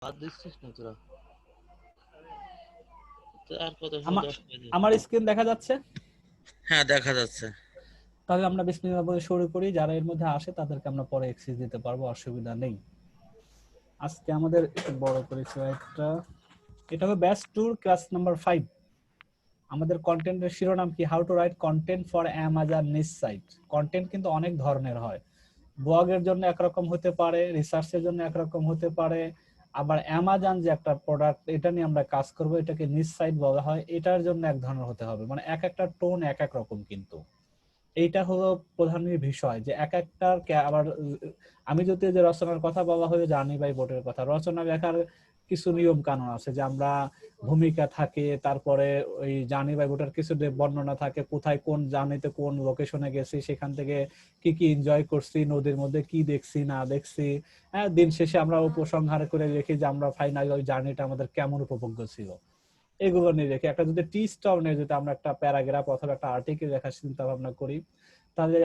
বাদ দিচ্ছিস না তোরা? তো আর কত সময়? আমার 10 মিনিট। আমার স্ক্রিন দেখা যাচ্ছে? হ্যাঁ, দেখা যাচ্ছে। তাহলে আমরা বিসমিল্লাহ বলে শুরু করি। যারা এর মধ্যে আসে তাদেরকে আমরা পরে এক্সেস দিতে পারবো, অসুবিধা নেই। আজকে আমাদের একটু বড় করে স্লাইডটা, এটা হবে ব্যাচ ট্যুর ক্লাস নাম্বার 5। আমাদের কন্টেন্টের শিরোনাম কি? How to right content for Amazon নিচ সাইট। কন্টেন্ট কিন্তু অনেক ধরনের হয়। ব্লগের জন্য একরকম হতে পারে, রিসার্চের জন্য একরকম হতে পারে, আবার অ্যামাজন যে একটা প্রোডাক্ট, এটা নিয়ে আমরা কাজ করব, এটাকে নিচ সাইট বলা হয়, এটার জন্য এক ধরনের হতে হবে। মানে এক একটা টোন এক এক রকম। কিন্তু এইটা হলো প্রধান বিষয় যে এক একটার আবার আমি যদি যে রচনার কথা বলা হয়, জানি ভাই বোর্ডের কথা, রচনা লেখার কিছু নিয়ম কানুন আছে, যে আমরা ভূমিকা থাকে, তারপরে ওই জানি ভাই বোর্ডের কিছু বর্ণনা থাকে, কোথায় কোন জার্নিতে কোন লোকেশনে গেছি, সেখান থেকে কি কি এনজয় করছি, নদীর মধ্যে কি দেখছি না দেখছি। হ্যাঁ, দিন শেষে আমরা উপসংহার করে রেখি যে আমরা ফাইনালি ওই জার্নিটা আমাদের কেমন উপভোগ্য ছিল, এগুলো নিয়ে রেখে একটা যদি টি স্টল নিয়ে যদি আমরা একটা প্যারাগ্রাফ অথবা একটা আর্টিকেল লেখার চিন্তা ভাবনা করি, তাহলে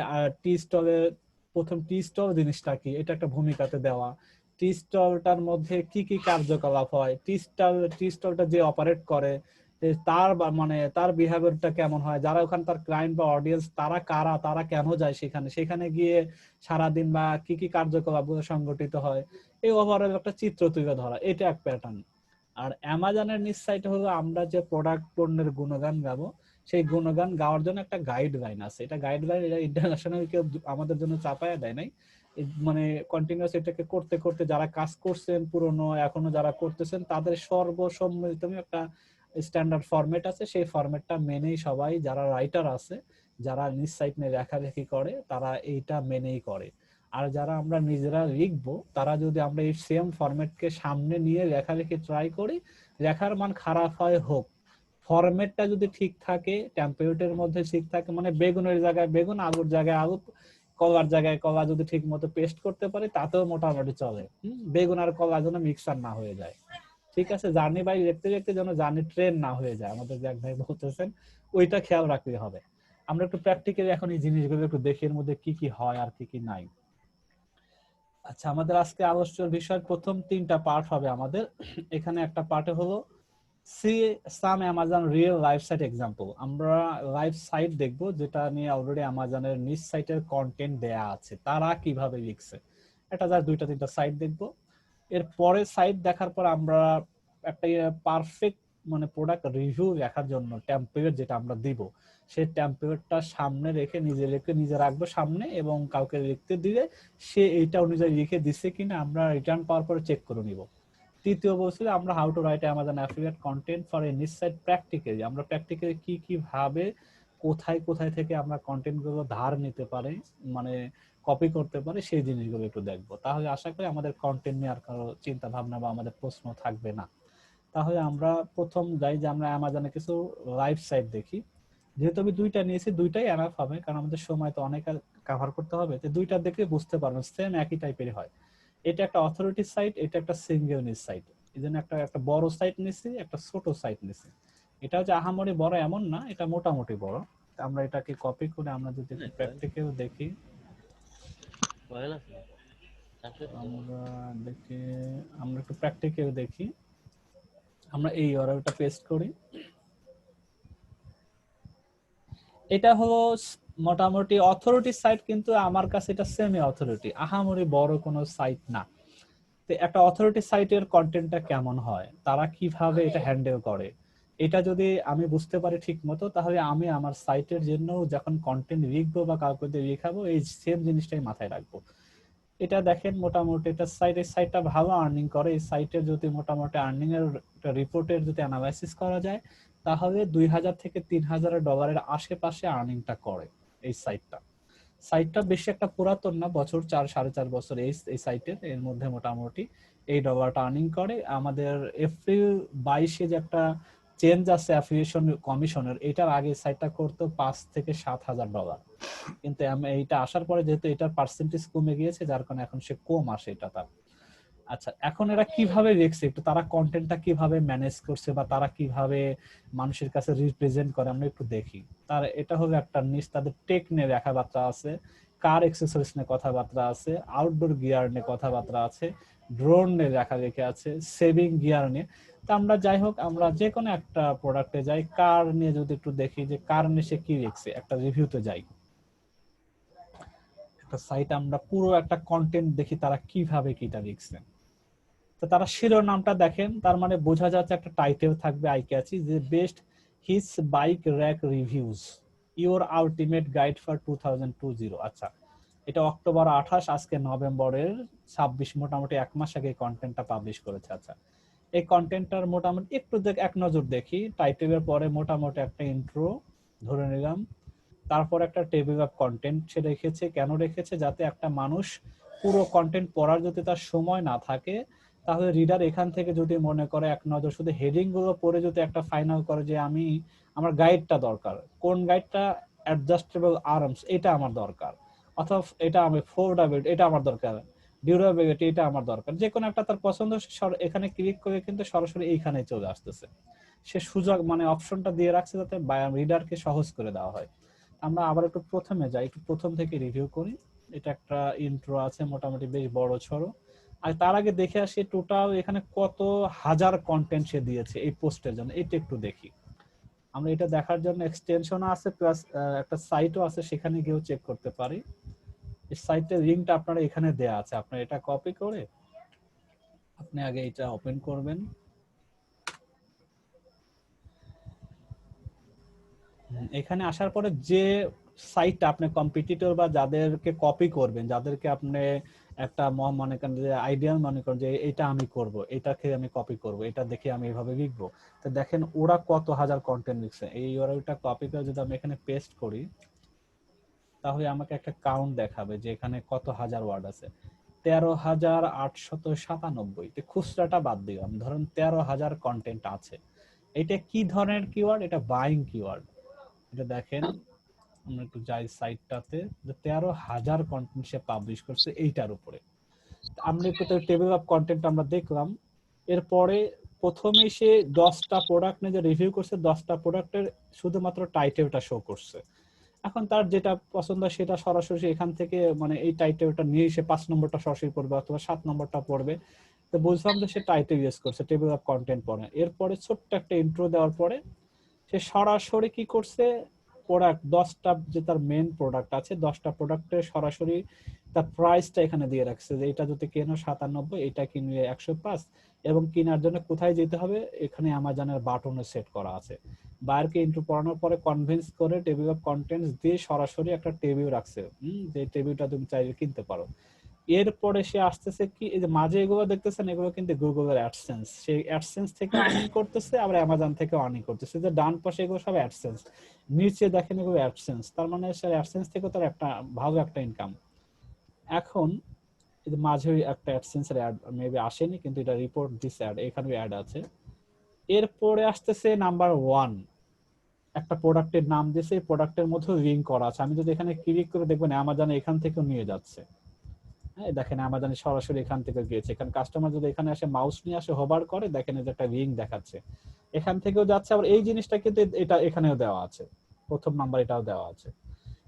টি স্টলের প্রথম টি স্টল জিনিসটা কি, এটা একটা ভূমিকাতে দেওয়া। টি স্টলটার মধ্যে কি কি কার্যকলাপ হয়, টি স্টলটা যে অপারেট করে তার মানে তার বিহেভিয়ারটা কেমন হয়, যারা ওখানে তার ক্লায়েন্ট বা অডিয়েন্স তারা কারা, তারা কেন যায় সেখানে, সেখানে গিয়ে সারাদিন বা কি কি কার্যকলাপগুলো সংগঠিত হয়, এই ওভারঅল একটা চিত্র তুলে ধরা, এটা এক প্যাটার্ন। আর অ্যামাজনের নিচ সাইটে হলো আমরা যে প্রোডাক্ট পণ্যের গুণগান গাবো, সেই গুণগান গাওয়ার জন্য একটা গাইডলাইন আছে। এটা গাইডলাইন, এটা ইন্টারন্যাশনাল কেউ আমাদের জন্য চাপায়া দেয় নাই। মানে কন্টিনিউয়াস এটাকে করতে করতে যারা কাজ করছেন পুরনো, এখনো যারা করতেছেন, তাদের সর্বসম্মিলিত একটা স্ট্যান্ডার্ড ফরম্যাট আছে। সেই ফরম্যাটটা মেনেই সবাই যারা রাইটার আছে, যারা নিজ সাইট নিয়ে লেখালেখি করে, তারা এইটা মেনেই করে। আর যারা আমরা নিজেরা লিখবো, তারা যদি আমরা এই সেম ফরম্যাটকে সামনে নিয়ে লেখালেখি ট্রাই করি, লেখার মান খারাপ হয় হোক, ফরম্যাটটা যদি ঠিক থাকে, টেমপ্লেটের মধ্যে ঠিক থাকে, মানে বেগুনের জায়গায় বেগুন, আলুর জায়গায় আলু, কলার জায়গায় কলা যদি ঠিক মতো পেস্ট করতে পারি, তাতেও মোটামুটি চলে। বেগুন আর কলা যেন মিক্সার না হয়ে যায়। ঠিক আছে, জার্নি বাই দেখতে দেখতে যেন জার্নি ট্রেন না হয়ে যায়, আমাদের যে এক ভাই বলতেছেন, ওইটা খেয়াল রাখতে হবে। আমরা একটু প্র্যাকটিক্যালি এখন এই জিনিসগুলো একটু দেখি এর মধ্যে কি কি হয় আর কি কি নাই। আচ্ছা, আমাদের আজকে আলোচ্য বিষয় প্রথম 3টা পার্ট হবে আমাদের। এখানে একটা পার্টে হলো see some Amazon real live site example. আমরা লাইভ সাইট দেখব যেটা নিয়ে অলরেডি অ্যামাজনের নিজ সাইটের কন্টেন্ট দেয়া আছে, তারা কিভাবে লিখছে। এটা যা 2-3টা সাইট দেখব। এর পরে সাইট দেখার পর আমরা একটা পারফেক্ট মানে প্রোডাক্ট রিভিউ লেখার জন্য টেমপ্লেট যেটা আমরা দিব, সেই টেমপ্লেটটা সামনে রেখে নিজে রাখবো সামনে, এবং কাউকে লিখতে দিলে সে এইটা অনুযায়ী লিখে দিচ্ছে কিনা আমরা রিটার্ন পাওয়ার পরে চেক করে নিব। তৃতীয় বলছিল আমরা how to right Amazon affiliate content for a নিচ সাইট প্র্যাকটিক্যালি। আমরা প্র্যাকটিক্যালি কি কি ভাবে কোথায় কোথায় থেকে আমরা কন্টেন্ট গুলো ধার নিতে পারি, মানে কপি করতে পারি, সেই জিনিসগুলো একটু দেখবো। তাহলে আশা করি আমাদের কন্টেন্ট নিয়ে আর কারো চিন্তা ভাবনা বা আমাদের প্রশ্ন থাকবে না। তাহলে আমরা প্রথম যাই যে আমরা অ্যামাজনে কিছু লাইভ সাইট দেখি। যেহেতু আমি 2টা নিয়েছি, 2টাই এনাফ হবে, কারণ আমাদের সময় তো অনেক কভার করতে হবে। তো 2টা দেখে বুঝতে পারবেন সেম একই টাইপেরই হয়। এটা একটা অথরিটি সাইট, এটা একটা সিঙ্গেল নিউজ সাইট। এই জন্য একটা একটা বড় সাইট নিছি, একটা ছোট সাইট নিছি। এটা হচ্ছে আহামরি বড় এমন না, এটা মোটামুটি বড়। আমরা এটাকে কপি করে আমরা যদি একটু প্র্যাকটিক্যাল দেখি, আমরা দেখি, আমরা একটু প্র্যাকটিক্যাল দেখি। আমরা এই ইউআরএলটা পেস্ট করি। এটা হলো মোটামুটি অথরিটি সাইট, কিন্তু আমার কাছে এটা সেমি অথরিটি, আহামরি বড় কোনো সাইট না। তো একটা অথরিটি সাইটের কন্টেন্টটা কেমন হয়, তারা কিভাবে এটা হ্যান্ডেল করে, এটা যদি আমি বুঝতে পারি ঠিক মতো, তাহলে আমি আমার সাইটের জন্য যখন কন্টেন্ট লিখবো বা কাউকে দিয়ে লিখাবো, এই সেম জিনিসটাই মাথায় রাখবো। এটা দেখেন মোটামুটি এটা সাইটটা ভালো আর্নিং করে। এই সাইটের যদি মোটামুটি আর্নিং এর রিপোর্টের যদি অ্যানালাইসিস করা যায়, তাহলে $2000 থেকে $3000 আশেপাশে আর্নিংটা করে এই সাইটটা। সাইটটা বেশি একটা পুরাতন না, বছর 4-4.5 বছর এই সাইটের, এর মধ্যে মোটামুটি এই ডলারটা আর্নিং করে। আমাদের এপ্রিল 22-এ যে একটা চেঞ্জ আছে অ্যাফিলিয়েশন কমিশনের, এটার আগে সাইটটা করতো $5,000 থেকে $7,000, কিন্তু এইটা আসার পরে যেহেতু এটার পার্সেন্টেজ কমে গিয়েছে, যার কারণে এখন সে কম আসে এটা তার। আচ্ছা, এখন এরা কিভাবে লিখছে, একটু তারা কন্টেন্টটা কিভাবে ম্যানেজ করছে বা তারা কিভাবে মানুষের কাছে রিপ্রেজেন্ট করে আমরা একটু দেখি। তার এটা হলো একটা নিশ, তাদের টেক নিয়ে কথাবার্তা আছে, কার এক্সেসরিজ নিয়ে কথাবার্তা আছে, আউটডোর গিয়ার নিয়ে কথাবার্তা আছে, ড্রোন নিয়ে লেখা আছে, সেভিং গিয়ার নিয়ে। তো আমরা যাই হোক, আমরা যে কোনো একটা প্রোডাক্টে যাই, কার নিয়ে যদি একটু দেখি যে কার নিয়ে সে কি লিখছে, একটা রিভিউতে যাই, একটা সাইট আমরা পুরো একটা কন্টেন্ট দেখি তারা কিভাবে কিটা লিখছে। তো তারা শিরোনামটা দেখেন, তার মানে বোঝা যাচ্ছে একটা টাইটেল থাকবে আই ক্যাচি, যে best hitch bike rack reviews your ultimate guide for 2020। আচ্ছা, এটা অক্টোবর 28, আজকে নভেম্বরের 26, মোটামুটি 1 মাস আগে কন্টেন্টটা পাবলিশ করেছে। আচ্ছা, এই কন্টেন্টটার মোটামুটি একটু এক নজর দেখি। টাইটেলের পরে মোটামুটি একটা ইন্ট্রো ধরে নিলাম, তারপর একটা টেবিল অফ কন্টেন্ট সে রেখেছে। কেন রেখেছে? যাতে একটা মানুষ পুরো কন্টেন্ট পড়ার যদি তার সময় না থাকে, তাহলে রিডার এখান থেকে যদি মনে করে এক নজর শুধু হেডিং গুলো পড়ে যদি একটা ফাইনাল করে যে আমি আমার গাইডটা দরকার, কোন গাইডটা, অ্যাডজাস্টেবল আর্মস এটা আমার দরকার, অথবা এটা আমি ফোল্ডাবিলিটি এটা আমার দরকার, ডিউরেবিলিটি এটা আমার দরকার, যে কোনো একটা তার পছন্দ এখানে ক্লিক করে কিন্তু সরাসরি এইখানে চলে আসতেছে। সে সুযোগ মানে অপশনটা দিয়ে রাখছে যাতে রিডারকে সহজ করে দেওয়া হয়। আমরা আবার একটু প্রথমে যাই, একটু প্রথম থেকে রিভিউ করি। এটা একটা ইন্ট্রো আছে মোটামুটি বেশ বড় সড়ো। আর তার আগে দেখে আসি টোটাল এখানে কত হাজার কন্টেন্ট সে দিয়েছে এই পোস্টের জন্য, এটা একটু দেখি। আমরা এটা দেখার জন্য এক্সটেনশনও আছে, প্লাস একটা সাইটও আছে, সেখানে গিয়েও চেক করতে পারি। এই সাইটের লিংকটা আপনারা এখানে দেয়া আছে, আপনারা এটা কপি করে আপনি আগে এটা ওপেন করবেন। এখানে আসার পরে যে সাইটটা আপনি কম্পিটিটর বা যাদেরকে কপি করবেন, যাদেরকে আপনি একটা মনে করেন যে আইডিয়াল মনে করেন যে এটা আমি করব, এটাকে আমি কপি করব, এটা দেখে আমি এইভাবে লিখবো, তো দেখেন ওরা কত হাজার কন্টেন্ট লিখছে। এই ওরা ওটা কপি করে যদি আমি এখানে পেস্ট করি, তাহলে আমাকে একটা কাউন্ট দেখাবে যে এখানে কত হাজার ওয়ার্ড আছে। 13,897। খুচরাটা বাদ দিলাম, ধরুন 13,000 কন্টেন্ট আছে। এটা কি ধরনের কিওয়ার্ড? এটা বাইং কিওয়ার্ড। এটা দেখেন, আমরা একটু যাই সাইটটাতে, 13,000 কন্টেন্ট সে পাবলিশ করছে এইটার উপরে। আমরা একটু টেবিল অফ কন্টেন্ট আমরা দেখলাম। এরপরে প্রথমেই সে 10টা প্রোডাক্ট নিয়ে যে রিভিউ করছে, 10টা প্রোডাক্টের শুধুমাত্র টাইটেলটা শো করছে। এখন তার যেটা পছন্দ সেটা সরাসরি এখান থেকে মানে এই টাইটেলটা নিয়ে সে 5 নম্বরটা সরাসরি পড়বে অথবা 7 নম্বরটা পড়বে। তো বুঝলাম যে সে টাইটেল ইউজ করছে, টেবিল অফ কন্টেন্ট পড়ে। এরপরে ছোট্ট একটা ইন্ট্রো দেওয়ার পরে সে সরাসরি কি করছে, প্রোডাক্ট 10টা যে তার মেন প্রোডাক্ট আছে, 10টা প্রোডাক্টের সরাসরি তার প্রাইসটা এখানে দিয়ে রাখছে যে এটা যদি কেনো 97, এটা কিনলে 105, এবং কেনার জন্য কোথায় যেতে হবে এখানে অ্যামাজনের বাটনে সেট করা আছে। বায়ারকে ইন্ট্রো পড়ানোর পরে কনভিন্স করে টেবিল অফ কন্টেন্টস দিয়ে সরাসরি একটা টেবিল রাখছে, যে টেবিলটা তুমি চাইলে কিনতে পারো। এরপরে সে আসতেছে কি, এই যে মাঝে এগুলো দেখতেছেন, এগুলো কিন্তু গুগলের অ্যাডসেন্স, সেই অ্যাডসেন্স থেকে আর্নিং করতেছে, আবার অ্যামাজন থেকে আর্নিং করতেছে। যে ডান পাশে এগুলো সব অ্যাডসেন্স, নিচে দেখেন এগুলো অ্যাডসেন্স, তার মানে সে অ্যাডসেন্স থেকে তার একটা ভালো একটা ইনকাম। এখন এই যে মাঝে একটা অ্যাডসেন্স এর অ্যাড মেবি আসেনি, কিন্তু এটা রিপোর্ট দিস অ্যাড, এখানে অ্যাড আছে। এরপরে আসতেছে নাম্বার 1, একটা প্রোডাক্টের নাম দিয়েছে, এই প্রোডাক্টের মধ্যে লিংক করা আছে। আমি যদি এখানে ক্লিক করে দেখবেন অ্যামাজন এখান থেকেও নিয়ে যাচ্ছে। হ্যাঁ, দেখেন অ্যামাজনে সরাসরি এখান থেকে গিয়েছে। এখানে কাস্টমার যদি এখানে আসে মাউস নিয়ে আসে হোভার করে, দেখেন এই যে একটা লিংক দেখাচ্ছে, এখান থেকেও যাচ্ছে। আবার এই জিনিসটা কিন্তু এটা এখানেও দেওয়া আছে, প্রথম নাম্বার এটাও দেওয়া আছে।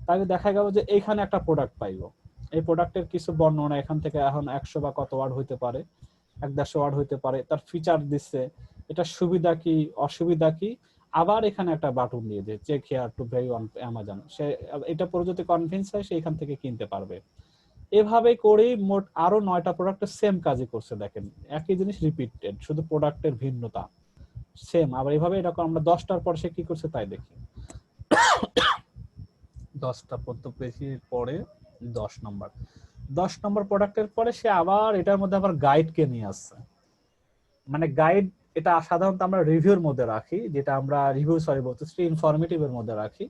তাহলে দেখা গেল যে এখানে একটা প্রোডাক্ট পাইলো, এই প্রোডাক্টের কিছু বর্ণনা এখান থেকে এখন 100 বা কত ওয়ার্ড হইতে পারে, 150 ওয়ার্ড হইতে পারে, তার ফিচার দিচ্ছে, এটা সুবিধা কি অসুবিধা কি। আবার এখানে একটা বাটন দিয়ে দিয়েছে check here to value on Amazon, সে এটা পরে যদি কনভিন্স হয় সে এখান থেকে কিনতে পারবে। এভাবে করেই মোট আরো 9টা প্রোডাক্টের সেম কাজই করছে। দেখেন একই জিনিস রিপিটেড, শুধু প্রোডাক্টের ভিন্নতা সেম। আবার এইভাবে এরকম আমরা 10টার পর সে কি করছে তাই দেখি। 10টা পেজের পরে 10 নম্বর প্রোডাক্টের পরে সে আবার এটার মধ্যে আবার গাইডকে নিয়ে আসছে। মানে গাইড এটা সাধারণত আমরা রিভিউর মধ্যে রাখি, যেটা আমরা রিভিউ বলতেছি ইনফরমেটিভ এর মধ্যে রাখি,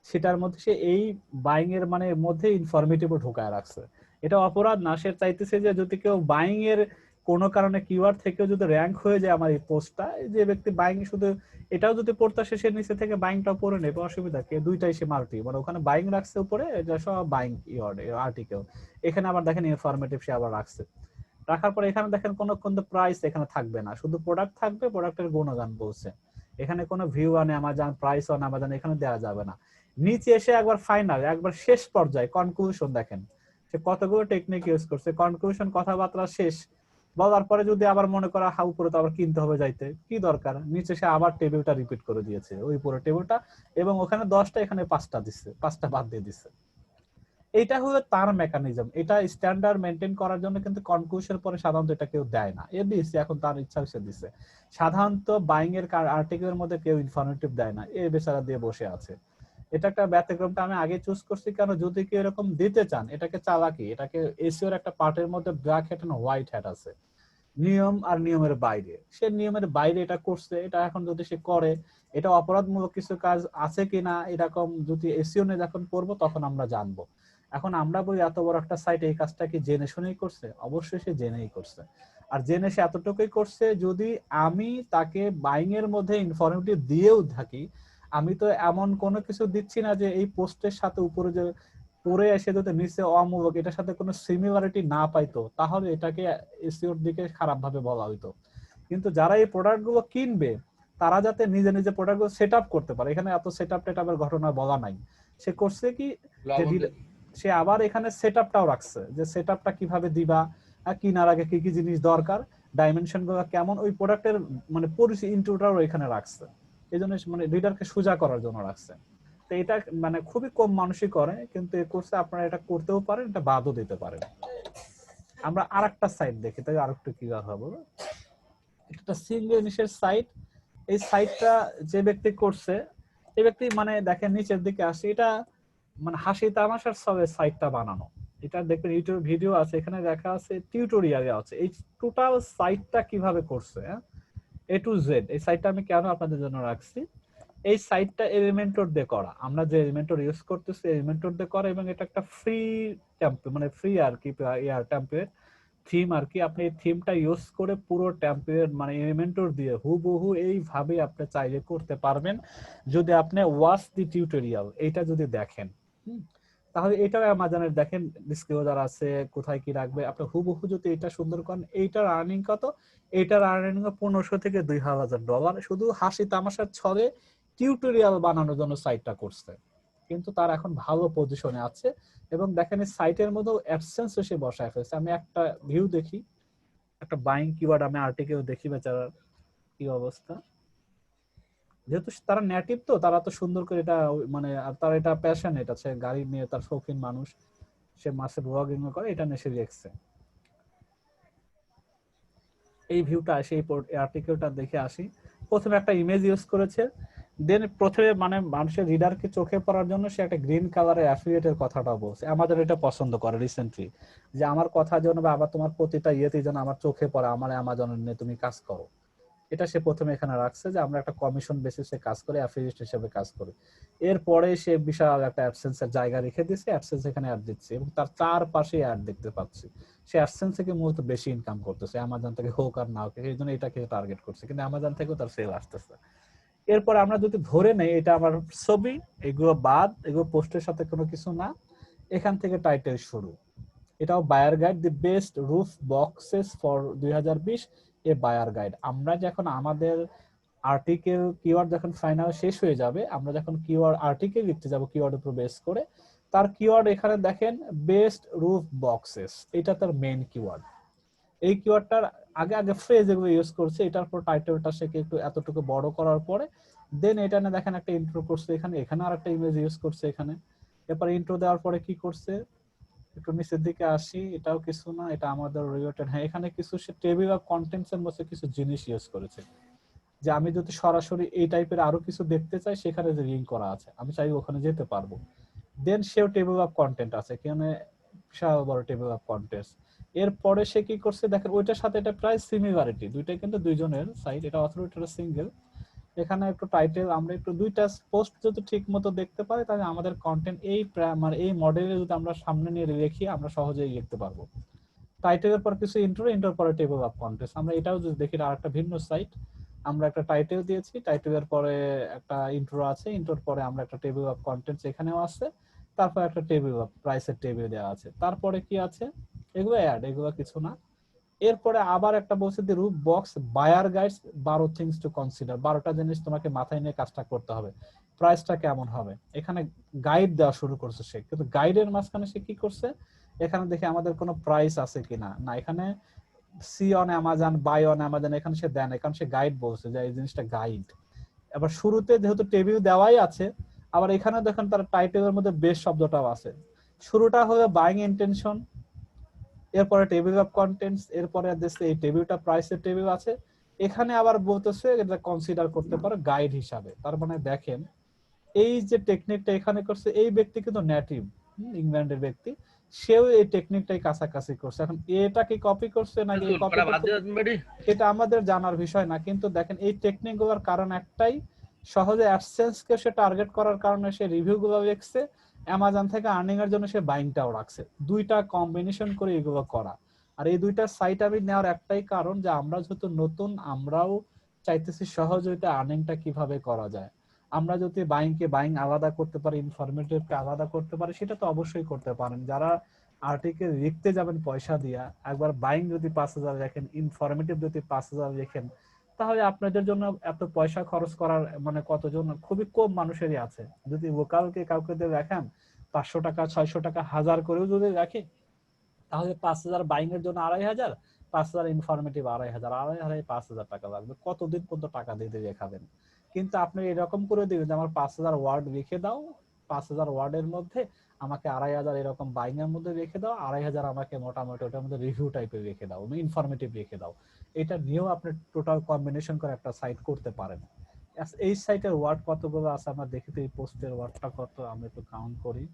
সেটার মধ্যে সে এই বাইং এর মানে মধ্যে ইনফরমেটিভ ঢোকায় রাখছে। এটা অপরাধ না, সে চাইতেছে যে যদি কেউ বাইং এর কোনো কারণে কিওয়ার্ড থেকেও যদি র্যাঙ্ক হয়ে যায় আমার এই পোস্টটা, যে ব্যক্তি বাইং শুধু এটাও যদি পড়তে আসে সে নিচে থেকে বাইংটা পড়ে নেবে, অসুবিধা কি, দুইটাই সে মাল্টি, মানে ওখানে বাইং রাখছে উপরে, এটা সব বাইং কিওয়ার্ড আর্টিকেল। এখানে আবার দেখেন ইনফরমেটিভ সে আবার রাখছে। রাখার পরে এখানে দেখেন কোনো প্রাইস এখানে থাকবে না, শুধু প্রোডাক্ট থাকবে, প্রোডাক্টের গুণগান বলছে। এখানে কোনো view on Amazon, price on Amazon এখানে দেওয়া যাবে না। নিচে এসে একবার ফাইনাল, একবার শেষ পর্যায়ে কনক্লুশন দেখেন সে কতগুলো টেকনিক ইউজ করছে, কনক্লুশন কথাবার্তা শেষ, বলার পরে যদি আবার মনে করা হা উপরে তো আবার কিনতে হবে যাইতে, কি দরকার, নিচে সে আবার টেবিলটা রিপিট করে দিয়েছে, ওই পুরো টেবিলটা, এবং ওখানে 10টা এখানে 5টা দিচ্ছে, 5টা বাদ দিয়ে দিচ্ছে। এটা হলো তার মেকানিজম। এটা স্ট্যান্ডার্ড মেনটেন করার জন্য কিন্তু কনক্লুশন পরে সাধারণত এটা কেউ দেয় না, এ দিচ্ছে এখন তার ইচ্ছা হচ্ছে দিচ্ছে। সাধারণত বাইং এর আর্টিকেলের মধ্যে কেউ ইনফরমেটিভ দেয় না, এ বেচারা দিয়ে বসে আছে। এটা একটা ব্যতিক্রমটা আমি আগে চুজ করছি কেন, যদি কেউ এরকম দিতে চান এটাকে চালাকি, এটাকে এসিওর একটা পার্টের মধ্যে black hat and white hat আছে, নিয়ম আর নিয়মের বাইরে, সে নিয়মের বাইরে এটা করছে, এটা এখন যদি সে করে এটা অপরাধমূলক কিছু কাজ আছে কিনা এরকম যদি এসিও নিয়ে যখন পড়বো তখন আমরা জানবো। এখন আমরা বলি এত বড় একটা সাইট এই কাজটা কি জেনে শুনেই করছে? অবশ্যই সে জেনেই করছে। আর জেনে সে এতটুকুই করছে, যদি আমি তাকে বাইং এর মধ্যে ইনফরমেটিভ দিয়েও থাকি, আমি তো এমন কোনো কিছু দিচ্ছি না যে এই পোস্টের সাথে উপরে যে পরে এসে যদি নিচে অমূলক এটার সাথে কোনো সিমিলারিটি না পাইতো তাহলে এটাকে এসইওর দিকে খারাপ ভাবে বলা হইতো। কিন্তু যারা এই প্রোডাক্ট গুলো কিনবে তারা যাতে নিজে নিজে প্রোডাক্ট গুলো সেট আপ করতে পারে, এখানে এত সেট আপ টেটআপের ঘটনা বলা নাই। সে করছে কি যে সে আবার এখানে সেট আপটাও রাখছে, যে সেট আপটা কিভাবে দিবা, কিনার আগে কি কি জিনিস দরকার, ডাইমেনশন গুলো কেমন, ওই প্রোডাক্টের মানে পরিচয় ইন্ট্রোটাও এখানে রাখছে, এই জন্য মানে রিডারকে সোজা করার জন্য রাখছে। তো এটা মানে খুবই কম মানুষই করে, কিন্তু এই কোর্সে আপনারা এটা করতেও পারেন, এটা বাদও দিতে পারেন। আমরা আরেকটা সাইট দেখি, তাই আরেকটু ক্লিয়ার হবে। একটা সিঙ্গেল নিশের সাইট, এই সাইটটা যে ব্যক্তি করছে এই ব্যক্তি মানে দেখেন নিচের দিকে আসে, এটা মানে হাসি তামাশার ছলে সাইটটা বানানো, এটা দেখবেন ইউটিউব ভিডিও আছে, এখানে দেখা আছে টিউটোরিয়ালে আছে এই টোটাল সাইটটা কিভাবে করছে, এ টু জেড। এই সাইটটা আমি কেন আপনাদের জন্য রাখছি, এই সাইটটা এলিমেন্টর দিয়ে করা, আমরা যে এলিমেন্টর ইউজ করতেছি এলিমেন্টর দিয়ে করা, এবং এটা একটা ফ্রি টেমপ্লেট মানে ফ্রি আর কি টেমপ্লেট থিম আর কি। আপনি এই থিমটা ইউজ করে পুরো টেমপ্লেট মানে এলিমেন্টর দিয়ে হুবহু এইভাবে আপনি চাইলে করতে পারবেন, যদি আপনি ওয়াচ দি টিউটোরিয়াল এইটা যদি দেখেন। তাহলে এটাও অ্যামাজনের দেখেন ডিসক্লোজার আছে, কোথায় কি রাখবে, আপনি হুবহু যদি এটা সুন্দর করেন, এইটার আর্নিং কত, এইটার আর্নিং $1500 থেকে $2000, শুধু হাসি তামাশার ছলে টিউটোরিয়াল বানানোর জন্য সাইটটা করছে, কিন্তু তার এখন ভালো পজিশনে আছে। এবং দেখেন এই সাইটের মধ্যে অ্যাডসেন্স এসে বসায় ফেলছে। আমি একটা ভিউ দেখি, একটা বাইং কিওয়ার্ড আমি আর্টিকেল দেখি বেচারার কি অবস্থা। যেহেতু তারা নেটিভ তো তারা তো সুন্দর করে এটা মানে, আর তার এটা প্যাশনেট আছে, গাড়ি নিয়ে তার শৌখিন মানুষ, সে মাসে ব্লগিং করে, এটা নিয়ে সে লিখছে। এই ভিউটা আসে, এই আর্টিকেলটা দেখে আসি। প্রথমে একটা ইমেজ ইউজ করেছে, দেন প্রথমে মানে মানুষের রিডারকে চোখে পড়ার জন্য সে একটা গ্রিন কালারের অ্যাফিলিয়েটের কথাটা বলছে। আমাদের এটা পছন্দ করে রিসেন্টলি, যে আমার কথা যেন বা আবার তোমার প্রতিটা ইয়েতে যেন আমার চোখে পড়ে, আমার অ্যামাজনের নিয়ে তুমি কাজ করো, এটা সে প্রথমে এখানে রাখছে, যে আমরা একটা কমিশন বেসিসে কাজ করে অ্যাফিলিয়েট হিসেবে কাজ করি। এরপরে সে বিশাল একটা অ্যাডসেন্সের জায়গা রেখে দিয়েছে, অ্যাডসেন্স এখানে অ্যাড দিচ্ছে, এবং তার চারপাশে অ্যাড দেখতে পাচ্ছি। সে অ্যাডসেন্স থেকে মূলত বেশি ইনকাম করতেছে, অ্যামাজন থেকে হোক আর না হোক, এই জন্য এটাকে টার্গেট করছে, কিন্তু অ্যামাজন থেকেও তার সেল আসতেছে। এরপর আমরা যদি ধরে নেই এটা আমার ছবি, এগুলো বাদ, এগুলো পোস্টের সাথে কোনো কিছু না, এখান থেকে টাইটেল শুরু, এটাও buyer guide, the best roof boxes for 2020 a buyer guide. আমরা যখন আমাদের আর্টিকেল কিওয়ার্ড যখন ফাইনাল শেষ হয়ে যাবে, আমরা যখন কিওয়ার্ড আর্টিকেল লিখতে যাব কিওয়ার্ডের উপর বেস করে, তার কিওয়ার্ড এখানে দেখেন বেস্ট রুফ বক্সেস, এটা তার মেইন কিওয়ার্ড। এই কিওয়ার্ডটার আগে আগে ফ্রেজ এগুলো ইউজ করছে, এটার পর টাইটেলটা সে একটু এতটুকু বড় করার পরে দেন এটা না দেখেন একটা ইন্ট্রো করছে, এখানে এখানে আরেকটা ইমেজ ইউজ করছে এখানে। এরপর ইন্ট্রো দেওয়ার পরে কি করছে, একটু নিচের দিকে আসি, এটাও কিছু না, এটা আমাদের রিলেটেড। হ্যাঁ, এখানে কিছু সে টেবিল অফ কন্টেন্টস এর মধ্যে কিছু জিনিস ইউজ করেছে, যে আমি যদি সরাসরি এই টাইপের আরো কিছু দেখতে চাই, সেখানে যে লিংক করা আছে আমি চাই ওখানে যেতে পারবো। দেন সেও টেবিল অফ কন্টেন্ট আছে, এখানে বিশাল বড় টেবিল অফ কন্টেন্টস। এরপরে সে কি করছে দেখেন, ওইটার সাথে এটা প্রায় সিমিলারিটি, দুইটাই কিন্তু দুইজনের সাইট, এটা অথরিটির সিঙ্গেল। এখানে একটু টাইটেল আমরা একটু দুইটা পোস্ট যদি ঠিক মতো দেখতে পাই, তাহলে আমাদের কন্টেন্ট এই মানে এই মডেলে যদি আমরা সামনে নিয়ে লিখি আমরা সহজেই লিখতে পারবো। টাইটেলের পর কিছু ইন্ট্রোর পরে টেবিল অফ কন্টেন্টস। আমরা এটাও যদি দেখি আরেকটা ভিন্ন সাইট, আমরা একটা টাইটেল দিয়েছি, টাইটেলের পরে একটা ইন্ট্রো আছে, ইন্ট্রোর পরে আমরা একটা টেবিল অফ কন্টেন্টস এখানেও আছে, তারপর একটা টেবিল অফ প্রাইসের টেবিল দেওয়া আছে, তারপরে কি আছে, এগুলো অ্যাড, এগুলো কিছু না। এরপরে আবার একটা বলছে যে roof box buyer guides 12 things to consider, 12টা জিনিস তোমাকে মাথায় নিয়ে কাজটা করতে হবে, প্রাইসটা কেমন হবে। এখানে গাইড দেওয়া শুরু করছে সে, কিন্তু গাইডের মাঝখানে সে কি করছে, এখানে দেখে আমাদের কোনো প্রাইস আছে কিনা, না এখানে see on Amazon, buy on Amazon, এখানে সে দেন, এখানে সে গাইড বলছে যে এই জিনিসটা গাইড। এবার শুরুতে যেহেতু টেবিল দেওয়াই আছে, আবার এখানে দেখেন তার টাইটেলের মধ্যে বেস শব্দটাও আছে। শুরুটা হলো বাইং ইন্টেনশন, এরপরে টেবিল অফ কন্টেন্টস, এরপরে দেখছে এই টেবিলটা প্রাইসের টেবিল আছে, এখানে আবার বলতেছে এটা কনসিডার করতে পারো গাইড হিসাবে। তার মানে দেখেন এই যে টেকনিকটা এখানে করছে, এই ব্যক্তি কিন্তু নেটিভ ইংল্যান্ডের ব্যক্তি, সেও এই টেকনিকটাই কাছাকাছি করছে। এখন এটা কি কপি করছে নাকি কপি করতে, এটা আমাদের জানার বিষয় না, কিন্তু দেখেন এই টেকনিক গুলোর কারণ একটাই, সহজে অ্যাডসেন্স কে সে টার্গেট করার কারণে সে রিভিউ গুলো দেখছে, অ্যামাজন থেকে আর্নিং এর জন্য সে বাইংটাও রাখছে, দুইটা কম্বিনেশন করে এগুলো করা। আর এই দুইটা সাইট আমি নেওয়ার একটাই কারণ যে আমরা যেহেতু নতুন, আমরাও চাইতেছি সহযোগিতা আর্নিংটা কিভাবে করা যায়। আমরা যদি বাইং আলাদা করতে পারি, ইনফরমেটিভকে আলাদা করতে পারি, সেটা তো অবশ্যই করতে পারেন। যারা আর্টিকেল লিখতে যাবেন পয়সা দিয়া, একবার বাইং যদি 5,000 লেখেন, ইনফরমেটিভ যদি 5,000 লেখেন, তাহলে আপনাদের জন্য এত পয়সা খরচ করার মানে কতজন, খুবই কম মানুষেরই আছে। যদি লোকালকে কাউকে দিয়ে দেখেন 500 টাকা, 600 টাকা, 1000 করেও যদি রাখে, তাহলে 5,000 বাইং এর জন্য 2,500, 5,000 ইনফরমেটিভ 2,500, 2,500 5,000 টাকা লাগবে, কতদিন পর্যন্ত টাকা দিয়ে রেখাবেন। কিন্তু আপনি এরকম করে দিবেন যে আমার 5,000 ওয়ার্ড লিখে দাও, 5,000 ওয়ার্ডের মধ্যে আমাকে 2,500 এরকম বাইং এর মধ্যে রেখে দাও, 2,500 আমাকে মোটামুটি ওটার মধ্যে রিভিউ টাইপের রেখে দাও, ইনফরমেটিভ রেখে দাও। এটা নিয়েও আপনি টোটাল কম্বিনেশন করে একটা সাইট করতে পারেন। এই সাইটের ওয়ার্ড কতগুলো আছে আমরা দেখি তো, এই পোস্টের ওয়ার্ডটা কত, আমরা একটু কাউন্ট করি।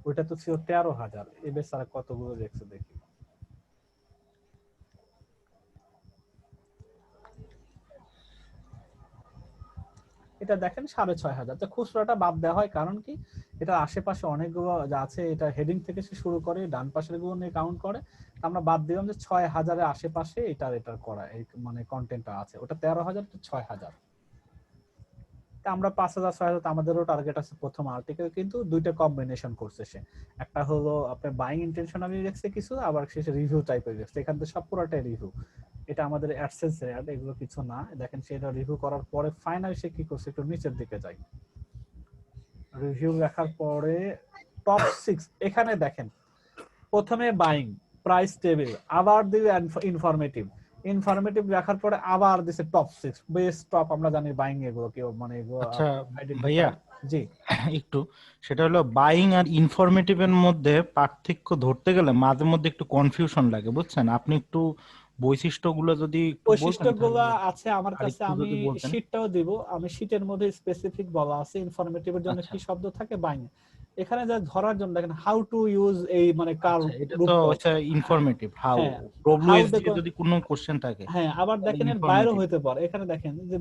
ওইটা তো ছিল 13,000, এ বেচারা কতগুলো দেখছে দেখি। এটা দেখেন 6,500। তো খুচরাটা বাদ দেওয়া হয় কারণ কি, এটা আশেপাশে অনেকগুলো যা আছে, এটা হেডিং থেকে শুরু করে ডান পাশের গুলো নিয়ে কাউন্ট করে, আমরা বাদ দিলাম যে 6,000-এর আশেপাশে এটার করা এই মানে কন্টেন্টটা আছে। ওটা 13,000 তো 6,000, আমরা 5,000 6,000 আমাদেরও টার্গেট আছে প্রথম আর্টিকেল, কিন্তু দুইটা কম্বিনেশন করছে সে। একটা হলো আপনার বাইং ইন্টেনশনালি লিখছে কিছু, আবার শেষে রিভিউ টাইপের লিখছে, এখান থেকে সব পুরোটাই রিভিউ। এটা আমাদের অ্যাডসেন্স অ্যাড, এগুলো কিছু না। দেখেন সেটা রিভিউ করার পরে ফাইনালি সে কি করছে, একটু নিচের দিকে যাই, রিভিউ লেখার পরে টপ 6, এখানে দেখেন প্রথমে বাইং প্রাইস টেবিল, আবার দিবে ইনফরমেটিভ, ইনফরমেটিভ রাখার পরে আবার দিছে টপ 6 বেস্ট টপ। আমরা জানি বাইং এগুলো কেউ মানে এগুলো আচ্ছা আইডেন্টিফাই। ভাইয়া, জি একটু সেটা হলো বাইং আর ইনফরমেটিভ এর মধ্যে পার্থক্য ধরতে গেলে মাঝে মধ্যে একটু কনফিউশন লাগে, বুঝছেন? আপনি একটু বৈশিষ্ট্যগুলো যদি একটু বলতেন বৈশিষ্ট্যগুলো তাহলে আছে আমার আর কাছে, একটু আমি যদি বলতেন। শীটটাও দিব, আমি শীটের মধ্যে স্পেসিফিক বলা আছে ইনফরমেটিভের জন্য আচ্ছা কি শব্দ থাকে বাইং। এখানে যা ধরার জন্য দেখেন হাউ টু ইউজ এই মানে কার আচ্ছা, এটা তো রূপক। হচ্ছে ইনফরমেটিভ। হাউ হ্যাঁ, হাউ ডব্লিউএস দিয়ে দেখো, যদি কোনো কোশ্চেন থাকে হ্যাঁ আবার তাহলে দেখেন এর বাইরেও ইনফরমেটিভ। হইতে পারে। এখানে দেখেন যে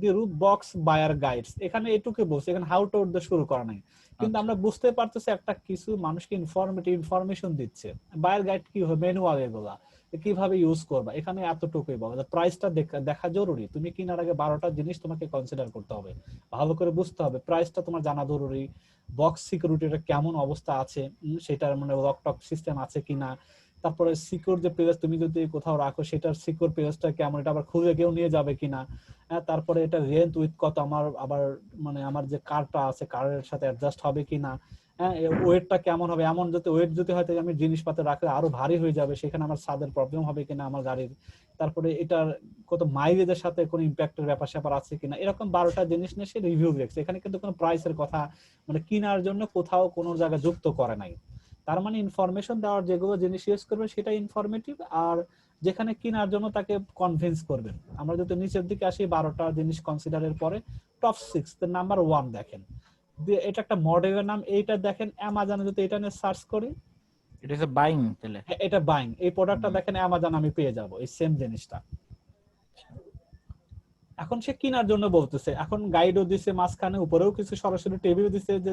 the root box buyer guides, এখানে এটুকু বলছে, এখানে হাউ টু দিয়ে শুরু করা নাই, কিন্তু আচ্ছা আমরা বুঝতে পারতেছি একটা কিছু মানুষকে ইনফরমেশন দিচ্ছে। বায়ার গাইড কি হবে, ম্যানুয়াল এগুলা কিভাবে ইউজ করবা, এখানে এতটুকুই বলা। প্রাইসটা দেখা জরুরি, তুমি কেনার আগে 12টা জিনিস তোমাকে কনসিডার করতে হবে, ভালো করে বুঝতে হবে, প্রাইসটা তোমার জানা জরুরি, বক্স সিকিউরিটিটা কেমন অবস্থা আছে, সেটার মানে লক টক সিস্টেম আছে কিনা, তারপরে সিকিউর যে পেজ তুমি যদি কোথাও রাখো সেটার সিকিউর পেজটা কেমন, এটা আবার খুঁজে কেউ নিয়ে যাবে কিনা, তারপরে এটা রেন্ট উইথ কত, আমার আবার মানে আমার যে কারটা আছে কারের সাথে অ্যাডজাস্ট হবে কিনা, হ্যাঁ ওয়েটটা কেমন হবে, এমন যদি ওয়েট যদি হয়তো আমি জিনিসপত্র রাখলে আরো ভারী হয়ে যাবে, সেখানে আমার ছাদের প্রবলেম হবে কিনা আমার গাড়ির, তারপরে এটার কত মাইলেজের সাথে কোনো ইম্প্যাক্টের ব্যাপার স্যাপার আছে কিনা, এরকম 12টা জিনিস নিয়ে সে রিভিউ দেখছে। এখানে কিন্তু কোনো প্রাইসের কথা মানে কেনার জন্য কোথাও কোনো জায়গায় যুক্ত করে নাই। তার মানে ইনফরমেশন দেওয়ার যেগুলো জিনিস ইউজ করবে সেটা ইনফরমেটিভ, আর যেখানে কেনার জন্য তাকে কনভিন্স করবেন। আমরা যদি নিচের দিকে আসি 12টা জিনিস কনসিডারের পরে টপ 6 নাম্বার 1 দেখেন, এটা একটা মডেলের নাম, এইটা দেখেন অ্যামাজনে যদি এটা নিয়ে সার্চ করি, এটা হচ্ছে বাইং তাহলে। এটা বাইং, এই প্রোডাক্টটা দেখেন অ্যামাজন আমি পেয়ে যাব এই সেম জিনিসটা। এখন সে কেনার জন্য বলতেছে, এখন গাইডও দিছে মাঝখানে, উপরেও কিছু সরাসরি টেবিল দিছে যে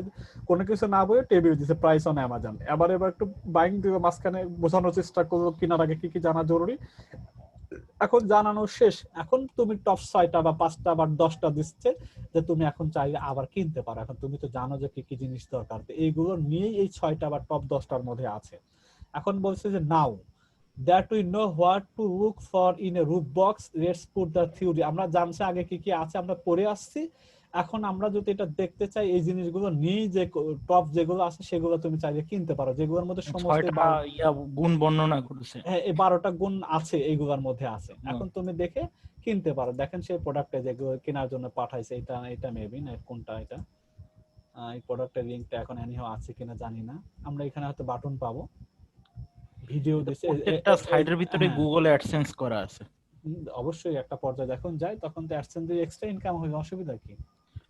কোনো কিছু না বলে টেবিল দিছে প্রাইস অন অ্যামাজন। এবার একটু বাইং দিয়ে মাঝখানে বোঝানোর চেষ্টা করলো কেনার আগে কি কি জানা জরুরি। এখন জানানো শেষ, এখন তুমি টপ 6টা বা 5টা বা 10টা দিচ্ছে যে তুমি এখন চাইলে আবার কিনতে পারো। এখন তুমি তো জানো যে কি কি জিনিস দরকার, এইগুলো নিয়েই এই 6টা বা টপ 10টার মধ্যে আছে। এখন বলছে যে নাও that we know what to look for in a roof box, let's put the theory। আমরা জানছি আগে কি কি আছে, আমরা পড়ে আসছি, এখন আমরা যদি এটা দেখতে চাই এই জিনিসগুলো নিয়ে যে টপ যেগুলো আছে সেগুলো তুমি চাইলে কিনতে পারো, যেগুলোর মধ্যে সমস্ত 6টা গুণ বর্ণনা করেছে। হ্যাঁ এই 12টা গুণ আছে এইগুলোর মধ্যে আছে। হুম। এখন তুমি দেখে কিনতে পারো। দেখেন সেই প্রোডাক্টে যেগুলো কেনার জন্য পাঠাইছে, এটা মেবি না কোনটা এটা, এই প্রোডাক্টের লিংকটা এখন এনিহাও আছে কিনা জানি না। আমরা এখানে হয়তো বাটন পাবো, ভিডিও কিন্তু দিছে প্রত্যেকটা সাইডের ভিতরে হ্যাঁ গুগল অ্যাডসেন্স করা আছে। অবশ্যই একটা পর্যায়ে যখন যায় তখন তো অ্যাডসেন্স দিয়ে এক্সট্রা ইনকাম হবে, অসুবিধা কি?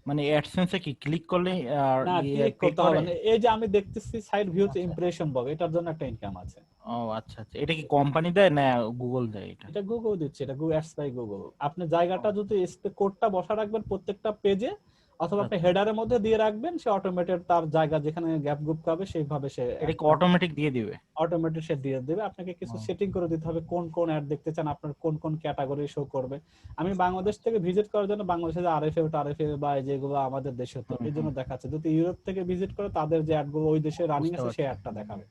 মানে অ্যাডসেন্সে কি ক্লিক করলে আর না ক্লিক পে করতে করে? হবে না, এই যে আমি দেখতেছি সাইড ভিউতে আচ্ছা ইমপ্রেশন বলে এটার জন্য একটা ইনকাম আছে। ও আচ্ছা আচ্ছা, এটা কি কোম্পানি দেয় না গুগল দেয় এটা? এটা গুগল দিচ্ছে, এটা গুগল অ্যাডস বাই গুগল। আপনি জায়গাটা ও, যদি কোডটা বসা রাখবেন প্রত্যেকটা পেজে, অথবা আপনি আচ্ছা হেডারের মধ্যে দিয়ে রাখবেন, সে অটোমেটেড তার জায়গা যেখানে গ্যাপ গ্রুপ পাবে সেইভাবে সে এটা কি অটোমেটিক দিয়ে দিবে? অটোমেটেড সে দিয়ে দেবে। আপনাকে কিছু ও, সেটিং করে দিতে হবে কোন কোন অ্যাড দেখতে চান, আপনার কোন কোন ক্যাটাগরি শো করবে। আমি বাংলাদেশ থেকে ভিজিট করার জন্য বাংলাদেশে যে আরএফএ বা যেগুলো আমাদের দেশে তো হুম এই জন্য হুম, দেখাচ্ছে। যদি ইউরোপ থেকে ভিজিট করে তাদের যে অ্যাডগুলো ওই দেশে রানিং বুঝতে আছে সেই পারছি। অ্যাডটা দেখাবে।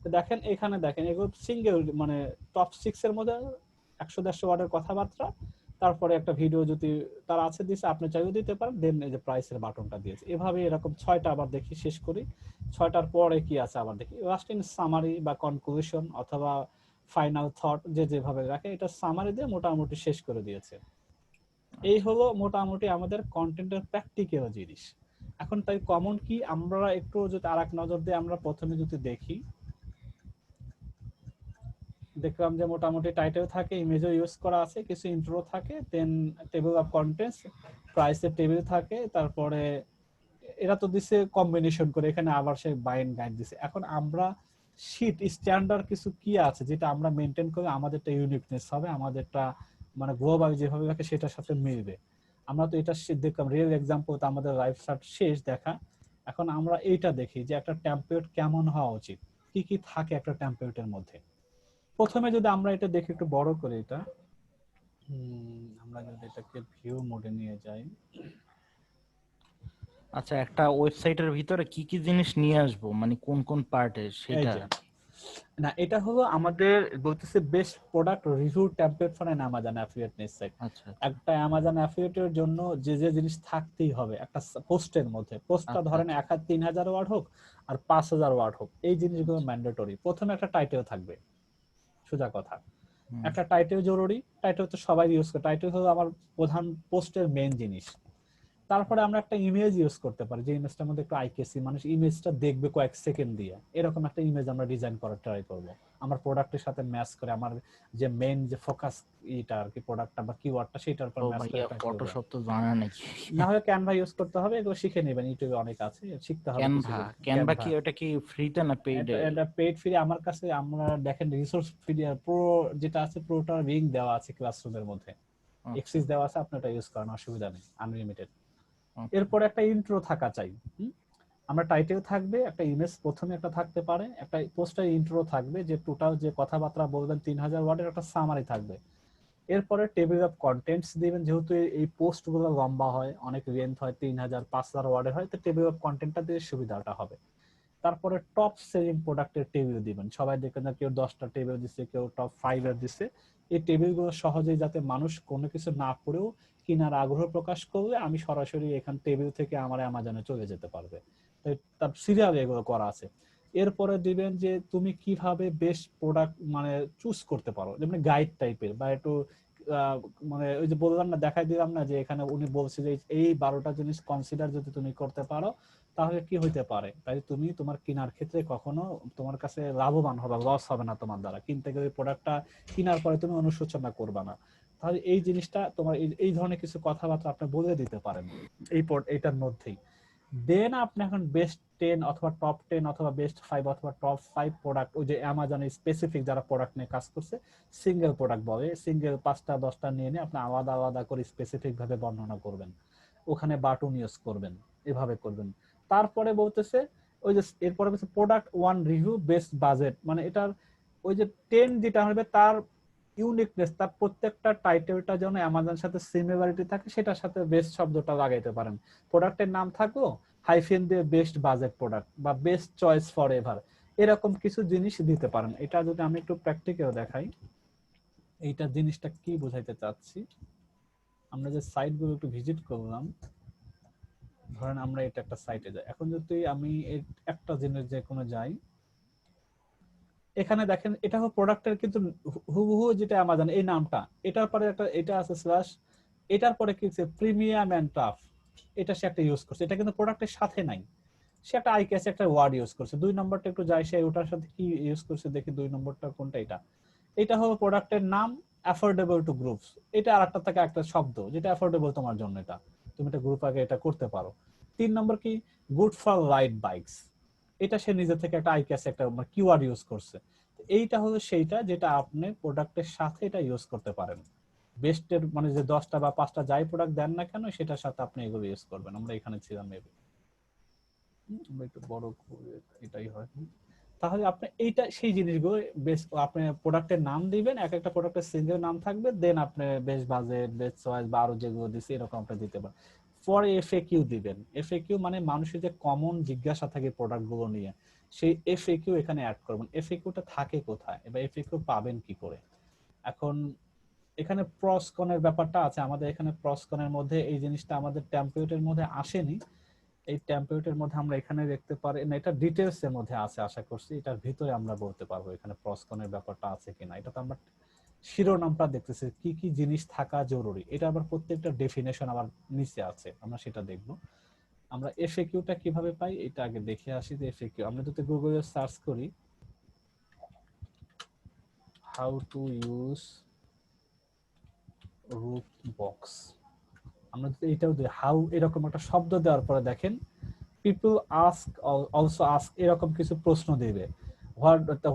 তো দেখেন এখানে দেখেন এগুলো সিঙ্গেল মানে টপ 6 এর মধ্যে 100-150 ওয়ার্ডের কথাবার্তা, তারপরে একটা ভিডিও যদি তার আছে দিছে, আপনি চাইও দিতে পারেন, দেন এই যে প্রাইসের বাটনটা দিয়েছে। এভাবে এরকম 6টা আবার দেখি শেষ করি। 6টার পরে কি আছে আবার দেখি, লাস্ট ইন সামারি বা কনক্লুশন অথবা ফাইনাল থট যে যেভাবে রাখে, এটা সামারি দিয়ে মোটামুটি শেষ করে দিয়েছে। এই আচ্ছা হলো মোটামুটি আমাদের কন্টেন্টের প্র্যাকটিক্যাল জিনিস। এখন তাই কমন কি, আমরা একটু যদি আরেক নজর দিয়ে আমরা প্রথমে যদি দেখি, দেখলাম যে মোটামুটি টাইটেল থাকে, ইমেজও ইউজ করা আছে, কিছু ইন্ট্রো থাকে, দেন টেবিল অফ কন্টেন্টস, প্রাইসের টেবিল থাকে, তারপরে এরা তো দিছে কম্বিনেশন করে, এখানে আবার সেই বাইন্ড গাইড দিছে। এখন আমরা শীট স্ট্যান্ডার্ড কিছু কি আছে যেটা আমরা মেনটেন করে আমাদেরটা ইউনিকনেস হবে, আমাদেরটা মানে গ্লোবাল যেভাবে থাকে সেটার সাথে মিলবে। আমরা তো এটা দেখলাম রিয়েল এক্সাম্পল, তো আমাদের লাইফ সার্ট শেষ দেখা। এখন আমরা এইটা দেখি যে একটা টেমপ্লেট কেমন হওয়া উচিত, কি কি থাকে একটা টেমপ্লেটের মধ্যে। প্রথমে যদি আমরা এটা দেখি একটু বড় করে, এটা আমরা যদি এটাকে ভিউ মোডে নিয়ে যাই, আচ্ছা, একটা ওয়েবসাইটের ভিতরে কি কি জিনিস নিয়ে আসবো, মানে কোন কোন পার্টে এই সেটা? যে না এটা হলো আমাদের বলতেছে best product review template for an Amazon affiliate site. আচ্ছা আচ্ছা একটা অ্যামাজন অ্যাফিলিয়েটের জন্য যে যে জিনিস থাকতেই হবে একটা পোস্টের মধ্যে, পোস্টটা আচ্ছা ধরেন আচ্ছা 3000 ওয়ার্ড হোক আর 5000 ওয়ার্ড হোক, এই জিনিসগুলো আচ্ছা, ম্যান্ডেটরি। প্রথমে একটা টাইটেল থাকবে, সোজা কথা, হুম, একটা টাইটেল জরুরি। টাইটেল তো সবাই ইউজ করে, টাইটেল হলো আমার প্রধান পোস্টের মেইন জিনিস। তারপরে আমরা একটা ইমেজ ইউজ করতে পারি, যে ইমেজটার মধ্যে একটু আইকেসি, মানুষ ইমেজটা দেখবে কয়েক সেকেন্ড দিয়ে, এরকম একটা ইমেজ আমরা ডিজাইন করার ট্রাই করব, আমার প্রোডাক্টের সাথে ম্যাচ করে, আমার যে মেইন যে ফোকাস এটা আর কি প্রোডাক্টটা বা কিওয়ার্ডটা সেটার উপর ও ম্যাচ করে ভাইয়া ট্রাই করব। ফটোশপ তো জানা নেই। না হলে ক্যানভা ইউজ করতে হবে, এগুলো শিখে নেবেন, ইউটিউবে অনেক আছে, শিখতে হবে ক্যানভা, কিছুদিন। ক্যানভা কি ক্যানভা ওটা কি ফ্রিতে না পেইডে? এটা পেইড ফ্রি আমার কাছে, আমরা দেখেন রিসোর্স ফ্রি প্রো যেটা আছে, প্রোটার লিংক দেওয়া আছে ক্লাসরুমের মধ্যে, আচ্ছা এক্সিস দেওয়া আছে, আপনি এটা ইউজ করেন, অসুবিধা নেই, আনলিমিটেড। আচ্ছা এরপর একটা ইন্ট্রো থাকা চাই। আমরা টাইটেল থাকবে, একটা ইমেজ প্রথমে একটা থাকতে পারে, একটা পোস্টার ইন্ট্রো থাকবে, যে টোটাল যে কথাবার্তা বলবেন 3000 ওয়ার্ডের একটা সামারি থাকবে। এরপরে টেবিল অফ কন্টেন্টস দিবেন, যেহেতু এই পোস্ট গুলো লম্বা হয়, অনেক লেন্থ হয়, 3000-5000 ওয়ার্ডের হয়, তো টেবিল অফ কন্টেন্টটা দিয়ে সুবিধাটা হবে। তারপরে টপ সেলিং প্রোডাক্টের টেবিল দিবেন, সবাই দেখবেন কেউ 10টা টেবিল দিচ্ছে, কেউ টপ 5 এর দিচ্ছে। এই টেবিলগুলো সহজেই যাতে মানুষ কোনো কিছু না পড়েও কেনার আগ্রহ প্রকাশ করলে আমি সরাসরি এখান টেবিল থেকে আমার অ্যামাজনে চলে যেতে পারবে, তার সিরিয়াল এগুলো করা আছে। এরপরে দিবেন যে তুমি কিভাবে বেস্ট প্রোডাক্ট মানে চুজ করতে পারো, যেমন গাইড টাইপের বা একটু আহ, মানে ওই যে বললাম না, দেখাই দিলাম না, যে এখানে উনি বলছে যে এই 12টা জিনিস কনসিডার যদি তুমি করতে পারো তাহলে কি হইতে পারে, তাই তুমি তোমার কেনার ক্ষেত্রে কখনো তোমার কাছে লাভবান হবে, লস হবে না তোমার দ্বারা কিনতে গেলে, প্রোডাক্টটা কেনার পরে তুমি অনুশোচনা করবে না। তাহলে এই জিনিসটা তোমার এই ধরনের কিছু কথাবার্তা আপনি বলে দিতে পারেন এইটার মধ্যেই। দেন আপনি এখন বেস্ট 10 অথবা টপ 10 অথবা বেস্ট 5 অথবা টপ 5 প্রোডাক্ট, ওই যে অ্যামাজনের স্পেসিফিক যারা প্রোডাক্ট নিয়ে কাজ করছে, সিঙ্গেল প্রোডাক্ট বলে, সিঙ্গেল 5টা 10টা নিয়ে আপনি আলাদা আলাদা করে স্পেসিফিক ভাবে বর্ণনা করবেন, ওখানে বাটন ইউজ করবেন, এভাবে করবেন। তারপরে বলতেছে ওই যে এরপরে বলছে প্রোডাক্ট 1 রিভিউ বেস্ট বাজেট, মানে এটার ওই যে 10 যেটা হবে তার ইউনিকনেস, তার প্রত্যেকটা টাইটেলটা যেন অ্যামাজন সাথে সিমিলারিটি থাকে, সেটার সাথে বেস্ট শব্দটা লাগাইতে পারেন। প্রোডাক্টের নাম থাকলো হাইফেন দিয়ে বেস্ট বাজেট প্রোডাক্ট বা বেস্ট চয়েস ফর এভার, এরকম কিছু জিনিস দিতে পারেন। এটা যদি আমি একটু প্র্যাকটিক্যাল দেখাই, এইটা জিনিসটা কি বোঝাইতে চাচ্ছি, আমরা যে সাইটগুলো একটু ভিজিট করলাম, ধরেন আমরা এটা একটা সাইটে যাই, এখন যদি আমি একটা জিনিস যে কোনো যাই, এখানে দেখেন এটা হলো প্রোডাক্টের কিন্তু হুবহু যেটা অ্যামাজন এই নামটা, এটার পরে একটা এটা আছে স্ল্যাশ, এটার পরে কি আছে প্রিমিয়াম এন্ড টাফ, এটা সে একটা ইউজ করছে, এটা কিন্তু প্রোডাক্টের সাথে নাই, সে একটা আইকেসে একটা ওয়ার্ড ইউজ করছে। 2 নম্বরটা একটু যাই, সে ওটার সাথে কি ইউজ করছে দেখি, 2 নম্বরটা কোনটা, এটা হলো প্রোডাক্টের নাম অ্যাফোর্ডেবল টু গ্রুপস, এটা আরেকটা থেকে একটা শব্দ যেটা অ্যাফোর্ডেবল তোমার জন্য, এটা তুমি একটা গ্রুপ আগে এটা করতে পারো। 3 নম্বর কি গুড ফর রাইড বাইকস, এটা সে নিজে থেকে একটা আইকেসে একটা কিওয়ার্ড ইউজ করছে। এইটা হলো সেইটা যেটা আপনি প্রোডাক্টের সাথে এটা ইউজ করতে পারেন। বেস্টের মানে যে 10টা বা 5টা যাই প্রোডাক্ট দেন না কেন সেটার সাথে আপনি এগুলো ইউজ করবেন। আমরা এখানে ছিলাম মেবি, আমরা একটু বড় করে এটাই হয়। তাহলে আপনি এইটা সেই জিনিসগুলো বেশ, আপনি প্রোডাক্টের নাম দিবেন, এক একটা প্রোডাক্টের সিঙ্গেল নাম থাকবে, দেন আপনি বেস্ট বাজেট, বেস্ট চয়েস বা আরো যেগুলো দিচ্ছে এরকম আপনি দিতে পারেন। পরে এফএকিউ দিবেন, এফএকিউ মানে মানুষের যে কমন জিজ্ঞাসা থাকে প্রোডাক্ট গুলো নিয়ে, সেই এফএকিউ এখানে অ্যাড করবেন। এফএকিউটা থাকে কোথায় এবার এফএকিউ পাবেন কি করে? এখন এখানে প্রসকনের ব্যাপারটা আছে আমাদের, এখানে প্রসকনের মধ্যে এই জিনিসটা আমাদের টেমপ্লেটের মধ্যে আসেনি, এই টেমপ্লেটের মধ্যে আমরা এখানে দেখতে পারি না, এটা ডিটেইলস এর মধ্যে আছে আশা করছি, এটার ভিতরে আমরা বলতে পারবো এখানে প্রসকনের ব্যাপারটা আছে কিনা। এটা তো আমরা শিরোনামটা দেখতেছি কি কি জিনিস থাকা জরুরি, এটা আবার প্রত্যেকটা ডেফিনেশন আবার নিচে আছে, আমরা সেটা দেখব। আমরা এফএকিউটা কিভাবে পাই এটা আগে দেখে আসি যে এফএকিউ আমরা যদি গুগলে সার্চ করি how to use roof box, আমরা যদি এটাও দিই হাউ এরকম একটা শব্দ দেওয়ার পরে দেখেন people ask also ask এরকম কিছু প্রশ্ন দিবে,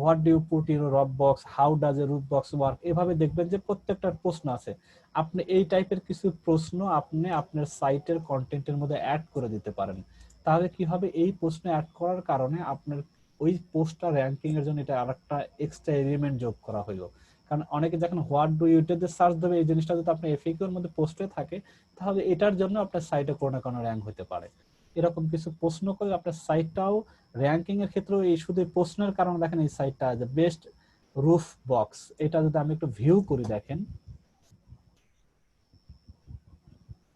what do you put in a root box, how does a root box work, এভাবে দেখবেন যে প্রত্যেকটা প্রশ্ন আছে। আপনি এই টাইপের কিছু প্রশ্ন আপনি আপনার সাইটের কন্টেন্টের মধ্যে অ্যাড করে দিতে পারেন। তাহলে কি হবে, এই প্রশ্ন অ্যাড করার কারণে আপনার ওই পোস্টটা র‍্যাঙ্কিং এর জন্য এটা আরেকটা এক্সট্রা এলিমেন্ট যোগ করা হলো। কারণ অনেকে যখন হোয়াট ডু ইউ দিয়ে সার্চ দেবে, এই জিনিসটা যদি আপনার এফএকিউ এর মধ্যে পোস্টে থাকে তাহলে এটার জন্য আপনার সাইটে কোনো না কোনো র‍্যাঙ্ক হতে পারে। এরকম কিছু প্রশ্ন করে আপনার সাইটটাও র‍্যাঙ্কিং এর ক্ষেত্রেও এই শুধু প্রশ্নের কারণে দেখেন এই সাইটটা যে বেস্ট রুফ বক্স, এটা যদি আমি একটু ভিউ করি দেখেন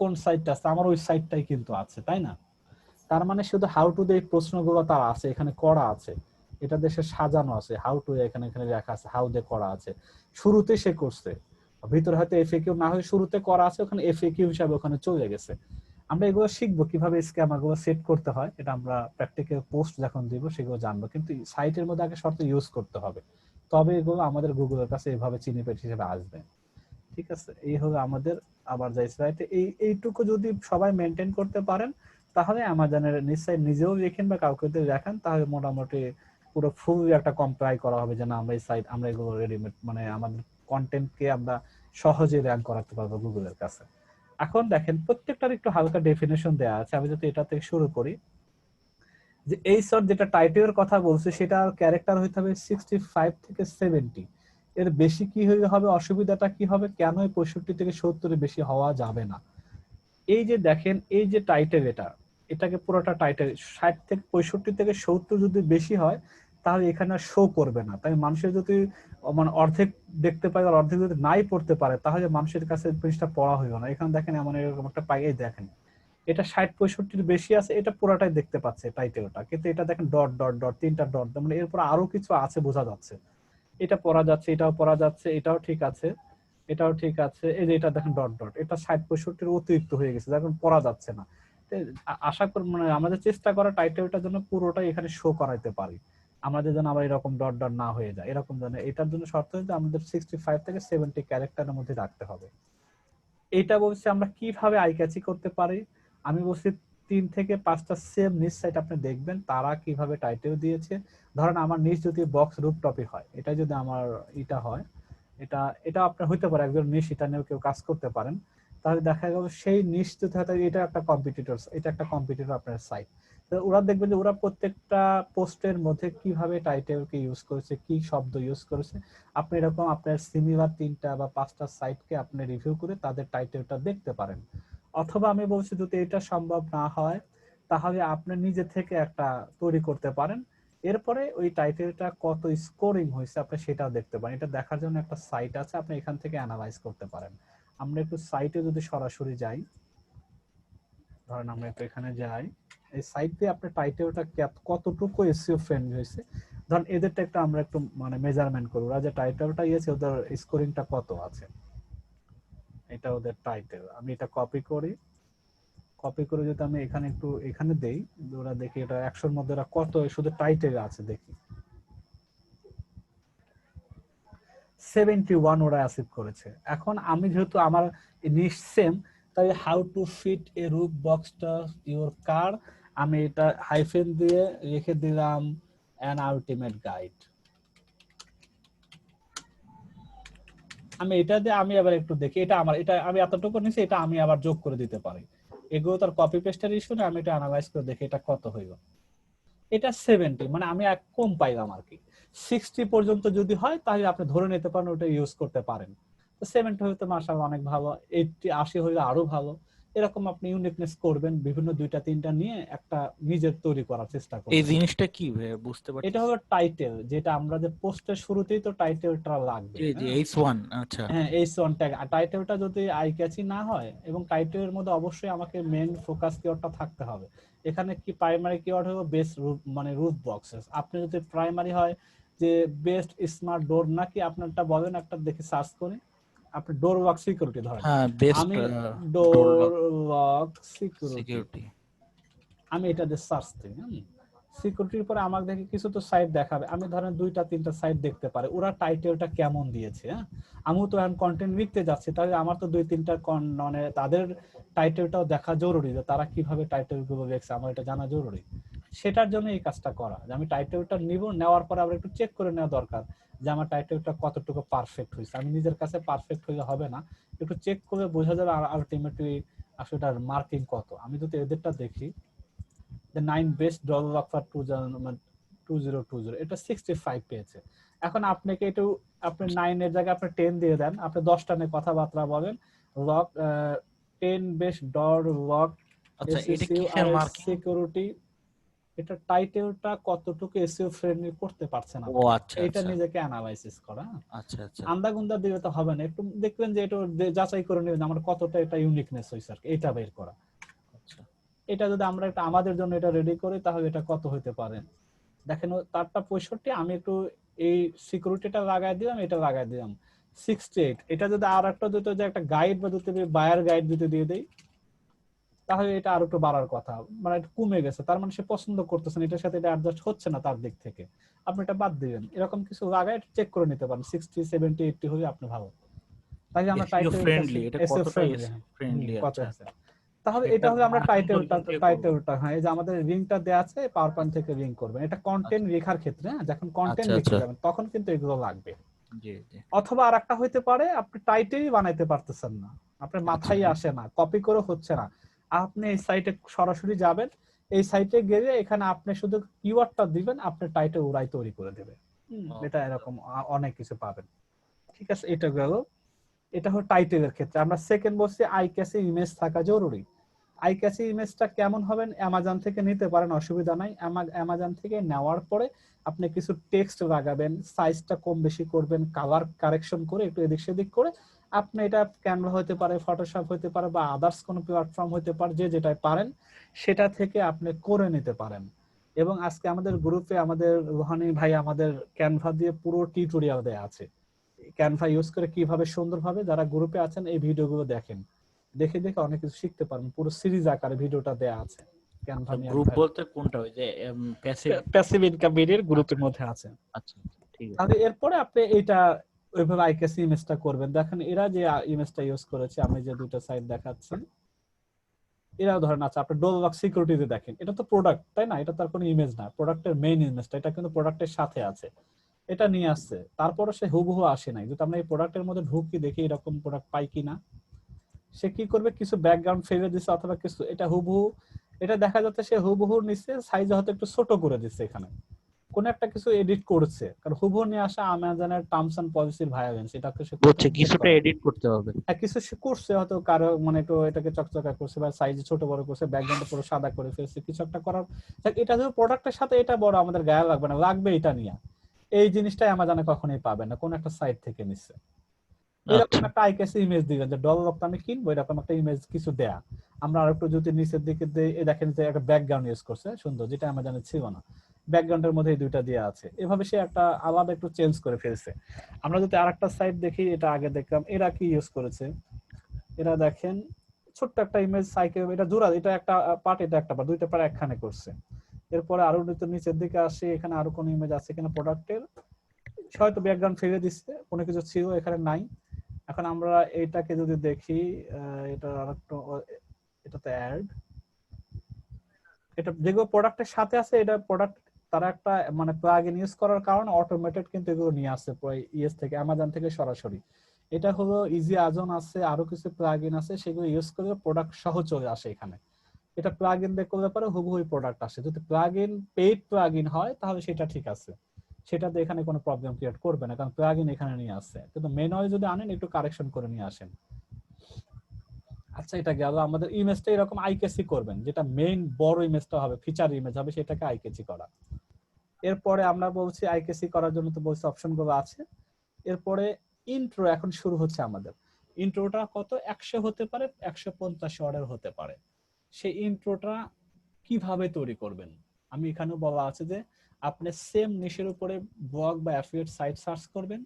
কোন সাইটটা আছে, আমার ওই সাইটটাই কিন্তু আছে, তাই না? তার মানে শুধু হাউ টু দিয়ে প্রশ্নগুলো তার আছে, এখানে করা আছে, এটা দেশে সাজানো আছে, হাউ টু এখানে এখানে লেখা আছে, হাউ দিয়ে করা আছে, শুরুতে সে করছে, ভিতরে হয়তো এফএকিউ না হয় শুরুতে করা আছে, ওখানে এফএকিউ হিসাবে ওখানে চলে গেছে। আমরা এগুলো শিখবো কিভাবে স্ক্যামার গুলো সেট করতে হয়, এটা আমরা প্র্যাকটিক্যাল পোস্ট যখন দিব সেগুলো জানবো, কিন্তু সাইটের মধ্যে আগে শর্ত ইউজ করতে হবে, তবে এগুলো আমাদের গুগলের কাছে এভাবে চিনিপেট হিসেবে আসবে। ঠিক আছে, এই হলো আমাদের আবার যাই সাইটে এইটুকু যদি সবাই মেনটেন করতে পারেন তাহলে আমাজনের নিশ্চয় নিজেও লেখেন বা কাউকে যদি দেখান তাহলে মোটামুটি পুরো ফুল একটা কমপ্লাই করা হবে যে না আমরা এই সাইট আমরা এগুলো রেডিমেড মানে আমাদের কন্টেন্টকে আমরা সহজে র্যাঙ্ক করাতে পারবো গুগলের কাছে। এখন দেখেন প্রত্যেকটার একটু হালকা ডেফিনেশন দেওয়া আছে, আমি যদি এটা থেকে শুরু করি যে এই সর্ট যেটা টাইটেলের কথা বলছে সেটা ক্যারেক্টার হইতে হবে 65 থেকে 70, এর বেশি কি হবে, অসুবিধাটা কি হবে, কেন 65 থেকে 70 বেশি হওয়া যাবে না। এই যে দেখেন এই যে টাইটেল এটাকে পুরোটা টাইটেল 60 থেকে 65 থেকে 70 যদি বেশি হয় তাহলে এখানে শো করবে না, তাই মানুষের যদি মানে অর্ধেক দেখতে পায় আর অর্ধেক যদি নাই পড়তে পারে তাহলে মানুষের কাছে জিনিসটা পড়া হইল না। এখানে দেখেন এমন এরকম একটা পাইয়ে দেখেন এটা 60-65 বেশি আছে, এটা পুরাটাই দেখতে পাচ্ছে টাইটেলটা, কিন্তু এটা দেখেন ডট ডট ডট 3টা ডট, মানে এরপর আরো কিছু আছে বোঝা যাচ্ছে, এটা পড়া যাচ্ছে, এটাও পড়া যাচ্ছে, এটাও ঠিক আছে, এটাও ঠিক আছে, এই যে এটা দেখেন ডট ডট, এটা 60-65 অতিরিক্ত হয়ে গেছে এখন পড়া যাচ্ছে না। আশা করি মানে আমাদের চেষ্টা করা টাইটেলটার জন্য পুরোটাই এখানে শো করাইতে পারি, আমাদের যেন আবার এরকম ডট ডট না হয়ে যায়, এরকম যেন এটার জন্য শর্ত হচ্ছে আমাদের 65 থেকে 70 ক্যারেক্টারের মধ্যে রাখতে হবে। এটা বলছি আমরা কিভাবে আই ক্যাচি করতে পারি, আমি বলছি 3 থেকে 5টা সেম নিচ সাইট আপনি দেখবেন তারা কিভাবে টাইটেল দিয়েছে। ধরেন আমার নিচ যদি বক্স রুপ টপিক হয়, এটা যদি আমার এটা হয়, এটা এটা আপনার হইতে পারে একজন নিশ এটা নিয়েও কেউ কাজ করতে পারেন, তাহলে দেখা গেল সেই নিশ যদি হয় এটা একটা কম্পিটিটর, এটা একটা কম্পিটিটর আপনার সাইট, তো ওরা দেখবেন যে ওরা প্রত্যেকটা পোস্টের মধ্যে কিভাবে টাইটেলকে ইউজ করেছে, কি শব্দ ইউজ করেছে, আপনি এরকম আপনার সিমিলার 3টা বা 5টা সাইটকে আপনি রিভিউ করে তাদের টাইটেলটা দেখতে পারেন। অথবা আমি বলছি যদি এটা সম্ভব না হয় তাহলে আপনি নিজে থেকে একটা তৈরি করতে পারেন, এরপরে ওই টাইটেলটা কত স্কোরিং হয়েছে আপনি সেটাও দেখতে পারেন, এটা দেখার জন্য একটা সাইট আছে, আপনি এখান থেকে অ্যানালাইজ করতে পারেন। আমরা একটু সাইটে যদি সরাসরি যাই, ধরেন আমরা একটু এখানে যাই, এই সাইট দিয়ে আপনার টাইটেলটা কতটুকু এসইও ফ্রেন্ডলি হয়েছে, ধরেন এদেরটা একটু আমরা একটু মানে মেজারমেন্ট করব, ওরা যে টাইটেলটা ইয়েছে ওদের স্কোরিংটা কত আছে, এটা ওদের টাইটেল। আমি এটা কপি করি, কপি করে যদি আমি এখানে একটু এখানে দেই, ওরা দেখি এটা 100 এর মধ্যে ওরা কত শুধু টাইটেল আছে দেখি, 71 ওরা অ্যাচিভ করেছে। এখন আমি যেহেতু আমার নিশ সেম, তাই how to fit a roof বক্সটা ইওর কার, আমি এটা হাইফেন দিয়ে রেখে দিলাম অ্যান আলটিমেট গাইড। আমি এটা দিয়ে আমি আবার একটু দেখি, এটা আমার এটা আমি এতটুকু নিছি, এটা আমি আবার যোগ করে দিতে পারি। এগুলো তার কপি পেস্টের ইস্যু না, আমি এটা অ্যানালাইজ করে দেখি এটা কত হইল। এটা 70, মানে আমি এক কম পাইলাম আর কি। 60 পর্যন্ত যদি হয় তাহলে আপনি ধরে নিতে পারেন ওটা ইউজ করতে পারেন। তো 70 হইতে মাশাআল্লাহ অনেক ভালো, 80 হইলে আরো ভালো। এরকম আপনি ইউনিকনেস করবেন, বিভিন্ন দুইটা তিনটা নিয়ে একটা নিজের তৈরি করার চেষ্টা করবেন। এই জিনিসটা কি বুঝতে পারছি? এটা হলো টাইটেল, যেটা আমরা যে পোস্টের শুরুতেই তো টাইটেলটা লাগবে। জি জি, H1। আচ্ছা হ্যাঁ, H1 ট্যাগ। টাইটেলটা যদি আই ক্যাচি না হয়, এবং টাইটেলের মধ্যে অবশ্যই আমাকে মেইন ফোকাস কিওয়ার্ডটা থাকতে হবে। এখানে কি প্রাইমারি কিওয়ার্ড হলো বেস্ট রুফ, মানে রুফ বক্সেস। আপনি যদি প্রাইমারি হয় যে বেস্ট স্মার্ট ডোর, নাকি আপনারটা বলেন একটা দেখি সার্চ করে, আপনি ডোর লক সিকিউরিটি ধরেন, হ্যাঁ, বেস্ট আমি ডোর ডোর লক সিকিউরিটি, সিকিউরিটি। আমি এটা দিয়ে সার্চ দিই। সিকিউরিটির পরে আমাকে দেখে কিছু তো সাইট দেখাবে, আমি ধরেন দুইটা তিনটা সাইট দেখতে পারে ওরা টাইটেলটা কেমন দিয়েছে। আমিও তো এখন কন্টেন্ট লিখতে যাচ্ছি, তাহলে আমার তো দুই তিনটা মানে তাদের টাইটেলটাও দেখা জরুরি, যে তারা কিভাবে টাইটেল গুলো লিখছে আমার এটা জানা জরুরি। সেটার জন্য এই কাজটা করা, যে আমি টাইটেলটা নিব, নেওয়ার পরে আবার একটু চেক করে নেওয়া দরকার যে আমার টাইটেলটা কতটুকু পারফেক্ট হয়েছে। আমি নিজের কাছে পারফেক্ট হইলে হবে না, একটু চেক করে বোঝা যাবে আলটিমেটলি আসলে এটার মার্কিং কত। আমি যদি এদেরটা দেখি, the 9 best dollar lock for 2020, এটা 65 পেয়েছে। এখন আপনাকে একটু আপনি 9 এর জায়গায় আপনি 10 দিয়ে দেন, আপনি 10টা নিয়ে কথাবার্তা বলেন, লক 10 বেস্ট ডর লক আচ্ছা, এটা কিসের মার্কিং? সিকিউরিটি, এটা টাইটেলটা কতটুকু এসইও ফ্রেন্ডলি করতে পারছেন ও আপনি, আচ্ছা এটা আচ্ছা নিজেকে অ্যানালাইসিস করা। আচ্ছা আচ্ছা আন্দাগুন্দা দিলে তো হবে না, একটু দেখবেন যে এটা যাচাই করে নেবেন আমার কতটা এটা ইউনিকনেস হইছে আর কি, এটা বের করা। আচ্ছা। এটা যদি আমরা একটা আমাদের জন্য এটা রেডি করি, তাহলে এটা কত হইতে পারে দেখেন। তারটা 65, আমি একটু এই সিকিউরিটিটা লাগাই দিলাম, এটা লাগাই দিলাম 68। এটা যদি আর একটা দিতে, যে একটা গাইড বা দিতে বায়ার গাইড দিতে দিয়ে দেই, তাহলে এটা আর একটু বাড়ার কথা, মানে একটু কমে গেছে, তার মানে সে পছন্দ করতেছেন, এটার সাথে এটা অ্যাডজাস্ট হচ্ছে না তার দিক থেকে, আপনি এটা বাদ দিবেন। এরকম কিছু লাগাই চেক করে নিতে পারেন, 60 70 80 হলে আপনি ভালো। তাই আমরা এসইও টাইটেল ফ্রেন্ডলি, এটা এসইও কতটা ফ্রেন্ডলি, এসইও ফ্রেন্ডলি? কত আচ্ছা, আছে। তাহলে এটা এটা হলো আমরা মার্কিং করে কোথায় করব? টাইটেলটা হ্যাঁ, এই যে আমাদের লিংকটা দেয়া আছে, পাওয়ার পয়েন্ট থেকে লিংক করবেন। এটা কন্টেন্ট লেখার ক্ষেত্রে, যখন কন্টেন্ট আচ্ছা লিখতে আচ্ছা, যাবেন তখন কিন্তু এগুলো লাগবে। জি জি। অথবা আরেকটা হইতে পারে আপনি টাইটেলই বানাইতে পারতেছেন না, আপনার মাথায় আসে না, কপি করে হচ্ছে না, আপনি এই সাইটে সরাসরি যাবেন, এই সাইটে গেলে এখানে আপনি শুধু কিওয়ার্ডটা দিবেন, আপনার টাইটেল ওরাই তৈরি করে দেবে। এটা এরকম অনেক কিছু পাবেন। ঠিক আছে, এটা গেল, এটা হলো টাইটেলের ক্ষেত্রে। আমরা সেকেন্ড বলছি আই ক্যাচি ইমেজ থাকা জরুরি। আই ক্যাচি ইমেজটা কেমন হবেন, অ্যামাজন থেকে নিতে পারেন, অসুবিধা নাই। অ্যামাজন থেকে নেওয়ার পরে আপনি কিছু টেক্সট লাগাবেন, সাইজটা কম বেশি করবেন, কালার কারেকশন করে একটু এদিক সেদিক করে আপনি এটা ক্যানভা হতে পারে, ফটোশপ হতে পারে, বা আদার্স কোনো প্ল্যাটফর্ম হতে পারে, যে যেটাই পারেন সেটা থেকে আপনি করে নিতে পারেন। এবং আজকে আমাদের গ্রুপে আমাদের রোহানি ভাই আমাদের ক্যানভা দিয়ে পুরো টিউটোরিয়াল দেয়া আছে, ক্যানভা ইউজ করে কিভাবে সুন্দরভাবে, যারা গ্রুপে আছেন এই ভিডিওগুলো দেখেন, দেখে দেখে অনেক কিছু শিখতে পারবেন। পুরো সিরিজ আকারে ভিডিওটা দেয়া আছে ক্যানভা নিয়ে। গ্রুপ বলতে কোনটা, ওই যে প্যাসিভ ইনকাম ভিডিওর গ্রুপের মধ্যে আছে। আচ্ছা ঠিক আছে। তাহলে এরপরে আপনি এটা ওইভাবে আইকেসি ইমেজটা করবেন। দেখেন এরা যে ইমেজটা ইউজ করেছে, আমি যে দুটো সাইট দেখাচ্ছি, এরা ধরেন আচ্ছা আপনি ডোলবক্স সিকিউরিটিতে দেখেন, এটা তো প্রোডাক্ট তাই না, এটা তার কোনো ইমেজ না, প্রোডাক্টের মেইন ইমেজটা এটা কিন্তু প্রোডাক্টের সাথে আছে, এটা নিয়ে আসছে, তারপরে সে হুবহু আসে নাই। যদি আমরা এই প্রোডাক্টের মধ্যে ঢুকি দেখি এরকম প্রোডাক্ট পাই কিনা, সে কি করবে, কিছু ব্যাকগ্রাউন্ড ফেলে দিচ্ছে অথবা কিছু, এটা হুবহু, এটা দেখা যাচ্ছে সে হুবহু নিচ্ছে, সাইজ হয়তো একটু ছোট করে দিচ্ছে, এখানে কোন একটা কিছু এডিট করছে, কারণ হুবহু নিয়ে আসা আমাজনের টার্মস এন্ড পলিসির ভায়োলেন্স, এটাকে সে বুঝছে, কিছুটা এডিট করতে হবে। কিছু সে করছে, হয়তো কারো মানে একটু এটাকে চকচকা করছে বা সাইজ ছোট বড় করছে, ব্যাকগ্রাউন্ড পুরো সাদা করে ফেলছে, কিছু একটা করার। এটা যদি প্রোডাক্টের সাথে এটা বড় আমাদের গায়ে লাগবে না, লাগবে এটা নিয়ে, এই জিনিসটাই আমাজনে কখনোই পাবে না, কোন একটা সাইট থেকে নিচ্ছে। এরকম আচ্ছা একটা আইকেসি ইমেজ দিবেন যে ডল লক আমি কিনবো, এরকম একটা ইমেজ কিছু দেয়া। আমরা আরেকটু যদি নিচের দিকে দিই, এই দেখেন যে একটা ব্যাকগ্রাউন্ড ইউজ করছে সুন্দর, যেটা আমাদের ছিল না। ব্যাকগ্রাউন্ডের মধ্যে এই দুইটা দেয়া আছে, এভাবে সে একটা আলাদা একটু চেঞ্জ করে ফেলছে। আমরা যদি আরেকটা সাইড দেখি, এটা আগে দেখলাম এরা কি ইউজ করেছে। এরা দেখেন ছোট্ট একটা ইমেজ সাইকেল, এটা জোড়া, এটা একটা পার্ট, এটা একটা পার্ট, দুইটা পার্ট একখানে করছে। এরপরে আরো নিচের দিকে আসি, এখানে আরো কোন ইমেজ আছে কিনা প্রোডাক্টের, হয়তো ব্যাকগ্রাউন্ড ফেলে দিচ্ছে, কোনো কিছু ছিল এখানে নাই। এখন আমরা এইটাকে যদি দেখি, এটা আরেকটু, এটাতে অ্যাড, এটা যেগুলো প্রোডাক্টের সাথে আছে, এটা প্রোডাক্ট তারা একটা মানে প্লাগইন ইউজ করার কারণে অটোমেটেড কিন্তু এগুলো নিয়ে আসছে ইএস থেকে, অ্যামাজন থেকে সরাসরি। এটা হলো ইজি আজন আছে, আরো কিছু প্লাগইন আছে, সেগুলো ইউজ করে প্রোডাক্ট সহ চলে আসে এখানে। এটা প্লাগইন দিয়ে করলে পরে হুবহু প্রোডাক্ট আসে। যদি প্লাগইন পেইড প্লাগইন হয় তাহলে সেটা ঠিক আছে, সেটাতে এখানে কোনো প্রবলেম ক্রিয়েট করবে না, কারণ প্লাগইন এখানে নিয়ে আসছে। কিন্তু ম্যানুয়ালি যদি আনেন একটু কারেকশন করে নিয়ে আসেন। আচ্ছা, এটা গেল আমাদের ইমেজটা এরকম আইকেসি করবেন, যেটা মেইন বড় ইমেজটা হবে, ফিচার ইমেজ হবে, সেটাকে আইকেসি করা। এরপরে আমরা বলছি আইকেসি করার জন্য তো বলছি অপশনগুলো আছে। এরপরে ইন্ট্রো এখন শুরু হচ্ছে আমাদের। ইন্ট্রোটা কত 100 হতে পারে, 150 ওয়ার্ডের হতে পারে। সেই ইন্ট্রোটা কিভাবে তৈরি করবেন, আমি এখানেও বলা আছে যে আপনি সেম নিশের উপরে ব্লগ বা অ্যাফিলিয়েট সাইট সার্চ করবেন,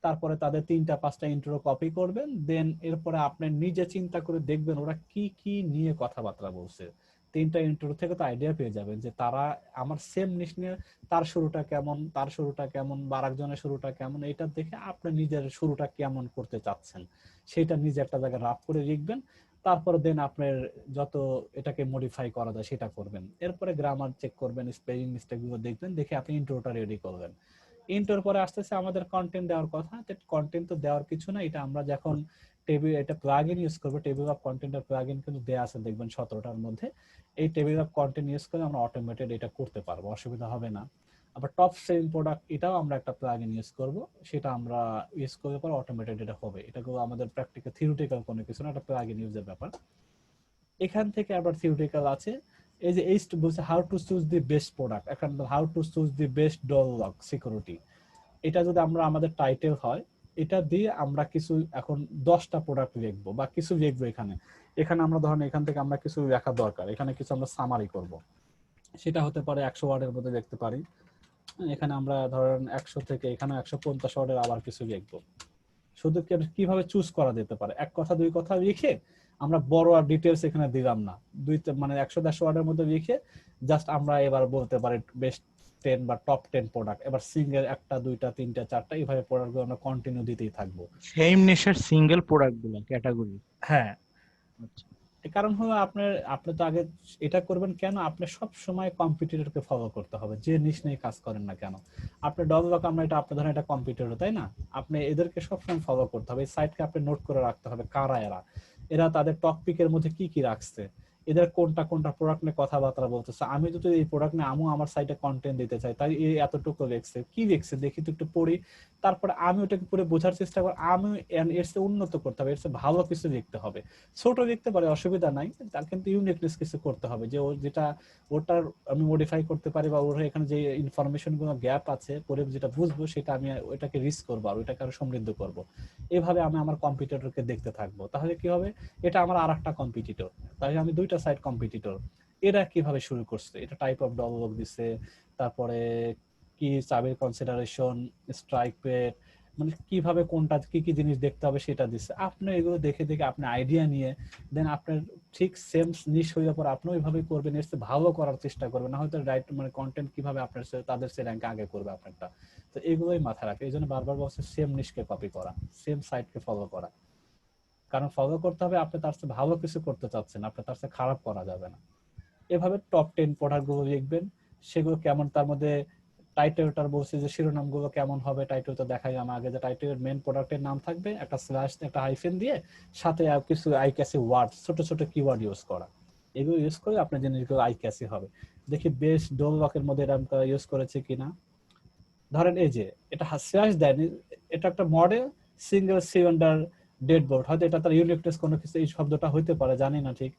তারপরে তাদের 3-5টা ইন্ট্রো কপি করবেন, দেন এরপরে আপনি নিজে চিন্তা করে দেখবেন ওরা কি কি নিয়ে কথাবার্তা বলছে। 3টা ইন্ট্রো থেকে তো আইডিয়া পেয়ে যাবেন যে তারা আমার সেম নিশ নিয়ে তার শুরুটা কেমন, তার শুরুটা কেমন, বা আরেকজনের শুরুটা কেমন, এটা দেখে আপনি নিজের শুরুটা কেমন করতে চাচ্ছেন সেটা নিজে একটা জায়গায় রাফ করে লিখবেন। তারপরে দেন আপনার যত এটাকে মডিফাই করা যায় সেটা করবেন। এরপরে গ্রামার চেক করবেন, স্পেলিং মিস্টেক গুলো দেখবেন, দেখে আপনি ইন্ট্রোটা রেডি করবেন। ইন্ট্রোর পরে আসতেছে আমাদের কন্টেন্ট দেওয়ার কথা। কন্টেন্ট তো দেওয়ার কিছু না, এটা আমরা যখন টেবিল, এটা প্লাগইন ইউজ করবো, টেবিল অফ কন্টেন্টের প্লাগইন কিন্তু দেয়া আছে দেখবেন 17টার মধ্যে। এই টেবিল অফ কন্টেন্ট ইউজ করে আমরা অটোমেটেড এটা করতে পারবো, অসুবিধা হবে না। আবার টপ সেলিং প্রোডাক্ট, এটাও আমরা একটা প্লাগইন ইউজ করব, সেটা আমরা ইউজ করলে পরে অটোমেটেড এটা হবে। এটা আমাদের প্র্যাকটিক্যাল থিওরিটিক্যাল কোনো কিছু না, এটা প্লাগইন ইউজের ব্যাপার। এখান থেকে আবার থিওরিটিক্যাল আছে, এই যে এই বলছে how to choose the best product, এখন how to choose the best door lock security. এটা যদি আমরা আমাদের টাইটেল হয়, এটা দিয়ে আমরা কিছু এখন 10টা প্রোডাক্ট লিখবো বা কিছু লিখবো। এখানে এখানে আমরা ধরেন এখান থেকে আমরা কিছু লেখা দরকার, এখানে কিছু আমরা সামারি করব, সেটা হতে পারে 100 ওয়ার্ডের মধ্যে লিখতে পারি। এখানে আমরা ধরেন 100 থেকে এখানে 150 ওয়ার্ডের আবার কিছু লিখবো। শুধু কিভাবে চুজ করা যেতে পারে, এক কথা দুই কথা লিখে আমরা বড় আর ডিটেলস এখানে দিলাম না, মানে 100-150 ওয়ার্ডের মধ্যে লিখে জাস্ট আমরা এবার বলতে পারি বেস্ট 10 বা টপ 10 প্রোডাক্ট। এবার সিঙ্গেল 1টা 2টা 3টা 4টা এইভাবে প্রোডাক্ট গুলো আমরা কন্টিনিউ দিতেই থাকবো। সেম নিশের সিঙ্গেল প্রোডাক্ট গুলো ক্যাটাগরি। হ্যাঁ, আচ্ছা এর কারণ হলো আপনি তো আগে এটা করবেন কেন, আপনি সব সময় কম্পিটিটরকে ফলো করতে হবে, যে নিশ নিয়ে কাজ করেন না কেন। আপনি ডেভেলপ, আমরা এটা আপনি ধরেন এটা কম্পিটিটর, তাই না, আপনি এদেরকে সবসময় ফলো করতে হবে। এই সাইটকে আপনি নোট করে রাখতে হবে কারা এরা, এরা তাদের টপিকের মধ্যে কি কি রাখছে, এদের কোনটা কোনটা প্রোডাক্ট নিয়ে কথাবার্তা বলতেছে। আমি যদি এই প্রোডাক্ট নিয়ে আমার সাইটে কন্টেন্ট দিতে চাই, তাই এই এতটুকু লিখছে, কি লিখছে দেখি তো একটু পড়ি, তারপরে আমি ওটাকে পড়ে বোঝার চেষ্টা করি, আমি এর চেয়ে উন্নত করতে হবে, এর চেয়ে ভালো কিছু লিখতে হবে। ছোট লিখতে পারে অসুবিধা নাই, তার কিন্তু ইউনিকনেস কিছু করতে হবে, যে ও যেটা ওটার আমি মডিফাই করতে পারি, বা ওর এখানে যে ইনফরমেশন গুলো গ্যাপ আছে পরে যেটা বুঝবো সেটা আমি ওইটাকে রিচ করবো আর ওইটাকে আরো সমৃদ্ধ করবো। এভাবে আমি আমার কম্পিটিটরকে দেখতে থাকবো, তাহলে কি হবে, এটা আমার আর একটা কম্পিটিটর, তাহলে আমি 2টা সাইড কম্পিটিটর। এরা কিভাবে শুরু করছে, এটা টাইপ অফ ডেভেলপ দিছে, তারপরে কি চাবির কনসিডারেশন, স্ট্রাইক রেট, মানে কিভাবে কোনটা কি কি জিনিস দেখতে হবে সেটা দিচ্ছে। আপনি এগুলো দেখে দেখে আপনি আইডিয়া নিয়ে দেন আপনার ঠিক সেম নিশ হয়ে যাওয়ার পর আপনি ওইভাবে করবেন, এর চেয়ে ভালো করার চেষ্টা করবেন, না হয়তো রাইট মানে কন্টেন্ট কিভাবে আপনার তাদের সে র্যাঙ্ক আগে করবে আপনারটা। তো এগুলোই মাথায় রাখে, এই জন্য বারবার বলছে সেম নিশকে কপি করা, সেম সাইটকে ফলো করা। কারণ ফলো করতে হবে, আপনি তার চেয়ে ভালো কিছু করতে চাচ্ছেন, আপনি তার চেয়ে খারাপ করা যাবে না। এভাবে টপ 10 প্রোডাক্ট গুলো লিখবেন, সেগুলো কেমন, তার মধ্যে টাইটেলটার বলছি যে শিরোনামগুলো কেমন হবে, টাইটেলটা দেখাই আমার আগে, যে টাইটেলের মেন প্রোডাক্টের নাম থাকবে, একটা স্ল্যাশ একটা হাইফেন দিয়ে সাথে কিছু আই ক্যাসি ওয়ার্ড, ছোট ছোট কিওয়ার্ড ইউজ করা। এগুলো ইউজ করে আপনার জিনিসগুলো আই ক্যাসি হবে। দেখি বেস্ট ডোল লকের মধ্যে এরকম ইউজ করেছে কিনা। ধরেন এই যে এটা স্ল্যাশ দেয়নি, এটা একটা মডেল সিঙ্গেল সিলিন্ডার ডেডবোর্ড, হয়তো এটা তার ইউনিকনেস কোনো কিছু এই শব্দটা হইতে পারে, জানি না ঠিক।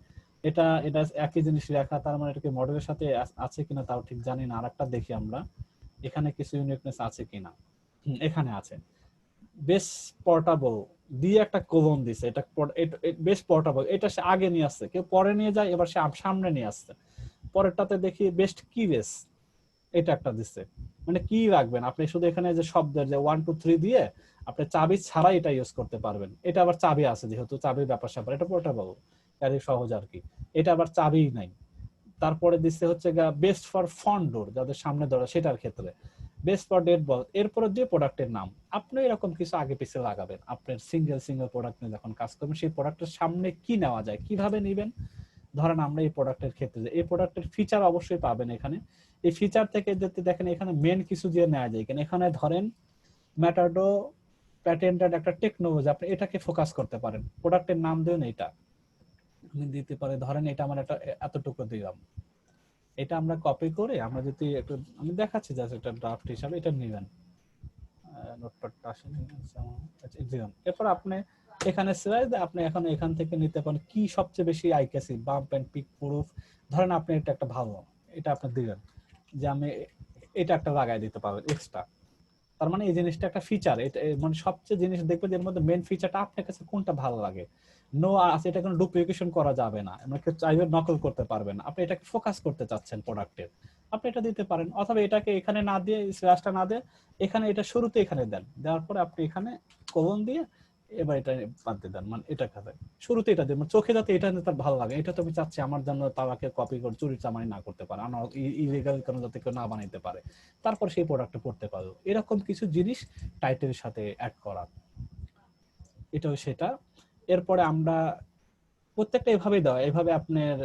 এটা এটা একই জিনিস লেখা, তার মানে এটা কি মডেলের সাথে আছে কিনা তাও ঠিক জানি না। আরেকটা দেখি আমরা এখানে কিছু ইউনিকনেস আছে কিনা। এখানে আছে বেস পোর্টেবল, দিয়ে একটা কোলন দিছে, এটা বেশ পোর্টেবল, এটা সে আগে নিয়ে আসছে, কেউ পরে নিয়ে যায়, এবার সে সামনে নিয়ে আসছে। পরেরটাতে দেখি বেস্ট কি বেস, এটা একটা দিচ্ছে। মানে কি রাখবেন আপনি, শুধু এখানে যে শব্দের যে 1 2 3 দিয়ে আপনি চাবি ছাড়াই এটা ইউজ করতে পারবেন। এটা আবার চাবি আছে, যেহেতু চাবির ব্যাপার স্যাপার, এটা পোর্টেবল, ক্যারি সহজ আর কি। এটা আবার চাবি নাই। তারপরে দিচ্ছে হচ্ছে বেস্ট ফর ফ্রন্ট ডোর, যাদের সামনে ধরা সেটার ক্ষেত্রে বেস্ট ফর ডেড বল। এরপরে দিয়ে প্রোডাক্টের নাম আপনি এরকম কিছু আগে পিছিয়ে লাগাবেন। আপনার সিঙ্গেল প্রোডাক্ট নিয়ে যখন কাজ করবেন, সেই প্রোডাক্টের সামনে কি নেওয়া যায়, কিভাবে নেবেন। ধরেন আমরা এই প্রোডাক্টের ক্ষেত্রে, এই প্রোডাক্টের ফিচার অবশ্যই পাবেন এখানে। এই ফিচার থেকে যদি দেখেন এখানে মেন কিছু দিয়ে নেওয়া যায়, কেন এখানে ধরেন ম্যাটাডো প্যাটেন্টেড একটা টেকনোলজি, আপনি এটাকে ফোকাস করতে পারেন। প্রোডাক্টের নাম দেন এটা আপনি দিতে পারে, ধরেন এটা আমার একটা এতটুকু দিলাম, এটা আমরা কপি করে আমরা যদি একটু, আমি দেখাচ্ছি জাস্ট একটা ড্রাফট হিসাবে, এটা নেবেন নোটপ্যাডটা আসেনি। আচ্ছা দিলাম। এরপর আপনি এখানে সিলেক্ট, আপনি এখন এখান থেকে নিতে পারেন কি সবচেয়ে বেশি আইকেসি বাম্প এন্ড পিক প্রুফ। ধরেন আপনি এটা একটা ভালো, এটা আপনি দিলেন যে আমি এটা একটা লাগাই দিতে পারবেন এক্সট্রা। তার মানে এই জিনিসটা একটা ফিচার, এটা মানে সবচেয়ে জিনিস দেখবেন এর মধ্যে মেন ফিচারটা আপনার কাছে কোনটা ভালো লাগে। নো আছে, এটা কোনো ডুপ্লিকেশন করা যাবে না, আমরা কেউ চাইবে নকল করতে পারবেন না। আপনি এটাকে ফোকাস করতে চাচ্ছেন প্রোডাক্টের, আপনি এটা দিতে পারেন। অথবা এটাকে এখানে না দিয়ে, স্ল্যাশটা না দিয়ে এখানে এটা শুরুতে এখানে দেন, দেওয়ার পরে আপনি এখানে কোলন দিয়ে এবার এটা বাদ দিয়ে দেন, মানে এটা খাবে শুরুতে এটা দিয়ে, মানে চোখে যাতে এটা তার ভালো লাগে। এটা তো আমি চাচ্ছি আমার জন্য তাকে কপি করে চুরি চামারি না করতে পারে, আমার ইলিগাল কোনো যাতে কেউ না বানাইতে পারে, তারপর সেই প্রোডাক্টটা পড়তে পারো। এরকম কিছু জিনিস টাইটেলের সাথে অ্যাড করা, এটাও সেটা। এরপরে আমরা প্রত্যেকটা এভাবেই দেওয়া, এভাবে আপনার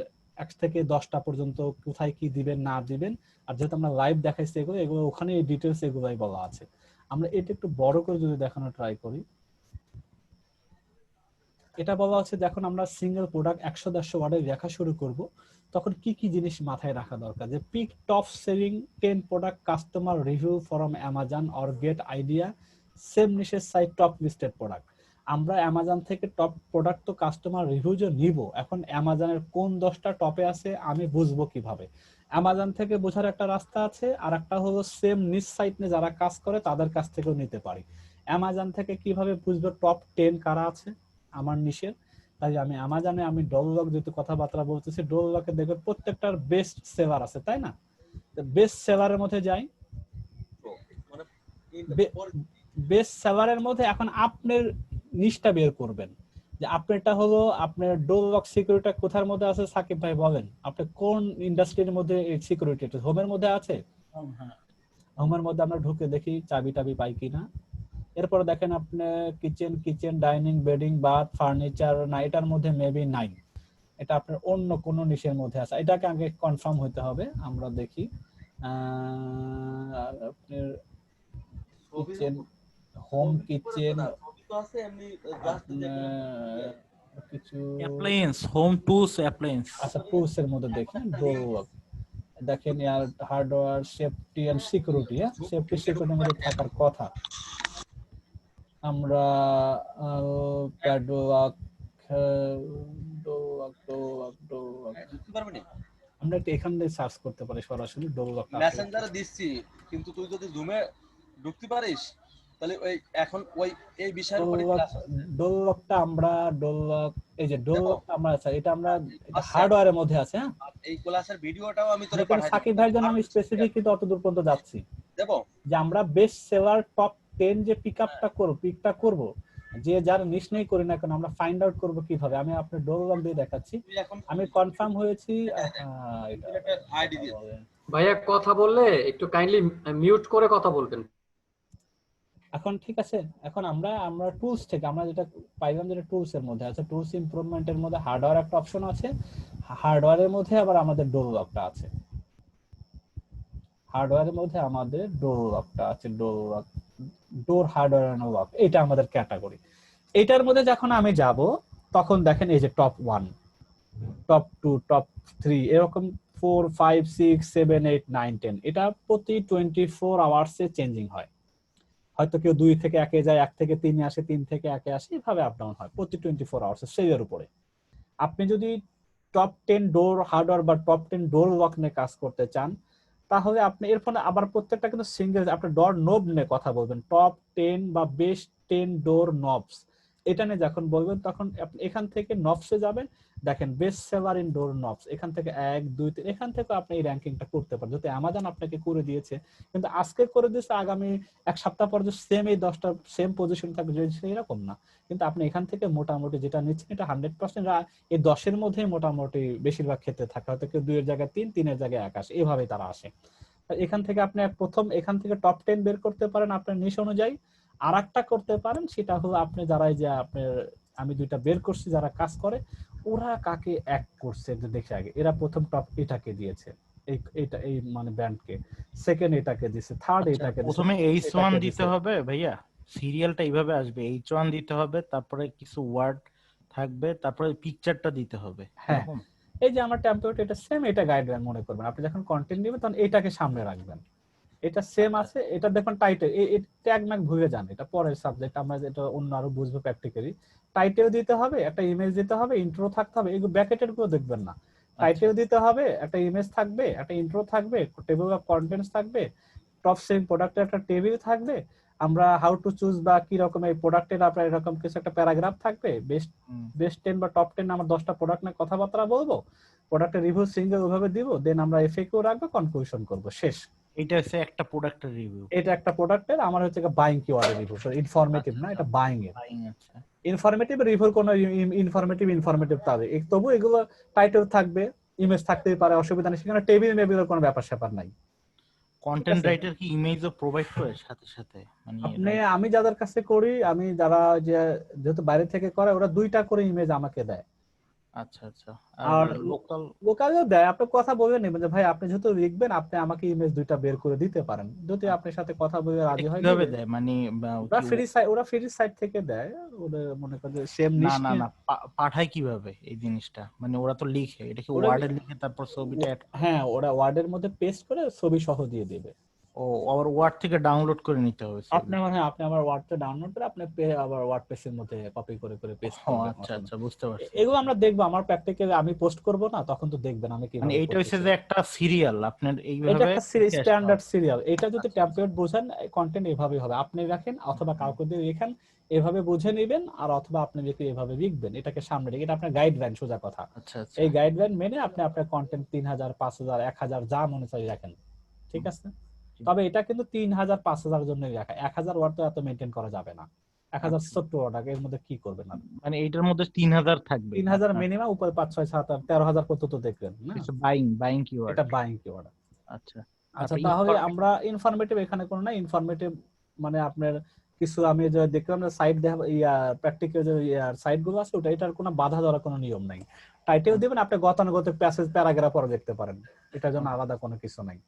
1 থেকে 10টা পর্যন্ত কোথায় কি দিবেন না দিবেন। আর যেহেতু আমরা লাইভ দেখাইছি এগুলো, এগুলো ওখানে ডিটেলস এগুলাই বলা আছে। আমরা এটা একটু বড় করে যদি দেখানো ট্রাই করি, এটা বলা আছে যখন আমরা সিঙ্গেল প্রোডাক্ট 100-150 ওয়ার্ডে লেখা শুরু করব, তখন কি কি জিনিস মাথায় রাখা দরকার। যে pick top selling 10 product customer review from Amazon or get idea same নিশের সাইট টপ লিস্টেড প্রোডাক্ট। আমরা অ্যামাজন থেকে টপ প্রোডাক্ট তো কাস্টমার রিভিউ যে নিব, এখন অ্যামাজনের কোন 10টা টপে আছে আমি বুঝবো কিভাবে। অ্যামাজন থেকে বোঝার একটা রাস্তা আছে, আর একটা হলো সেম নিশ সাইট নিয়ে যারা কাজ করে তাদের কাছ থেকেও নিতে পারি। অ্যামাজন থেকে কিভাবে বুঝবো টপ 10 কারা আছে আমার নিশের। তাই আমি অ্যামাজনে আমি ডোরলক যেহেতু কথাবার্তা বলতেছি, ডোরলকে দেখবে প্রত্যেকটার বেস্ট সেলার আছে, তাই না? বেস্ট সেলারের মধ্যে যাই, বেস্ট সেলারের মধ্যে এখন আপনার নিশটা বের করবেন যে আপনারটা হলো আপনার ডোরলক সিকিউরিটি কোথার মধ্যে আছে। সাকিব ভাই বলেন আপনি কোন ইন্ডাস্ট্রির মধ্যে সিকিউরিটি, হোমের মধ্যে আছে? হোমের মধ্যে আমরা ঢুকে দেখি চাবি টাবি পাই কিনা। এরপর দেখেন আপনি kitchen dining bedding bath furniture না, এটার মধ্যে মেবি নাই, এটা আপনার অন্য কোন নিশের মধ্যে আছে, এটাকে আগে কনফার্ম হতে হবে। আমরা দেখি আপনার কিচেন হোম কিচেন কিছু অ্যাপ্লায়েন্স, হোম টুলস অ্যাপ্লায়েন্স। আচ্ছা টুলস এর মধ্যে দেখি ডোর, দেখেন আর hardware safety and security, safety সিকিউরিটির মধ্যে থাকার কথা। আমরা প্যাডলক আমরা একটু এখান থেকে সার্চ করতে পারি সরাসরি ডোরলক। মেসেঞ্জারে দিচ্ছি, কিন্তু তুই যদি জুমে ঢুকতে পারিস তাহলে ওই এখন ওই এই বিষয়ের উপরে ক্লাস আছে। ডোরলকটা আমরা ডোরলক, এই যে ডোরলকটা আমরা আছে, এটা আমরা হার্ডওয়্যারের মধ্যে আছে। হ্যাঁ এই ক্লাসের ভিডিওটাও আমি তোরে দেখেন পাঠাই সাকিব ভাইয়ের জন্য আমি স্পেসিফিক কিন্তু অত দূর পর্যন্ত যাচ্ছি দেব যে আমরা বেস্ট সেলার টপ 10 যে পিকআপটা করব, পিকটা করব, যে যার নিশ নেই করি না কেন আমরা ফাইন্ড আউট করব কিভাবে। আমি আপনার ডোরলক দিয়ে দেখাচ্ছি, আমি কনফার্ম হয়েছি। এটা আইডি দিয়ে ভাইয়া কথা বললে একটু কাইন্ডলি মিউট করে কথা বলবেন। এখন ঠিক আছে। এখন আমরা টুলস থেকে আমরা যেটা পাইলাম, যেটা টুলস এর মধ্যে আছে, টুলস ইমপ্রুভমেন্টের মধ্যে হার্ডওয়্যার একটা অপশন আছে, হার্ডওয়্যারের মধ্যে আবার আমাদের ডোর লকটা আছে, হার্ডওয়্যারের মধ্যে আমাদের ডোর লকটা আছে, ডোর হার্ডওয়্যার এন্ড লক, এটা আমাদের ক্যাটাগরি। এটার মধ্যে যখন আমি যাব তখন দেখেন এই যে টপ 1 টপ 2 টপ 3 এরকম 4 5 6 7 8 9 10, এটা প্রতি 24 আওয়ার্সে চেঞ্জিং হয়। হয়তো কেউ 2 থেকে 1 যায়, 1 থেকে 3 আসে, 3 থেকে 1 আসে, এভাবে আপ ডাউন হয় প্রতি 24 আওয়ার্স সেলের উপরে। আপনি যদি টপ 10 ডোর হার্ডওয়্যার বা টপ 10 ডোর লক নিয়ে কাজ করতে চান, তাহলে আপনি এর ফলে আবার প্রত্যেকটা কিন্তু সিঙ্গেল, আপনি ডোর নব নিয়ে কথা বলবেন, টপ 10 বা বেস্ট 10 ডোর নবস, এটা নিয়ে যখন বলবেন তখন আপনি এখান থেকে নবসে যাবেন, দেখেন বেস্ট সেলার ইন ডোর নবস, এখান থেকে 1 2 3 এখান থেকে আপনি এই র্যাঙ্কিংটা করতে পারেন। যদি অ্যামাজন আপনাকে করে দিয়েছে, কিন্তু আজকে করে দিয়েছে, আগামী এক সপ্তাহ পর যে সেম এই 10টা সেম পজিশন থাকবে এরকম না। কিন্তু আপনি এখান থেকে মোটামুটি যেটা নিচ্ছেন এটা 100% এই 10-এর মধ্যেই মোটামুটি বেশিরভাগ ক্ষেত্রে থাকে। হয়তো কেউ 2 এর জায়গায় 3, 3 এর জায়গায় 1 আসে, এভাবে তারা আসে। এখান থেকে আপনি প্রথম এখান থেকে টপ 10 বের করতে পারেন আপনার নিশ অনুযায়ী। আর একটা করতে পারেন, সেটা হলো আপনি যারা এই যে আপনার আমি 2টা বের করছি যারা কাজ করে, ওরা কাকে এক করছে দেখে আগে, এরা প্রথম টপ এটাকে দিয়েছে, এইটা এই মানে ব্যান্ডকে, সেকেন্ড এটাকে দিয়েছে, থার্ড আচ্ছা, এটাকে দিয়েছে, প্রথমে H1 এটাকে দিতে দিয়েছে। হবে ভাইয়া, সিরিয়ালটা এইভাবে আসবে, H1 দিতে হবে, তারপরে কিছু ওয়ার্ড থাকবে, তারপরে পিকচারটা দিতে হবে, হ্যাঁ, এরকম? এই যে আমার টেমপ্লেট এটা সেম, এটা গাইডলাইন মনে করবেন। আপনি যখন কন্টেন্ট দিবেন তখন এটাকে সামনে রাখবেন, এটা সেম আছে। এটা দেখুন টাইটেল, এই ট্যাগ ম্যাগ ভুলে যান, এটা পরের সাবজেক্ট, আমরা যেটা অন্য আরো বুঝবো প্র্যাকটিক্যালি। টাইটেল দিতে হবে, একটা ইমেজ দিতে হবে, ইন্ট্রো থাকতে হবে, এগুলো ব্র্যাকেটের গুলো দেখবেন না। টাইটেল দিতে হবে, একটা ইমেজ থাকবে, একটা ইন্ট্রো থাকবে, টেবিল অফ কন্টেন্টস থাকবে, টপ সেলিং প্রোডাক্টের একটা টেবিল থাকবে, আমরা হাউ টু চুজ বা কি রকম এই প্রোডাক্টের আপনার এরকম কিছু একটা প্যারাগ্রাফ থাকবে, বেস্ট 10 বা টপ 10 আমরা 10টা প্রোডাক্ট নিয়ে কথাবার্তা বলবো, প্রোডাক্টের রিভিউ সিঙ্গেল ওইভাবে দিব, দেন আমরা এফএকিউ রাখবো, কনক্লুশন করব, শেষ। এটা হচ্ছে একটা প্রোডাক্টের রিভিউ। এটা একটা প্রোডাক্টের আমার হচ্ছে বাইং কিওয়ার্ডের রিভিউ, সরি ইনফরমেটিভ না, এটা বাইং এর। আচ্ছা, ইনফরমেটিভ রিভিউর কোন ইনফরমেটিভ তবে তবু এগুলো টাইটেল থাকবে, ইমেজ থাকতেই পারে, অসুবিধা নেই, সেখানে টেবিল মেবিলের কোনো ব্যাপার স্যাপার নাই। কন্টেন্ট আছে। রাইটার কি ইমেজও প্রোভাইড করে সাথে সাথে, মানে আপনি আমি যাদের কাছে করি, আমি যারা যে যেহেতু বাইরে থেকে করে, ওরা 2টা করে ইমেজ আমাকে দেয়। আচ্ছা আচ্ছা, আর আর লোকাল লোকালও দেয়, আপনি কথা বলে নেবেন যে ভাই আপনি যেহেতু লিখবেন, আপনি আমাকে ইমেজ 2টা বের করে দিতে পারেন, যদি আপনার সাথে কথা বলে রাজি হয় কিভাবে দিবে। দেয়, মানে ওরা ফ্রি সাইট থেকে দেয়, ওদের মনে করেন যে সেম না নিশ না না পাঠায় কিভাবে এই জিনিসটা, মানে ওরা তো লিখে, এটা কি ওরা ওয়ার্ডে লিখে তারপর ছবিটা add করে? হ্যাঁ, ওরা ওয়ার্ডের মধ্যে পেস্ট করে ছবি সহ দিয়ে দিবে। ও আবার ওয়ার্ড থেকে ডাউনলোড করে নিতে হবে ছবি? আপনি আমার ওয়ার্ডটা ডাউনলোড করে আপনি আবার ওয়ার্ড পেজের মধ্যে কপি করে করে পেস্ট ও করবেন। আচ্ছা আচ্ছা, বুঝতে পারছি। এগুলো আমরা দেখবো, আমার প্র্যাকটিক্যালি আমি পোস্ট করব না, তখন তো দেখবেন আমি মানে কিভাবে এইটা হচ্ছে করতেছি। যে একটা সিরিয়াল আপনার এটা এইভাবে একটা স্ট্যান্ডার্ড সিরিয়াল, এটা যদি আচ্ছা, টেমপ্লেট বোঝেন, কন্টেন্ট এভাবে হবে, আপনি রাখেন অথবা কাউকে দিয়ে লেখেন, এভাবে বুঝে নেবেন, আর অথবা আপনি লিখে এভাবে লিখবেন, এটাকে সামনে রেখে, এটা আপনার গাইডলাইন, সোজা কথা। আচ্ছা আচ্ছা, এই গাইডলাইন মেনে আপনি আপনার কন্টেন্ট 3000 5000 1000 যা মনে চাই রাখেন, ঠিক আছে। তবে এটা কিন্তু 3000 5000 এর জন্যই রাখা, 1000 ওয়ার্ড তো এত মেইনটেইন করা যাবে না, 1000 ছোট্ট ওয়ার্ড, এর মধ্যে কি করবেন আপনি? মানে এইটার মধ্যে 3000 থাকবে, 3000 মিনিমাম, উপরে 5 6 7 13000 পর্যন্ত দেখবেন না, বাইং কিওয়ার্ড। এটা বাইং কিওয়ার্ড। আচ্ছা আচ্ছা, তারপরে তাহলে আমরা ইনফরমেটিভ এখানে কোনো না, ইনফরমেটিভ মানে আপনার কিছু আমি যে দেখলাম না সাইট প্র্যাকটিক্যাল যে সাইট গুলো আছে, ওটা এটার কোনো বাধা ধরা কোনো নিয়ম নাই। টাইটেল দিবেন, আপনি গতানুগতিক প্যাসেজ প্যারাগ্রাফ পরে দেখতে পারেন, এটার জন্য আলাদা কোনো কিছু নাই,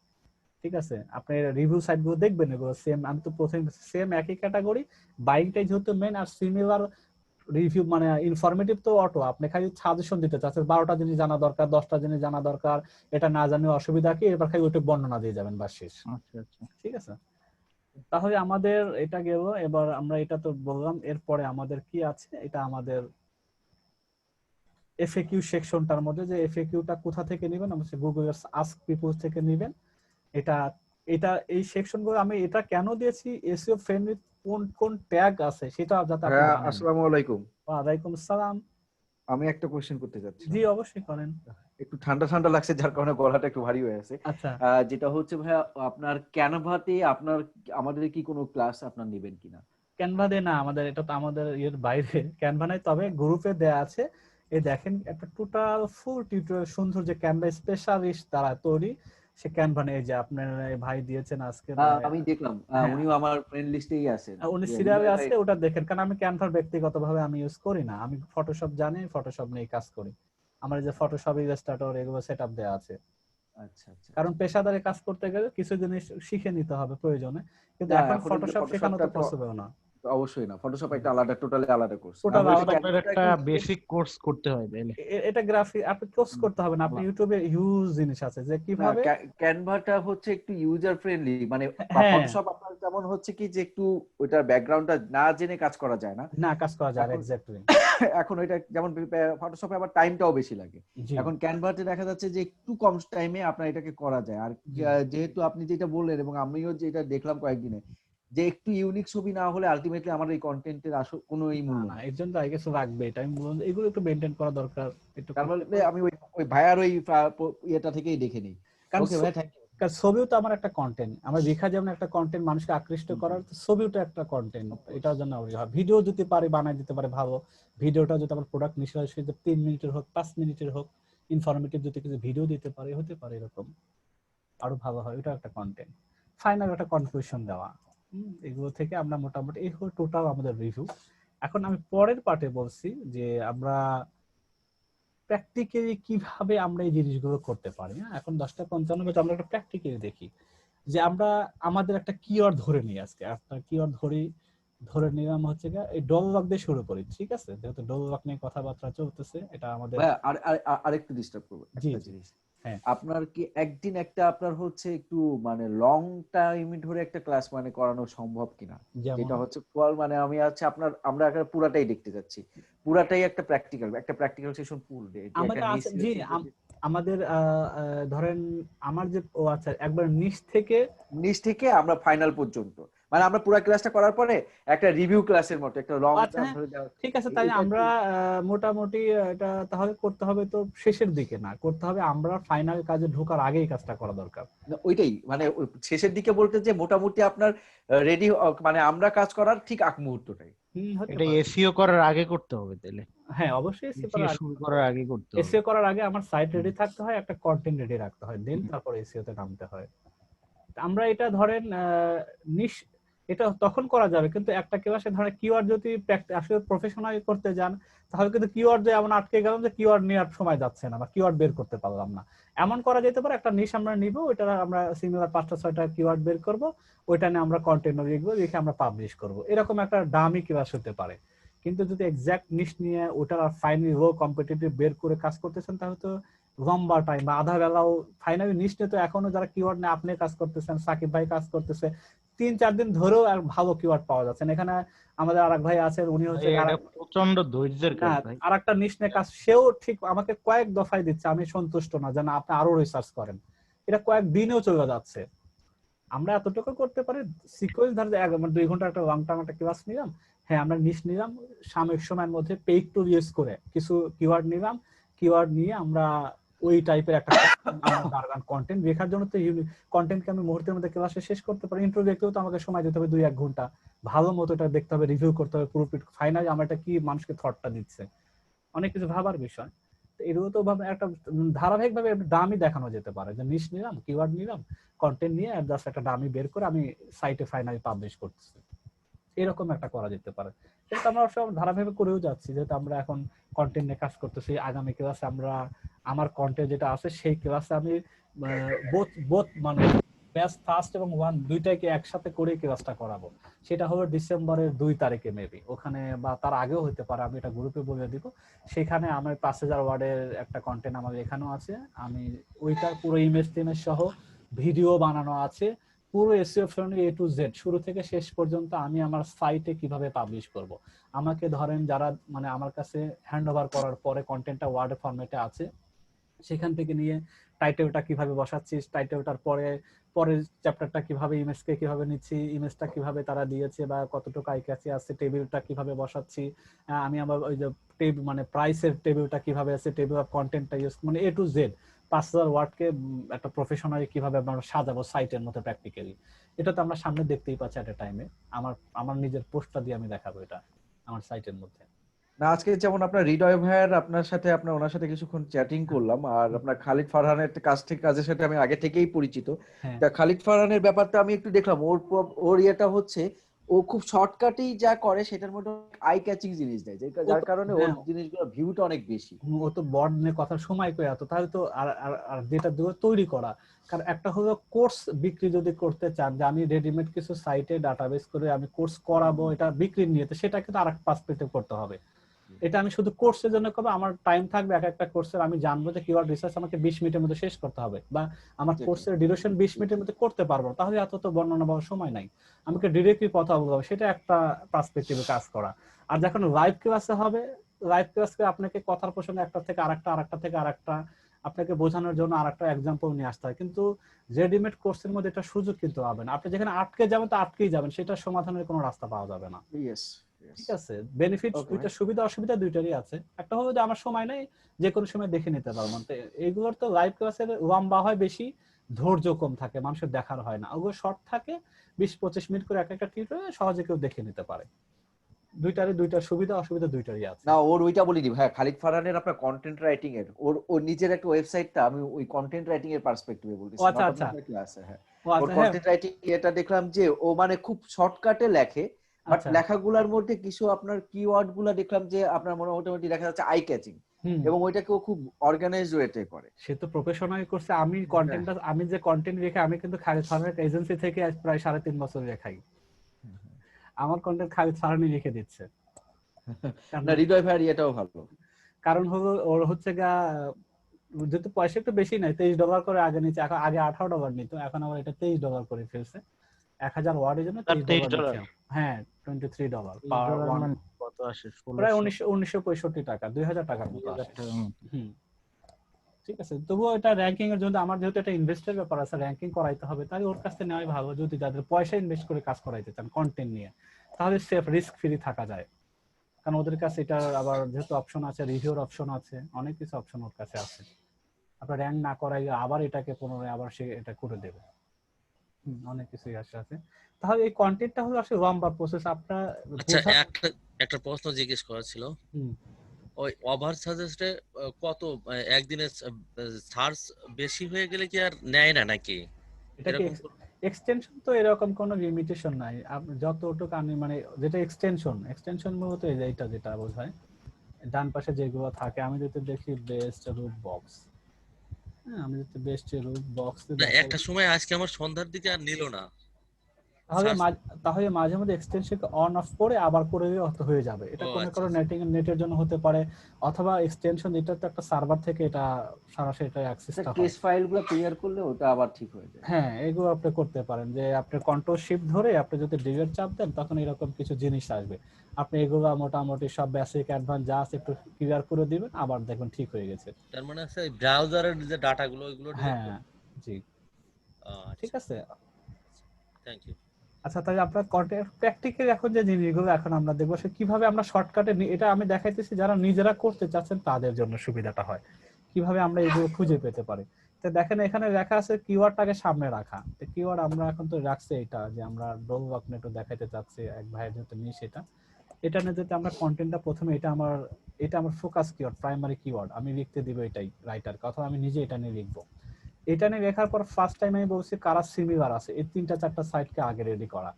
ঠিক আছে। আপনি রিভিউ সাইট গুলো দেখবেন, এগুলো সেম, আমি তো প্রথম সেম একই ক্যাটাগরি, বাইকটাই যেহেতু মেন, আর সিমিলার রিভিউ মানে ইনফরমেটিভ তো অটো, আপনি খালি সাজেশন দিতে চাচ্ছেন, 12টা জিনিস জানা দরকার, 10টা জিনিস জানা দরকার, এটা না জানিয়ে অসুবিধা কি, এবার খালি ওইটা বর্ণনা দিয়ে যাবেন, বাস শেষ, আচ্ছা আচ্ছা, ঠিক আছে। তাহলে আমাদের এটা গেল, এবার আমরা এটা তো বললাম, এরপরে আমাদের কি আছে, এটা আমাদের এফএকিউ সেকশনটার মধ্যে, যে এফএকিউটা কোথা থেকে নেবেন, আমরা গুগল আস্ক পিপল থেকে নেবেন। এটা এটা এই সেকশনগুলো আমি এটা কেন দিয়েছি, এসইও ফ্রেন্ডলি কোন কোন ট্যাগ আছে সেটা যাতে আপনি হ্যাঁ, জানেন। আসসালামু আলাইকুম। ওয়ালাইকুম আসসালাম। আমি একটা কোশ্চেন করতে যাচ্ছি। জি অবশ্যই করেন। একটু ঠান্ডা ঠান্ডা লাগছে, যার কারণে গলাটা একটু ভারী হয়ে আছে। আচ্ছা, যেটা হচ্ছে ভাইয়া, আপনার ক্যানভাতে আমাদের কি কোনো ক্লাস আপনার নেবেন কিনা? ক্যানভা দিয়ে না, আমাদের এটা তো আমাদের এর বাইরে, ক্যানভা নাই, তবে গ্রুপে দেয়া আছে। এই দেখেন একটা টোটাল ফুল টিউটোরিয়াল সুন্দর, যে ক্যানভা স্পেশালিস্ট দ্বারা তৈরি, সে ক্যানভা নেই, যে আপনার এই ভাই দিয়েছেন আজকে, আমি দেখলাম হ্যাঁ। উনিও আমার ফ্রেন্ড লিস্টেই আছেন। উনি সিরিয়ালে আছে, ওটা দেখেন, কারণ আমি ক্যানভা ব্যক্তিগতভাবে আমি ইউজ করি না, আমি ফটোশপ জানি, ফটোশপ নিয়ে কাজ করি, আমার যে ফটোশপ ইলাস্ট্রেটর এগুলো সেটআপ দেয়া আছে। আচ্ছা আচ্ছা, কারণ পেশাদারি কাজ করতে গেলে কিছু জিনিস শিখে নিতে হবে প্রয়োজনে, কিন্তু না, এখন এখন ফটোশপ শেখানো তো ফটোশপটা পসিবল না। অবশ্যই না, ফটোশপ একটা আলাদা, টোটালি আলাদা কোর্স। Total আলাদা একটা বেসিক কোর্স করতে হয় তাইলে? এটা গ্রাফিক আপনি কোর্স করতে হবে না, আপনি ইউটিউবে হিউজ জিনিস আছে যে কিভাবে। ক্যানভাটা হচ্ছে একটু ইউজার ফ্রেন্ডলি, মানে হ্যাঁ। ফটোশপ আপনার যেমন হচ্ছে কি যে একটু ওইটার ব্যাকগ্রাউন্ডটা না জেনে কাজ করা যায় না। না, কাজ করা যায় এখন- এক্স্যাক্টলি। এখন ওইটা যেমন ফটোশপে আবার টাইমটাও বেশি লাগে। এখন ক্যানভাতে দেখা যাচ্ছে যে একটু কম টাইমে আপনার এটাকে করা যায়। আর যেহেতু আপনি যেটা বললেন এবং আমিও যেটা দেখলাম কয়েকদিনে, যে একটু ইউনিক ছবি না হলে আলটিমেটলি আমার এই কন্টেন্টের আসল কোনো এই না মূল্য না, নেই। এর জন্য আই গেস লাগবে, এটা আমি বলবো এগুলো একটু মেনটেন করা দরকার একটু তার করতে মানে আমি ওই ওই ভাইয়ার ওই ইয়েটা থেকেই দেখে নিই। কারণ ওকে ভাই, থ্যাংক ইউ। কারণ ছবিও তো আমার একটা কন্টেন্ট, আমার লেখা যেমন একটা কন্টেন্ট মানুষকে আকৃষ্ট করার, তো ছবিও তো একটা কন্টেন্ট, এটার জন্য ভিডিও যদি পারি বানাই দিতে পারে ভালো, ভিডিওটা যদি আমার প্রোডাক্ট মিশাল 3 মিনিটের হোক 5 মিনিটের হোক, ইনফরমেটিভ যদি কিছু ভিডিও দিতে পারে, হতে পারে এরকম আরো ভালো হয়, এটা একটা কন্টেন্ট। ফাইনাল একটা কনক্লুশন দেওয়া, এগুলো থেকে আমরা মোটামুটি এই হলো টোটাল আমাদের রিভিউ। এখন আমি পরের পার্টে বলছি যে আমরা প্র্যাকটিক্যালি কিভাবে আমরা এই জিনিসগুলো করতে পারি। হ্যাঁ, এখন 10:55 বাজে, আমরা একটা প্র্যাকটিক্যালি দেখি যে আমরা আমাদের একটা কিওয়ার্ড ধরে নিই, আজকে একটা কিওয়ার্ড ধরে নিলাম হচ্ছে এই ডলওয়াক দিয়ে শুরু করি, ঠিক আছে? যেহেতু ডলওয়াক নিয়ে কথাবার্তা চলতেছে, এটা আমাদের ভাইয়া আরেকটু ডিস্টার্ব করবো জি একটা জি জিনিস। হ্যাঁ। আপনার কি একদিন একটা আপনার হচ্ছে একটু মানে লং টাইম ধরে একটা ক্লাস মানে করানো সম্ভব কিনা? যেমন যেটা হচ্ছে মানে আমি আছে আমরা একটা পুরাটাই দেখতে যাচ্ছি, পুরাটাই একটা প্র্যাকটিক্যাল সেশন ফুল ডে। আমাদের আছে জি, আমাদের ধরেন আমার যে আচ্ছা একবার নিচ থেকে আমরা ফাইনাল পর্যন্ত, মানে আমরা পুরো ক্লাসটা করার পরে একটা রিভিউ ক্লাসের মতো একটা লং আচ্ছা টার্ম ধরে দেওয়া। ঠিক আছে, তাই আমরা মোটামুটি এটা তাহলে করতে হবে, তো শেষের দিকে না করতে হবে, আমরা ফাইনাল কাজে ঢোকার আগেই কাজটা করা দরকার। ওইটাই মানে শেষের দিকে বলতে যে মোটামুটি আপনার রেডি, মানে আমরা কাজ করার ঠিক আগ মুহূর্তটাই। এটা এসইও করার আগে করতে হবে তাহলে? হ্যাঁ অবশ্যই এসইও শুরু করার আগে করতে হবে। এসইও করার আগে আমার সাইট রেডি থাকতে হয়, একটা কন্টেন্ট রেডি রাখতে হয়, দেন তারপর এসইও তে নামতে হয়। আমরা এটা ধরেন এটা তখন করা যাবে, কিন্তু একটা ক্লাসে ধরেন কিওয়ার্ড যদি আসলে প্রফেশনাল করতে যান, তাহলে কিন্তু কিওয়ার্ড যে এমন আটকে গেলাম যে কিওয়ার্ড নেওয়ার সময় যাচ্ছে না বা কিওয়ার্ড বের করতে পারলাম না, এমন করা যেতে পারে। একটা নিশ আমরা নিব, ওইটা আমরা সিমিলার 5টা 6টা কিওয়ার্ড বের করব, ওইটা নিয়ে আমরা কন্টেন্ট লিখবো, লিখে আমরা পাবলিশ করব, এরকম একটা ডামি ক্লাস হতে পারে। কিন্তু যদি এক্সাক্ট নিশ নিয়ে ওটা ফাইনালি লো কম্পিটিটিভ বের করে কাজ করতেছেন, তাহলে তো লম্বা টাইম বা আধা বেলাও ফাইনালি নিশ নিয়ে তো এখনো যারা কিওয়ার্ড নিয়ে আপনি কাজ করতেছেন, সাকিব ভাই কাজ করতেছে, 3-4 দিন ধরেও আর ভালো কিওয়ার্ড পাওয়া যাচ্ছে না। এখানে আমাদের আরেক ভাই আছেন, উনি হচ্ছে প্রচন্ড ধৈর্যের কাজ ভাই। আরেকটা নিশ নিয়ে কাজ, সেও ঠিক আমাকে কয়েক দফায় দিচ্ছে, আমি সন্তুষ্ট না, যেন আপনি আরো রিসার্চ করেন, এটা কয়েক দিনেও চলে যাচ্ছে। আমরা এতটুকু করতে পারি, সিকোয়েন্স ধরে 2 ঘন্টা একটা লং টার্ম একটা ক্লাস নিলাম, হ্যাঁ আমরা নিশ নিলাম, সাময়িক সময়ের মধ্যে পেইড টুল ইউজ করে কিছু কিওয়ার্ড নিলাম, কিওয়ার্ড নিয়ে আমরা ওই টাইপের একটা কন্টেন্ট লেখার জন্য তো কন্টেন্টকে আমি মুহূর্তের মধ্যে ক্লাসে শেষ করতে পারি। ইন্ট্রো দেখতেও তো আমাকে সময় দিতে হবে 2-1 ঘন্টা, ভালো মতো এটা দেখতে হবে, রিভিউ করতে হবে পুরো ফাইনালি আমরা এটা কি মানুষকে থটটা দিচ্ছে, অনেক কিছু ভাবার বিষয়। তো এগুলো তো একটা ধারাবাহিকভাবে দামই দেখানো যেতে পারে, যে নিশ নিলাম, কিওয়ার্ড নিলাম, কন্টেন্ট নিয়ে জাস্ট একটা দামি বের করে আমি সাইটে ফাইনালি পাবলিশ করতেছি, এরকম একটা করা যেতে পারে। কিন্তু আমরা সব ধারাবাহিক করেও যাচ্ছি, যেহেতু আমরা এখন কন্টেন্ট নিয়ে কাজ করতেছি। আগামী ক্লাসে আমরা আমার কন্টেন্ট যেটা আছে সেই ক্লাসে আমি বোথ মানে ব্যাচ ফার্স্ট এবং 1 দুইটাকে একসাথে করে ক্লাসটা করাবো। সেটা হবে ডিসেম্বরের 2 তারিখে মেবি, ওখানে বা তার আগেও হতে পারে, আমি এটা গ্রুপে বলে দিব। সেখানে আমার 5000 ওয়ার্ডের একটা কন্টেন্ট আমাদের এখানেও আছে, আমি ওইটার পুরো ইমেজ টিমেজ সহ ভিডিও বানানো আছে, পুরো SEO friendly A to Z শুরু থেকে শেষ পর্যন্ত আমি আমার সাইটে কিভাবে পাবলিশ করব। আমাকে ধরেন যারা মানে আমার কাছে হ্যান্ড ওভার করার পরে কন্টেন্টটা ওয়ার্ড ফরম্যাটে আছে, সেখান থেকে নিয়ে টাইটেলটা কিভাবে বসাচ্ছি, টাইটেলটার পরের চ্যাপ্টারটা কিভাবে, ইমেজকে কিভাবে নিচ্ছি, ইমেজটা কিভাবে তারা দিয়েছে বা কতটুকু আইক্যাচি আছে, টেবিলটা কিভাবে বসাচ্ছি, আমি আবার ওই যে মানে প্রাইসের টেবিলটা কিভাবে আছে, টেবিল অফ কন্টেন্টটা ইউজ মানে A to Z 5000 ওয়ার্ডকে একটা প্রফেশনালি কিভাবে আমরা সাজাবো সাইটের মতো প্র্যাকটিক্যালি, এটা তো আমরা সামনে দেখতেই পাচ্ছি এট এ টাইমে। আমার নিজের পোস্টটা দিয়ে আমি দেখাবো এটা আমার সাইটের মধ্যে। না আজকে যেমন আপনার হৃদয় ভাইয়ের ওনার সাথে কিছুক্ষণ চ্যাটিং করলাম, আর আপনার খালিদ ফারহানের কাজের সাথে আমি আগে থেকেই পরিচিত। তা খালিদ ফারহানের ব্যাপারটা আমি একটু দেখলাম, ওর ইয়েটা হচ্ছে ও খুব শর্টকাটেই যা করে সেটার মধ্যে আই ক্যাচিং জিনিস দেয়, যার কারণে ওর জিনিসগুলো ভিউটা অনেক বেশি। ও তো বর্ড নিয়ে কথা সময় করে এত, তাহলে তো আর যেটা তৈরি করা, কারণ একটা হলো কোর্স বিক্রি যদি করতে চান, যে আমি রেডিমেড কিছু সাইটে ডাটাবেস করে আমি কোর্স করাবো এটা বিক্রির নিয়ে, সেটা কিন্তু আরেক পার্সপেক্টিভ করতে হবে। এটা আমি শুধু কোর্সের জন্য করবো, আমার টাইম থাকবে একটা কোর্সের, আমি জানবো যে কিওয়ার্ড রিসার্চ আমাকে 20 মিনিটের মধ্যে শেষ করতে হবে, বা আমার কোর্সের ডিউরেশন 20 মিনিটের মধ্যে করতে পারবো, তাহলে এত তো বর্ণনা পাওয়ার সময় নাই, আমাকে ডিরেক্টলি কথা বলতে হবে, সেটা একটা পার্সপেক্টিভে কাজ করা। আর যখন লাইভ ক্লাসে হবে, লাইভ ক্লাসে আপনাকে কথার প্রসঙ্গে একটা থেকে আরেকটা আপনাকে বোঝানোর জন্য আরেকটা এক্সাম্পল নিয়ে আসতে হয়, কিন্তু রেডিমেড কোর্সের মধ্যে এটা সুযোগ কিন্তু হবে না। আপনি যেখানে আটকে যাবেন তো আটকেই যাবেন, সেটা সমাধানের কোনো রাস্তা পাওয়া যাবে না। ইয়েস। ঠিক আছে, বেনিফিট Okay, দুইটা, সুবিধা অসুবিধা দুইটারই আছে। একটা হলো যে আমার সময় নেই, যে কোনো সময় দেখে নিতে পারবো। তো এইগুলোর তো লাইভ ক্লাসের লম্বা হয় বেশি, ধৈর্য কম থাকে, মানুষের দেখার হয় না। ওগুলো শর্ট থাকে, 20-25 মিনিট করে এক একটা টিউটোরিয়াল সহজে কেউ দেখে নিতে পারে। দুইটার সুবিধা অসুবিধা দুইটারই আছে। না ওর ওইটা বলিনি ভাই, খালিদ ফারহানের আপনার কন্টেন্ট রাইটিং এর ওর নিজের একটা ওয়েবসাইটটা, আমি ওই কন্টেন্ট রাইটিং এর পার্সপেক্টিভে বলতেছি। ও আচ্ছা আচ্ছা ক্লাসে হ্যাঁ, ও ওর আচ্ছা হ্যাঁ কন্টেন্ট রাইটিং এটা দেখলাম যে ও মানে খুব শর্টকাটে লেখে, বাট আচ্ছা লেখাগুলোর মধ্যে কিছু আপনার কিওয়ার্ড গুলা দেখলাম যে আপনার মোটামুটি দেখা যাচ্ছে আই ক্যাচিং, হুম, এবং ওইটাকে ও খুব অর্গানাইজড ওয়েতে করে। সে তো প্রফেশনাল করছে। আমি যে কন্টেন্ট রেখে, আমি কিন্তু খালিদ ফারহানের এজেন্সি থেকে আজ প্রায় 3.5 বছর রেখাই। আমার কন্টেন্ট খালিদ ফারহানই লিখে দিচ্ছে। না হৃদয় ভাইয়ের এটাও ভালো। কারণ হলো ওর হচ্ছে গা, যেহেতু পয়সা একটু বেশি নাই, $23 করে আগে নিচে, এখন আগে $18 নিত, এখন আবার এটা $23 করে ফেলছে। 1000 ওয়ার্ডের জন্য $23 নিচ্ছে। হ্যাঁ, $23 পার ওয়ান, মানে কত আসে? প্রায় 1600 1965 টাকা, 2000 টাকার মতো আসে। টাকার মতো। হুম, ঠিক আছে। তবুও এটা র্যাঙ্কিং এর জন্য আমার যেহেতু এটা ইনভেস্টের ব্যাপার আছে, র্যাঙ্কিং করাইতে হবে, তাই ওর কাছ থেকে নেওয়াই ভালো। যদি যাদের পয়সা ইনভেস্ট করে কাজ করাইতে চান কন্টেন্ট নিয়ে, তাহলে সেফ, রিস্ক ফ্রি থাকা যায়। কারণ ওদের কাছে এটা আবার যেহেতু অপশন আছে, রিভিউর অপশন আছে, অনেক কিছু অপশন ওর কাছে আছে। আপনার র্যাঙ্ক না করাই আবার এটাকে পুনরায় আবার সে এটা করে দেবে। অনেক কিছুই আছে। তাহলে এই কন্টেন্টটা হলো আসলে লম্বা প্রসেস। আপনার আচ্ছা, একটা প্রশ্ন জিজ্ঞেস করা ছিল। হুম, ওই ওভার সাজেস্টে কত একদিনে সার্চ বেশি হয়ে গেলে কি আর নেয় না নাকি? এটাকে এরকম এক্সটেনশন তো এরকম কোনো লিমিটেশন নাই। আপনি যতটুকু আমি মানে যেটা এক্সটেনশন মূলত এইটা যেটা বোঝায়, ডান পাশে যেগুলো থাকে, আমি যদি দেখি বেস্ট রুট বক্স, হ্যাঁ আমি যদি বেস্ট রুট বক্স না, দেখাই, একটা সময় আজকে আমার সন্ধ্যার দিকে আর নিল না তাহলে সার্চ। তাহলে মাঝে মধ্যে এক্সটেনশনকে অন অফ করে আবার করে দিলে হয়ে যাবে। এটা ও কোনো আচ্ছা কারো আচ্ছা। নেটের জন্য হতে পারে, অথবা এক্সটেনশন এটা তো একটা সার্ভার থেকে এটা সরাসরি এটা অ্যাক্সেসটা হয়। কেস ফাইলগুলো ক্লিয়ার করলে ওটা আবার ঠিক হয়ে যায়। হ্যাঁ, এগুলো আপনি করতে পারেন, যে আপনি কন্ট্রোল শিফট ধরে আপনি যদি ডিলিট চাপ দেন, তখন এরকম কিছু জিনিস আসবে। আপনি এগুলো মোটামুটি সব বেসিক অ্যাডভান্স যা আছে একটু ক্লিয়ার করে দিবেন, আবার দেখবেন ঠিক হয়ে গেছে। তার মানে আছে ব্রাউজারের যে ডাটাগুলো ওইগুলো ডিলিট হ্যাঁ, করতে। জি, ঠিক আচ্ছা, আছে। Thank you. আচ্ছা, তাহলে আপনার কন্টেন্ট প্র্যাকটিক্যাল এখন যে জিনিসগুলো এখন আমরা দেখবো, সে কিভাবে আমরা শর্টকাটে, এটা আমি দেখাইতেছি যারা নিজেরা করতে চাচ্ছেন তাদের জন্য সুবিধাটা হয়, কিভাবে আমরা এগুলো খুঁজে পেতে পারি। তো দেখেন এখানে লেখা আছে কিওয়ার্ডটাকে সামনে রাখা। তো কিওয়ার্ড আমরা এখন তো রাখছি এটা, যে আমরা ডোল ওয়াকনেটও দেখাইতে চাচ্ছি, এক ভাইয়ের যেহেতু নিয়ে সেটা, এটা নিয়ে যদি আমরা কন্টেন্টটা প্রথমে, এটা আমার ফোকাস কিওয়ার্ড, প্রাইমারি কিওয়ার্ড, আমি লিখতে দিব এটাই রাইটার, অথবা আমি নিজে এটা নিয়ে লিখবো। এটা নিয়ে লেখার পর ফার্স্ট টাইম আমি বলছি কারা সিমিলার আছে, এই 3-4টা সাইটকে আগে রেডি করা,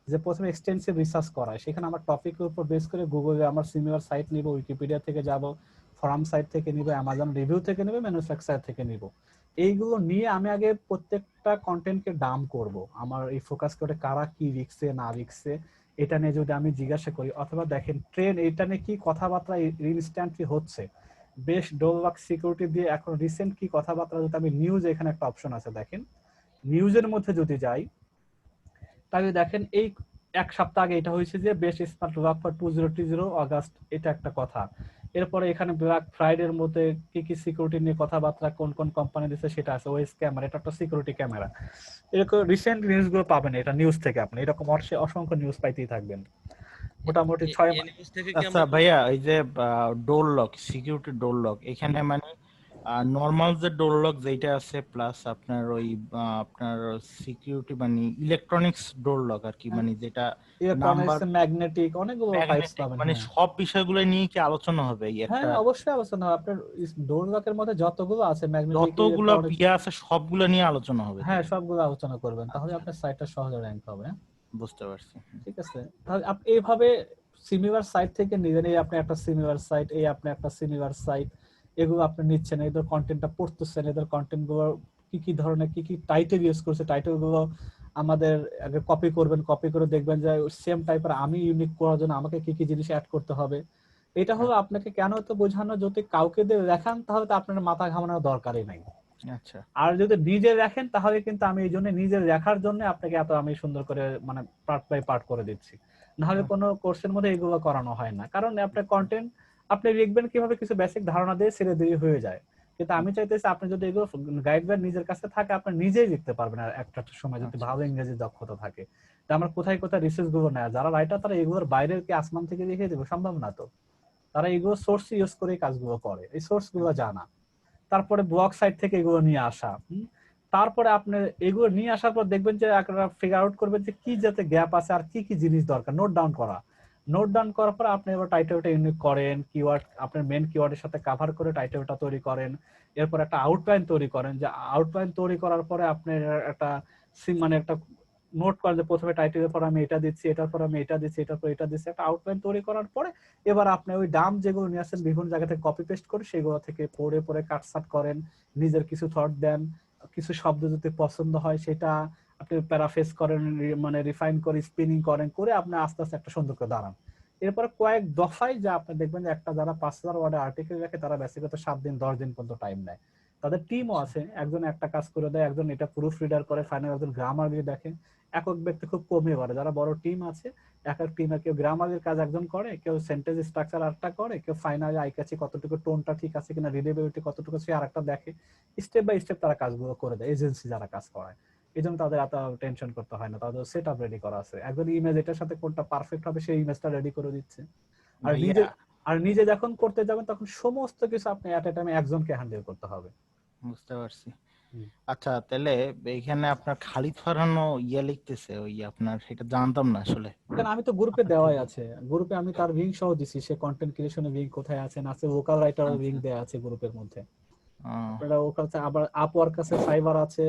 যে প্রথমে এক্সটেন্সিভ রিসার্চ করা, সেখানে আমার টপিকের উপর বেস করে গুগলে আমার সিমিলার সাইট নিব, উইকিপিডিয়া থেকে যাব, ফোরাম সাইট থেকে নিব, অ্যামাজন রিভিউ থেকে নিব, ম্যানুফ্যাকচারার থেকে নিব। এইগুলো নিয়ে আমি আগে প্রত্যেকটা কন্টেন্টকে ডাম্প করব, আমার এই ফোকাস করে কারা কি লিখছে না লিখছে এটা নিয়ে যদি আমি জিজ্ঞাসা করি, অথবা দেখেন ট্রেন এটা নিয়ে কি কথাবার্তা ইনস্ট্যান্টলি হচ্ছে, বেশ ডোলওয়াক সিকিউরিটি দিয়ে এখন রিসেন্ট কি কথাবার্তা, যদি আমি নিউজ, এখানে একটা অপশন আছে দেখেন, নিউজের মধ্যে যদি যাই, তাহলে দেখেন এই এক সপ্তাহ আগে এটা হয়েছে যে best smart lock for 2020 August, এটা একটা কথা। এরপরে এখানে ব্ল্যাক ফ্রাইডের মধ্যে কি কি সিকিউরিটি নিয়ে কথাবার্তা কোন কোন কোম্পানি দিচ্ছে সেটা আছে, ওএস ক্যামেরা, এটা একটা সিকিউরিটি ক্যামেরা। এরকম রিসেন্ট নিউজগুলো পাবেন এটা নিউজ থেকে, আপনি এরকম অসংখ্য নিউজ পাইতেই থাকবেন মোটামুটি 6 এই নিউজ থেকে কি আচ্ছা আমরা ভাইয়া, এই যে door lock, security door lock, এখানে মানে নর্মাল যে ডোর লক যেটা আছে, প্লাস আপনার ওই আপনার সিকিউরিটি মানে ইলেকট্রনিক্স ডোর লক আর কি, মানে যেটা নাম্বার ইলেকট্রনিক্স, ম্যাগনেটিক, অনেকগুলো টাইপস পাবেন। মানে হ্যাঁ সব বিষয়গুলো নিয়ে কি আলোচনা হবে এই হ্যাঁ, একটা? অবশ্যই আলোচনা হবে। আপনার ডোর লকের মধ্যে যতগুলো আছে, ম্যাগনেটিক, যতগুলো ইলেকট্রনিক্স, ইয়ে আছে সবগুলো নিয়ে আলোচনা হবে? হ্যাঁ সবগুলো আলোচনা করবেন, তাহলে আচ্ছা, আপনার সাইটটা সহজে র্যাঙ্ক হবে। বুঝতে পারছি। ঠিক আছে, তাহলে আপনি এইভাবে সিমিলার সাইট থেকে নিবেন, এই আপনি একটা সিমিলার সাইট, এই আপনি একটা সিমিলার সাইট, এগুলো আপনি নিচ্ছেন, এদের কন্টেন্টটা পড়তেছেন, এদের কন্টেন্ট গুলো কি কি ধরনের, কি কি টাইটেল ইউজ করছে, টাইটেল গুলো আমাদের আগে কপি করবেন, কপি করে দেখবেন যে সেম টাইপের আমি ইউনিক করার জন্য আমাকে কি কি জিনিস অ্যাড করতে হবে। এটা হলো আপনাকে কেন তো বোঝানো, যদি কাউকে দিয়ে দেখান তাহলে তো আপনার মাথা ঘামানোর দরকারই নাই। আচ্ছা, আর যদি নিজে দেখেন তাহলে কিন্তু আমি এই জন্য নিজের দেখার জন্য আপনাকে এত আমি সুন্দর করে মানে পার্ট বাই পার্ট করে দিচ্ছি, নাহলে কোনো কোর্সের মধ্যে এগুলো করানো হয় না। কারণ আপনার কন্টেন্ট আপনি লিখবেন কিভাবে, কিছু বেসিক ধারণা দিয়ে ছেড়ে দিয়ে হয়ে যায়, কিন্তু আমি চাইতেছি আপনি যদি এগুলো গাইডলাইন নিজের কাছে থাকে আপনি নিজেই লিখতে পারবেন আর একটা সময় যদি আচ্ছা। ভালো ইংরেজি দক্ষতা থাকে। তো আমরা কোথায় কোথায় রিসার্চ গুলো নেয়, যারা রাইটার তারা এগুলোর বাইরের কি আসমান থেকে লিখে দেবে, সম্ভব না তো। তারা এগুলো সোর্স ইউজ করে কাজগুলো করে, এই সোর্স গুলো জানা, তারপরে ব্লগ সাইট থেকে এগুলো নিয়ে আসা। তারপরে আপনি এগুলো নিয়ে আসার পর দেখবেন যে আপনারা ফিগার আউট করবেন যে কি যাতে গ্যাপ আছে আর কি কি জিনিস দরকার, নোট ডাউন করা। নোট ডাউন করার পর আপনি এবার টাইটেলটা ইউনিক করেন, কিওয়ার্ড আপনার মেন কিওয়ার্ডের সাথে কভার করে টাইটেলটা তৈরি করেন। এরপর একটা আউটলাইন তৈরি করেন, যে আউটলাইন তৈরি করার পরে আপনি একটা মানে একটা নোট করেন যে প্রথমে টাইটেলের পর আমি এটা দিচ্ছি, এটার পর আমি এটা দিচ্ছি, এটার পর এটা দিচ্ছি। একটা আউটলাইন তৈরি করার পরে এবার আপনি ওই ডাম যেগুলো নিয়ে আসেন বিভিন্ন জায়গা থেকে কপি পেস্ট করে সেগুলো থেকে পড়ে পড়ে কাটসাট করেন, নিজের কিছু থট দেন, কিছু শব্দ যদি পছন্দ হয় সেটা আপনি প্যারাফ্রেজ করেন, মানে রিফাইন করে স্পিনিং করেন, করে আপনি আস্তে আস্তে একটা সুন্দর করে দাঁড়ান। এরপরে কয়েক দফায় যা আপনি দেখবেন যে একটা যারা 5000 ওয়ার্ডের আর্টিকেল রাখে তারা বেসিক্যালি 7 দিন 10 দিন পর্যন্ত টাইম নেয়। তাদের টিমও আছে, একজন একটা কাজ করে দেয়, একজন এটা প্রুফ রিডার করে, ফাইনাল একজন গ্রামার দিয়ে দেখে। একক ব্যক্তি খুব কমই করে, যারা বড় টিম আছে এক এক টিমে কেউ গ্রামারের কাজ একজন করে, কেউ সেন্টেন্স স্ট্রাকচার আরেকটা করে, কেউ ফাইনালি আইকাছি কতটুকু টোনটা ঠিক আছে কিনা, রিডেবিলিটি কতটুকু সে আরেকটা দেখে। স্টেপ বাই স্টেপ তারা কাজগুলো করে দেয়, এজেন্সি যারা কাজ করায়। এই জন্য তাদের এত টেনশন করতে হয় না, তাদের সেট আপ রেডি করা আছে, একজন ইমেজ এটার সাথে কোনটা পারফেক্ট হবে সেই ইমেজটা রেডি করে দিচ্ছে। আর নিজে নিজে যখন করতে যাবেন তখন সমস্ত কিছু আপনি এট এ টাইমে একজনকে হ্যান্ডেল করতে হবে। বুঝতে পারছি। আচ্ছা, তাহলে এখানে আপনার খালিদ ফারহানও লিখতেছে, ওই আপনার সেটা জানতাম না আসলে। কারণ আমি তো গ্রুপে দেওয়াই আছে, গ্রুপে আমি তার লিংক সহ দিছি, সে কন্টেন্ট ক্রিয়েশনের লিংক কোথায় আছে না আছে, লোকাল রাইটারের লিংক দেয়া আছে গ্রুপের মধ্যে। আপনারা ওখানে আবার আপওয়ার্ক আছে, ফাইবার আছে,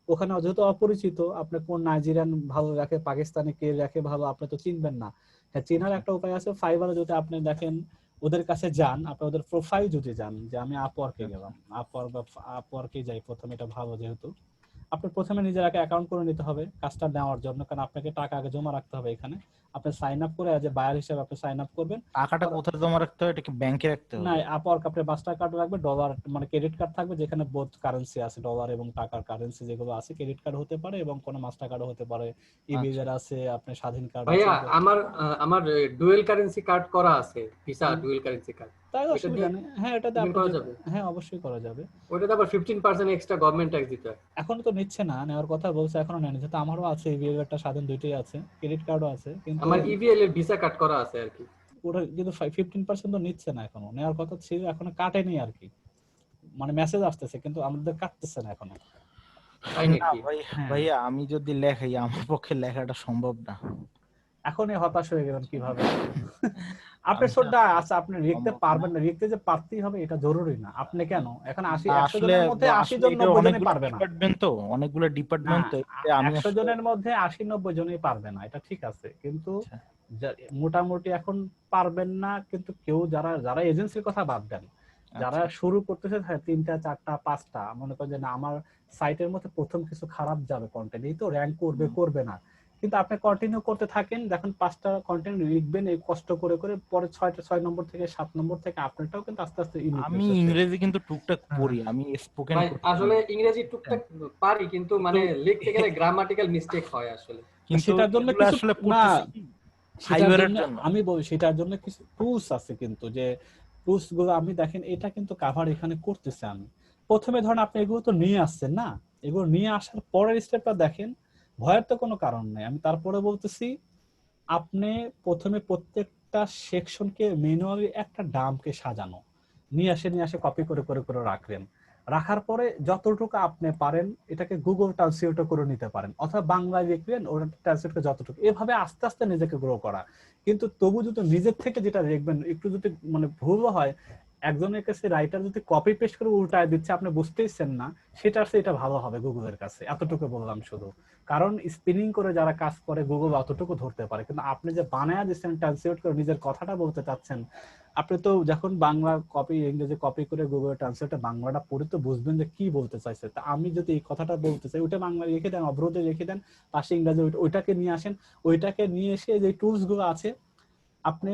ওখানে যেহেতু অপরিচিত আপনি কোন নাইজেরিয়ান ভালো রাখে, পাকিস্তানি কে রাখে ভালো আপনি তো চিনবেন না। হ্যাঁ, চেনার একটা উপায় আছে, ফাইবারে যদি আপনি দেখেন ওদের কাছে যান, আপনি ওদের প্রোফাইল যদি যান, যে আমি আপওয়ার্কে গেলাম, আপওয়ার্কে যাই প্রথমে, এটা ভালো যেহেতু আপনি প্রথমে নিজের একটা অ্যাকাউন্ট করে নিতে হবে কাজটা নেওয়ার জন্য, কারণ আপনাকে টাকা আগে জমা রাখতে হবে এখানে। আপনি সাইন আপ করে যে বায়ার হিসেবে আপনি সাইন আপ করবেন। টাকাটা কোথায় জমা রাখতে হবে? এটা কি ব্যাংকে রাখতে হবে? না, আপওয়ার্ক আপনি মাস্টার কার্ড রাখবে, ডলার মানে ক্রেডিট কার্ড থাকবে, যেখানে বোথ কারেন্সি আছে, ডলার এবং টাকার কারেন্সি যেগুলো আছে, ক্রেডিট কার্ড হতে পারে এবং কোনো মাস্টার কার্ডও হতে পারে, ইভিজার আছে, আপনার স্বাধীন কার্ড আছে। ভাইয়া আমার ডুয়েল কারেন্সি কার্ড করা আছে, ভিসা ডুয়েল কারেন্সি কার্ড। তাই অসুবিধা নেই, হ্যাঁ এটাতে আপনি করা যাবে? হ্যাঁ অবশ্যই করা যাবে। ওটাতে আবার 15% এক্সট্রা গভর্নমেন্ট ট্যাক্স দিতে হয়। এখনো তো নিচ্ছে না, নেওয়ার কথা বলছে, এখনো নেয়নি। তো আমারও আছে ইভিএল একটা স্বাধীন, দুইটাই আছে, ক্রেডিট কার্ডও আছে, কিন্তু আমার ইভিএল এর ভিসা কাট করা আছে আর কি। ওটা কিন্তু 15% তো নিচ্ছে না এখনো, নেওয়ার কথা ছিল, এখনো কাটেনি আর কি, মানে মেসেজ আসতেছে কিন্তু আমাদের কাটতেছে না এখনো। তাই নাকি? ভাইয়া আমি যদি লেখাই, আমার পক্ষে লেখাটা সম্ভব না। এখনই হতাশ হয়ে গেলেন কিভাবে? আপনার শ্রদ্ধা আছে, আপনি লিখতে পারবেন না, লিখতে যে পারতেই হবে এটা জরুরি না। আপনি কেন এখন 100 জনের মধ্যে 80 জন 90 জনই পারবে না, ডিপার্টমেন্ট তো অনেকগুলো ডিপার্টমেন্ট, তো আমি 100 জনের মধ্যে 80-90 জনই পারবে না, এটা ঠিক আছে, কিন্তু মোটামুটি এখন পারবেন না। কিন্তু কেউ যারা এজেন্সির কথা বাদ দেন, যারা শুরু করতেছে 3টা 4টা 5টা, মনে করেন যে না আমার সাইটের মধ্যে প্রথম কিছু খারাপ যাবে কন্টেন্ট, এই তো র‍্যাঙ্ক করবে না, কিন্তু আপনি কন্টিনিউ করতে থাকেন, যখন 5টা কন্টেন্ট লিখবেন এই কষ্ট করে করে, পরে 6 নম্বর থেকে 7 নম্বর থেকে আপনারটাও কিন্তু আস্তে আস্তে আমি ইংরেজি কিন্তু টুকটাক পড়ি, আমি স্পোকেন আসলে ইংরেজি টুকটাক পারি, কিন্তু মানে লিখতে গেলে গ্রামাটিক্যাল মিস্টেক হয় আসলে। কিন্তু সেটার জন্য কিছু আসলে না, ফাইবারের জন্য আমি বলি সেটার জন্য কিছু টুলস আছে, কিন্তু যে টুলস গুলো আমি দেখেন এটা কিন্তু কভার এখানে করতেছে। আমি প্রথমে ধরেন আপনি এগুলো তো নিয়ে আসছেন না, এগুলো নিয়ে আসার পরের স্টেপটা দেখেন, ভয়ের তো কোনো কারণ নেই। আমি তারপরে বলতেছি, আপনি প্রথমে প্রত্যেকটা সেকশনকে ম্যানুয়ালি একটা ডাম্পকে সাজানো, নিয়ে আসে কপি করে করে করে রাখবেন। রাখার পরে যতটুকু আপনি পারেন এটাকে গুগল ট্রান্সলেট করে নিতে পারেন, অথবা বাংলায় লিখবেন, ওটা ট্রান্সলেট করে যতটুকু, এভাবে আস্তে আস্তে নিজেকে গ্রো করা। কিন্তু তবু যদি নিজের থেকে যেটা লিখবেন একটু যদি মানে ভুল হয়, একজনের কাছে রাইটার যদি কপি পেস্ট করে উল্টায় দিচ্ছে আপনি বুঝতেইছেন না, সেটা আছে, এটা ভালো হবে গুগলের কাছে। এতটুকু বললাম শুধু, কারণ স্পিনিং করে যারা কাজ করে গুগল অতটুকু ধরতে পারে, কিন্তু আপনি যে বানায়া দিচ্ছেন ট্রান্সলেট করে নিজের কথাটা বলতে চাচ্ছেন, আপনি তো যখন বাংলা কপি ইংরেজি কপি করে গুগল ট্রান্সলেটে বাংলাটা পড়ে তো বুঝবেন যে কি বলতে চাইছে। তা আমি যদি এই কথাটা বলতে চাই, ওইটা বাংলা লিখে দেন, অবরোধে লিখে দেন, পাশে ইংরেজি ওইটাকে নিয়ে আসেন, ওইটাকে নিয়ে এসে যে টুলস গুলো আছে আপনি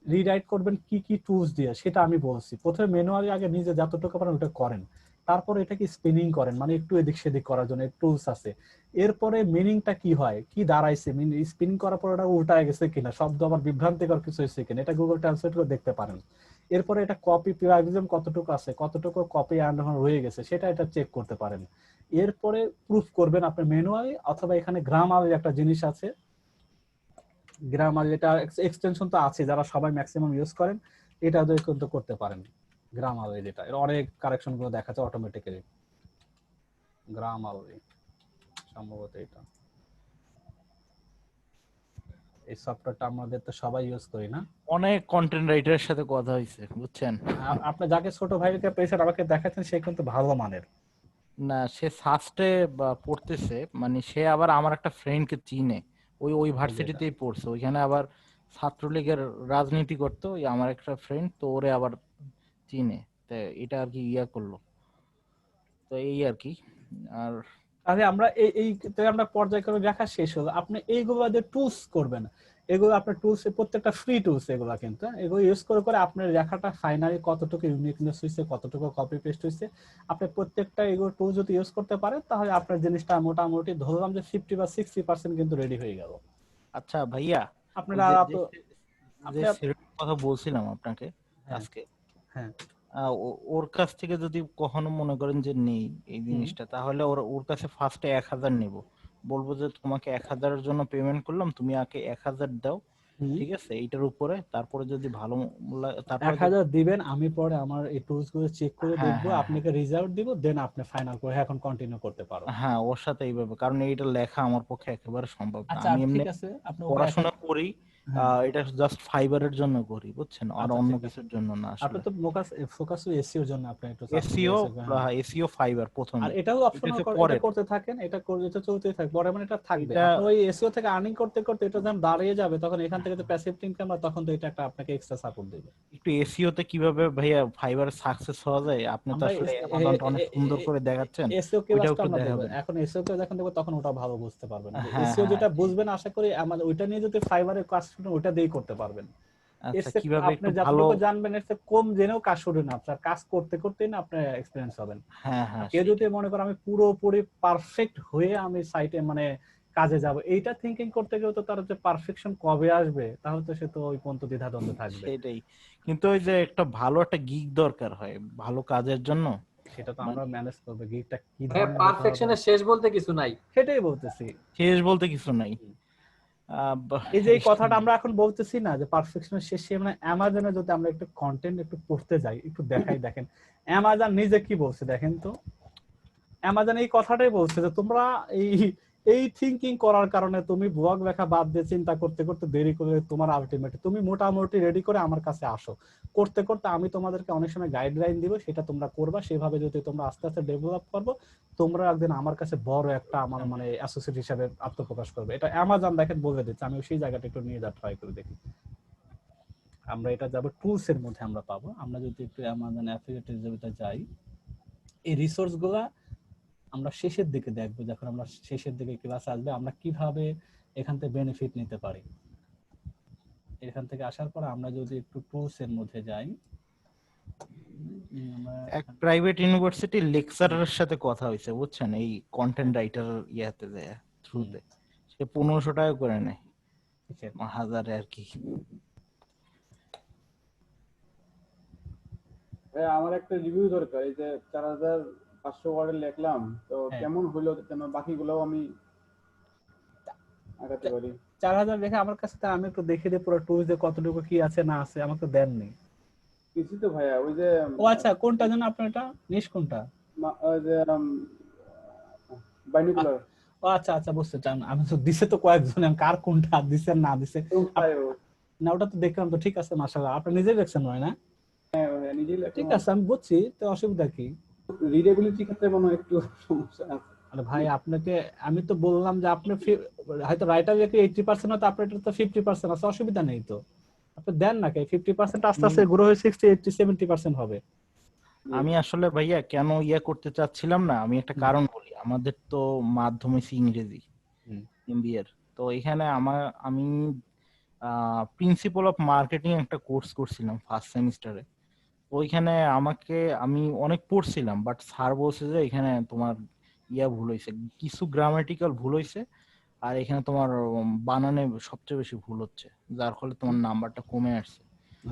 রিরাইট করবেন কি কি টুলস দিয়ে, সেটা আমি বলছি। প্রথমে ম্যানুয়ালি আগে নিজে যতটুকু পারেন ওটা করেন, তারপর এটাকে স্পিনিং করেন, মানে একটু এদিক সেদিক করার জন্য টুলস আছে। এরপরে মিনিংটা কি হয়, কি দাঁড়াইছে, স্পিনিং করার পর ওটা উল্টায় গেছে কিনা, শব্দ আবার বিভ্রান্তিকর কিছু হয়েছে কিনা, এটা গুগল ট্রান্সলেট করে দেখতে পারেন। এরপরে এটা কপি প্লাগিজম কতটুকু আছে, কতটুকু কপি রয়ে গেছে সেটা এটা চেক করতে পারেন। এরপরে প্রুফ করবেন আপনি ম্যানুয়ালি, অথবা এখানে গ্রামারের একটা জিনিস আছে, গ্রামার যেটা এক্সটেনশন তো আছে যারা সবাই ম্যাক্সিমাম ইউজ করেন, এটা দিয়ে কিন্তু করতে পারেন। গ্রামার যেটা এর অনেক কারেকশন গুলো দেখাচ্ছে অটোমেটিক্যালি। গ্রামার সম্ভবত এটা, এই সফটওয়্যারটা আমাদের তো সবাই ইউজ করি না। অনেক কন্টেন্ট রাইটারের সাথে কথা হয়েছে বুঝছেন। আপনি যাকে ছোট ভাইকে পেয়েছেন আমাকে দেখাচ্ছেন, সে কিন্তু ভালো মানের। না সে সাস্টে পড়তেছে, মানে সে আবার আমার একটা ফ্রেন্ডকে চিনে, ওই ভার্সিটিতেই পড়ছে, ওইখানে আবার ছাত্রলীগের রাজনীতি করতো, ওই আমার একটা ফ্রেন্ড তো ওরে আবার চিনে, তো এটা আর কি ইয়া করলো, তো এই আর কি। আর তাহলে আমরা এই আমরা পর্যায়ক্রমে দেখা শেষ হলো, আপনি এইগুলো দিয়ে টুলস করবেন, এগুলো আপনার টুলস প্রত্যেকটা ফ্রি টুলস, এগুলো কিন্তু এগুলো ইউজ করে করে আপনার লেখাটা ফাইনালি কতটুকু ইউনিকনেস হয়েছে, কতটুকু কপি পেস্ট হয়েছে, আপনি প্রত্যেকটা এগুলো টুল যদি ইউজ করতে পারেন তাহলে আপনার জিনিসটা মোটামুটি ধরলাম যে 50 বা 60% কিন্তু রেডি হয়ে গেল। আচ্ছা ভাইয়া, আপনারা যে সেরকম কথা বলছিলাম আপনাকে আজকে, হ্যাঁ ওর কাছ থেকে যদি কখনো মনে করেন যে নেই এই জিনিসটা, তাহলে ওর কাছে ফার্স্টে 1000 নেব, বলবো যে তোমাকে 1000-এর জন্য পেমেন্ট করলাম, তুমি আগে 1000 দাও, ঠিক আছে, এইটার উপরে, তারপরে যদি ভালো তারপরে 1000 দিবেন, আমি পরে আমার এই টুলস গুলো চেক করে দেখবো, আপনাকে রেজাল্ট দিব, দেন আপনি ফাইনাল করে এখন কন্টিনিউ করতে পারো। হ্যাঁ ওর সাথে এইভাবে, কারণ এইটা লেখা আমার পক্ষে একেবারে সম্ভব না। আচ্ছা আমি এমনি ঠিক আছে, আপনি পড়াশোনা করি, এটা জাস্ট ফাইবারের জন্য করি বুঝছেন, আর অন্য কিছুর জন্য না আপনি আসলে। তো ফোকাস এসইও এর জন্য আপনি একটু এসইও ফাইবার প্রথম, আর এটাও অপশনাল এটা করতে থাকেন, এটা করতে চলতেই থাকবে, পরে মানে এটা থাকবে, আপনি ওই এসইও থেকে আর্নিং করতে করতে এটা যখন দাঁড়িয়ে যাবে, তখন এখান থেকে তো প্যাসিভ ইনকাম, আর তখন তো এটা একটা আপনাকে এক্সট্রা সাপোর্ট দেবে। একটু এসইও তে কিভাবে ভাইয়া ফাইবার সাকসেস হওয়া যায়, আপনি তো আসলে অ্যামাজনটা অনেক সুন্দর করে দেখাচ্ছেন, এসইও কে ওইটাও একটু আমরা দেব, দেখাবেন। এখন এসইও কে যখন দেব তখন ওটা ভালো বুঝতে পারবেন, এসইও যেটা বুঝবেন আশা করি আমাদের ওইটা নিয়ে যদি ফাইবারের কাজ শুরু ওটা দিয়েই করতে পারবেন। আচ্ছা কিভাবে আপনি একটু ভালো যতটুকু জানবেন এর থেকে কম জেনেও কাজ শুরু না, আপনার কাজ করতে করতেই না আপনার এক্সপেরিয়েন্স হবেন। কেউ যদি মনে করে আমি পুরোপুরি পারফেক্ট হয়ে আমি সাইটে মানে কাজে যাব, এইটা থিংকিং করতে গেলে তো তার যে পারফেকশন কবে আসবে, তাহলে তো সে তো ওই পর্যন্ত দ্বিধাদ্বন্দ্ব থাকবে। সেটাই, কিন্তু ওই যে একটা ভালো একটা গিগ দরকার হয় ভালো কাজের জন্য, সেটা তো আমরা ম্যানেজ করব, গিগটা কি হ্যাঁ ধরনের পারফেকশনের শেষ বলতে কিছু নাই, সেটাই বলতেছি, শেষ বলতে কিছু নাই। এই যে এই কথাটা আমরা এখন বলতেছি না যে পারফেকশনের শেষে, মানে অ্যামাজনে যদি আমরা একটু কন্টেন্ট একটু পড়তে যাই, একটু দেখাই, দেখেন অ্যামাজন নিজে কি বলছে দেখেন তো, অ্যামাজন এই কথাটাই বলছে যে তোমরা এই থিংকিং করার কারণে তুমি ব্লগ লেখা বাদ দিয়ে চিন্তা করতে করতে দেরি করে তোমার আলটিমেটলি তুমি মোটামুটি রেডি করে আমার কাছে আসো, করতে করতে আমি তোমাদেরকে অনেক সময় গাইডলাইন দিব, সেটা তোমরা করবা, সেভাবে যদি তোমরা আস্তে আস্তে ডেভেলপ করবো, তোমরা একদিন আমার কাছে বড় একটা আমার মানে অ্যাসোসিয়েট হিসেবে আত্মপ্রকাশ করবে। এটা অ্যামাজন দেখেন বলে দিচ্ছে, আমি সেই জায়গাটা একটু নিয়ে যা ট্রাই করে দেখি। আমরা এটা যাব টুলস এর মধ্যে আমরা পাবো, আমরা যদি একটু অ্যামাজন অ্যাফিলিয়েট হিসেবে যাই, এই রিসোর্স গুলা আমরা শেষের দিকে দেখবো, যখন আমরা শেষের দিকে ক্লাস আসবে আমরা কিভাবে এখান থেকে বেনিফিট নিতে পারি। এখান থেকে আসার পর আমরা যদি একটু টুলস এর মধ্যে যাই, এক প্রাইভেট ইউনিভার্সিটির লেকচারারের সাথে কথা হয়েছে বুঝছেন, এই কন্টেন্ট রাইটার ইয়াতে দেয় থ্রুতে, সে 1500 টাকা করে নেয় হাজারে আর কি। আমার একটা রিভিউ দরকার, এই যে 4500 ওয়ার্ডে লিখলাম, তো কেমন হইলো যেন বাকিগুলো আমি আগাতে পারি। 4000 লেখা আমার কাছে, তা আমি একটু দেখে দিই পুরো টুলস এ কতটুকু কি আছে না আছে, আমাকে দেননি কিছু তো ভাইয়া, ওই যে ও আচ্ছা কোনটা জানো আপনার, এটা নিশ কোনটা, ওই যে বাইনোকুলার, ও আচ্ছা আচ্ছা বুঝতে চান, আমি তো দিছে তো কয়েকজন, আমি কার কোনটা দিছে না দিছে না ওটা তো দেখলাম, তো ঠিক আছে মাশাআল্লাহ, আপনি নিজেই দেখছেন নয় না? নিজেই ঠিক আছে আমি বুঝছি, তো অসুবিধা কি, রিডেবিলিটি ক্ষেত্রে মনে একটু সমস্যা আছে। আরে ভাই আপনাকে আমি তো বললাম যে আপনি হয়তো রাইটার লেখে 80% হয়তো আপনার তো 50% আছে, অসুবিধা নেই তো, আপনি দেন না, 50% আস্তে আস্তে গ্রো হয়ে 60 80 70% হবে। আমি আসলে ভাইয়া কেন ইয়া করতে চাচ্ছিলাম না, আমি একটা কারণ বলি, আমাদের তো মাধ্যম হচ্ছে ইংরেজি এমবিএ এর, তো এখানে আমি প্রিন্সিপাল অফ মার্কেটিং একটা কোর্স করছিলাম ফার্স্ট সেমিস্টারে, ওইখানে আমি অনেক পড়ছিলাম, বাট স্যার বলছে যে এখানে তোমার ইয়া ভুল হয়েছে, কিছু গ্রামাটিক্যাল ভুল হয়েছে, আর এখানে তোমার বানানে সবচেয়ে বেশি ভুল হচ্ছে, যার ফলে তোমার নাম্বারটা কমে আসছে।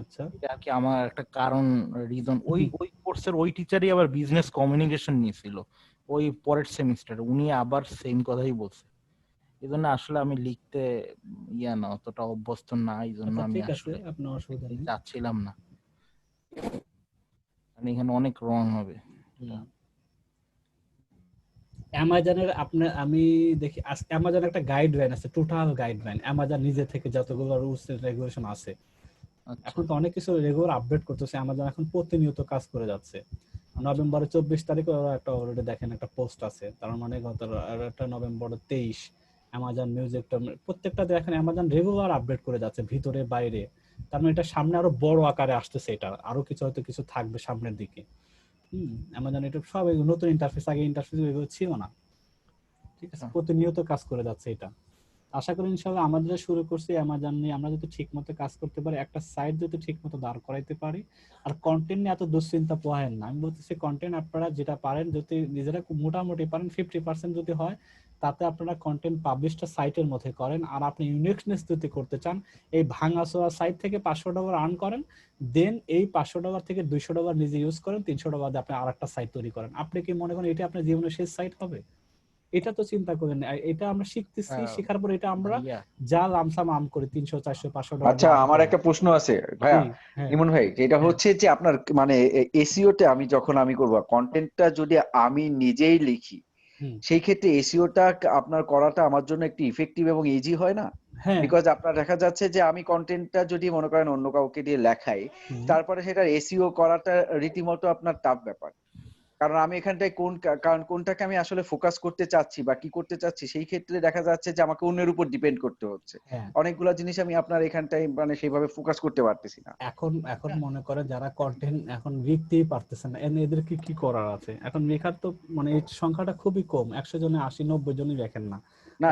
আচ্ছা এটা আর কি আমার একটা কারণ রিজন। ওই কোর্সের ওই টিচারই আবার বিজনেস কমিউনিকেশন নিয়েছিল ওই পরের সেমিস্টারে, উনি আবার সেম কথাই বলছে। এই জন্য আসলে আমি লিখতে না অতটা অভ্যস্ত না, এই জন্য আচ্ছা আমি ঠিক আছে, আসলে আপনার অসুবিধা নেই। চাচ্ছিলাম না, মানে এখানে অনেক রং হবে। অ্যামাজনের আপনার আমি দেখি অ্যামাজন একটা গাইডলাইন আছে, টোটাল গাইডলাইন অ্যামাজন নিজে থেকে যতগুলো রুলস রেগুলেশন আছে। আচ্ছা এখন তো অনেক কিছু রেগুলার আপডেট করতেছে অ্যামাজন, এখন প্রতিনিয়ত কাজ করে যাচ্ছে। নভেম্বরের 24 তারিখে ওরা একটা অলরেডি দেখেন একটা পোস্ট আছে, তার মানে গত একটা নভেম্বরের 23 অ্যামাজন মিউজিক প্রত্যেকটা দেখেন অ্যামাজন রেগুলার আপডেট করে যাচ্ছে ভিতরে বাইরে। তার মানে এটা সামনে আরো বড় আকারে আসতেছে, এটা আরো কিছু হয়তো কিছু থাকবে সামনের দিকে। অ্যামাজন এটা সব নতুন ইন্টারফেস, আগে ইন্টারফেস এগুলো ছিল না, ঠিক আছে, প্রতিনিয়ত কাজ করে যাচ্ছে এটা। আশা করি ইনশাআল্লাহ আমাদের শুরু করছি অ্যামাজন নিয়ে, আমরা যদি ঠিকমতো কাজ করতে পারি, একটা সাইট যদি ঠিকমতো দাঁড় করাইতে পারি, আর কন্টেন্ট নিয়ে এত দুশ্চিন্তা পোহায়েন না। আমি বলতেছি কন্টেন্ট আপনারা যেটা পারেন যদি নিজেরা মোটামুটি পারেন 50% যদি হয়, তাতে আপনারা কন্টেন্ট পাবলিশটা সাইটের মধ্যে করেন। আর আপনি ইউনিকনেস যদি করতে চান, এই ভাঙাচোরা সাইট থেকে $500 আর্ন করেন, দেন এই $500 থেকে $200 নিজে ইউজ করেন, $300 দিয়ে আপনি আরেকটা সাইট তৈরি করেন। আপনি কি মনে করেন এটা আপনার জীবনের শেষ সাইট হবে? এটা তো চিন্তা করেন না, এটা আমরা শিখতেছি, শেখার পর এটা আমরা যা লামসাম আর্ন করি $300 $400 $500। আচ্ছা আমার একটা প্রশ্ন আছে ভাইয়া, ইমন ভাই, যেটা হচ্ছে যে আপনার মানে এসইও তে আমি যখন আমি করব কন্টেন্টটা যদি আমি নিজেই লিখি, সেই ক্ষেত্রে এসইওটা আপনার করাটা আমার জন্য একটু ইফেক্টিভ এবং ইজি হয় না? বিকজ আপনার দেখা যাচ্ছে যে আমি কন্টেন্টটা যদি মনে করেন অন্য কাউকে দিয়ে লেখাই, তারপরে সেটা এসইও করাটা রীতিমতো আপনার টাফ ব্যাপার। কারণ আমি এখানটায় কোনটাকে আমি আসলে ফোকাস করতে চাচ্ছি বা কি করতে চাচ্ছি, সেই ক্ষেত্রে দেখা যাচ্ছে যে আমাকে অন্যের উপর ডিপেন্ড করতে হচ্ছে। অনেকগুলা জিনিস আমি আপনার এখানটায় মানে সেইভাবে ফোকাস করতে পারতেছি না। এখন মনে করেন যারা কন্টেন্ট এখন লিখতেই পারতেছেন না, এদেরকে কি করার আছে? এখন লেখার তো মানে এই সংখ্যাটা খুবই কম, 100 জনে 80-90 জনই লেখেন না। না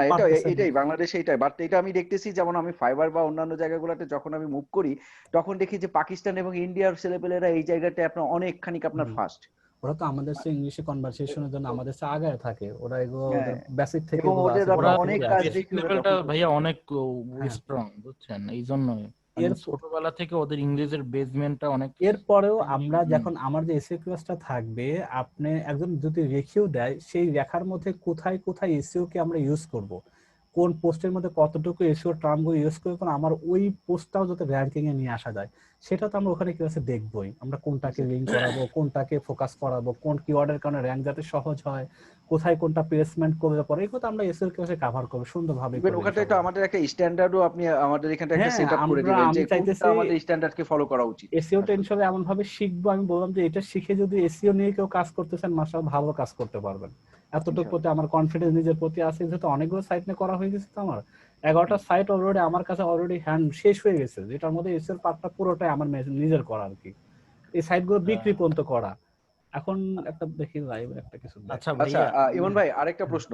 এটাই বাংলাদেশে এটাই, বাট এটা আমি দেখতেছি যেমন আমি ফাইবার বা অন্যান্য জায়গাগুলোতে যখন আমি মুভ করি, তখন দেখি যে পাকিস্তান এবং ইন্ডিয়ার ছেলেপেলেরা এই জায়গাটায় আপনার অনেকখানি আপনার ফাস্ট। ওরা তো আমাদের চেয়ে ইংলিশে কনভারসেশনের জন্য আমাদের চেয়ে আগায় থাকে, ওরা এগুলো বেসিক থেকে এবং ওদের অনেক কাজ দেখি লেভেলটা ভাইয়া অনেক স্ট্রং, বুঝছেন, এই জন্যই ছোটবেলা থেকে ওদের ইংরেজির বেসমেন্টটা অনেক। এরপরেও আমরা যখন আমার যে এসইও ক্লাসটা থাকবে, আপনি একজন যদি রেখেও দেয়, সেই রেখার মধ্যে কোথায় কোথায় এসইও কে আমরা ইউজ করব, কোন পোস্টের মধ্যে কতটুকু এসইও টার্মগুলো ইউজ করে, কোন আমার ওই পোস্টটাও যাতে র‍্যাঙ্কিং এ নিয়ে আসা যায়, সেটা তো আমরা ওখানে ক্লাসে দেখবই। আমরা কোনটাকে লিংক করাবো, কোনটাকে ফোকাস করাবো, কোন কিওয়ার্ডের কারণে র‍্যাঙ্ক যাতে সহজ হয়, কোথায় কোনটা প্লেসমেন্ট করবে পরে, এগুলো তো আমরা এসইও ক্লাসে কভার করব সুন্দরভাবে। ইভেন ওখানে তো আমাদের একটা স্ট্যান্ডার্ডও আপনি আমাদের এখানে একটা সেটআপ করে দিবেন যে কোনটা আমাদের স্ট্যান্ডার্ডকে ফলো করা উচিত। এসইও টেনশন এমন ভাবে শিখবো, আমি বললাম যে এটা শিখে যদি এসইও নিয়ে কেউ কাজ করতেছেন, মাশাআল্লাহ ভালো কাজ করতে পারবেন। এতটুকু প্রতি আমার কনফিডেন্স নিজের প্রতি আছে, যেহেতু অনেকগুলো সাইট নিয়ে করা হয়ে গেছে। তো আমার 11টা সাইট অলরেডি আমার কাছে অলরেডি হ্যান্ড শেষ হয়ে গেছে, যেটার মধ্যে এসইও পার্টটা পুরোটাই আমার নিজের করা আর কি। এই সাইটগুলো বিক্রি পর্যন্ত করা। এখন একটা দেখি লাইভ একটা কিছু। আচ্ছা ইমন ভাই আরেকটা প্রশ্ন,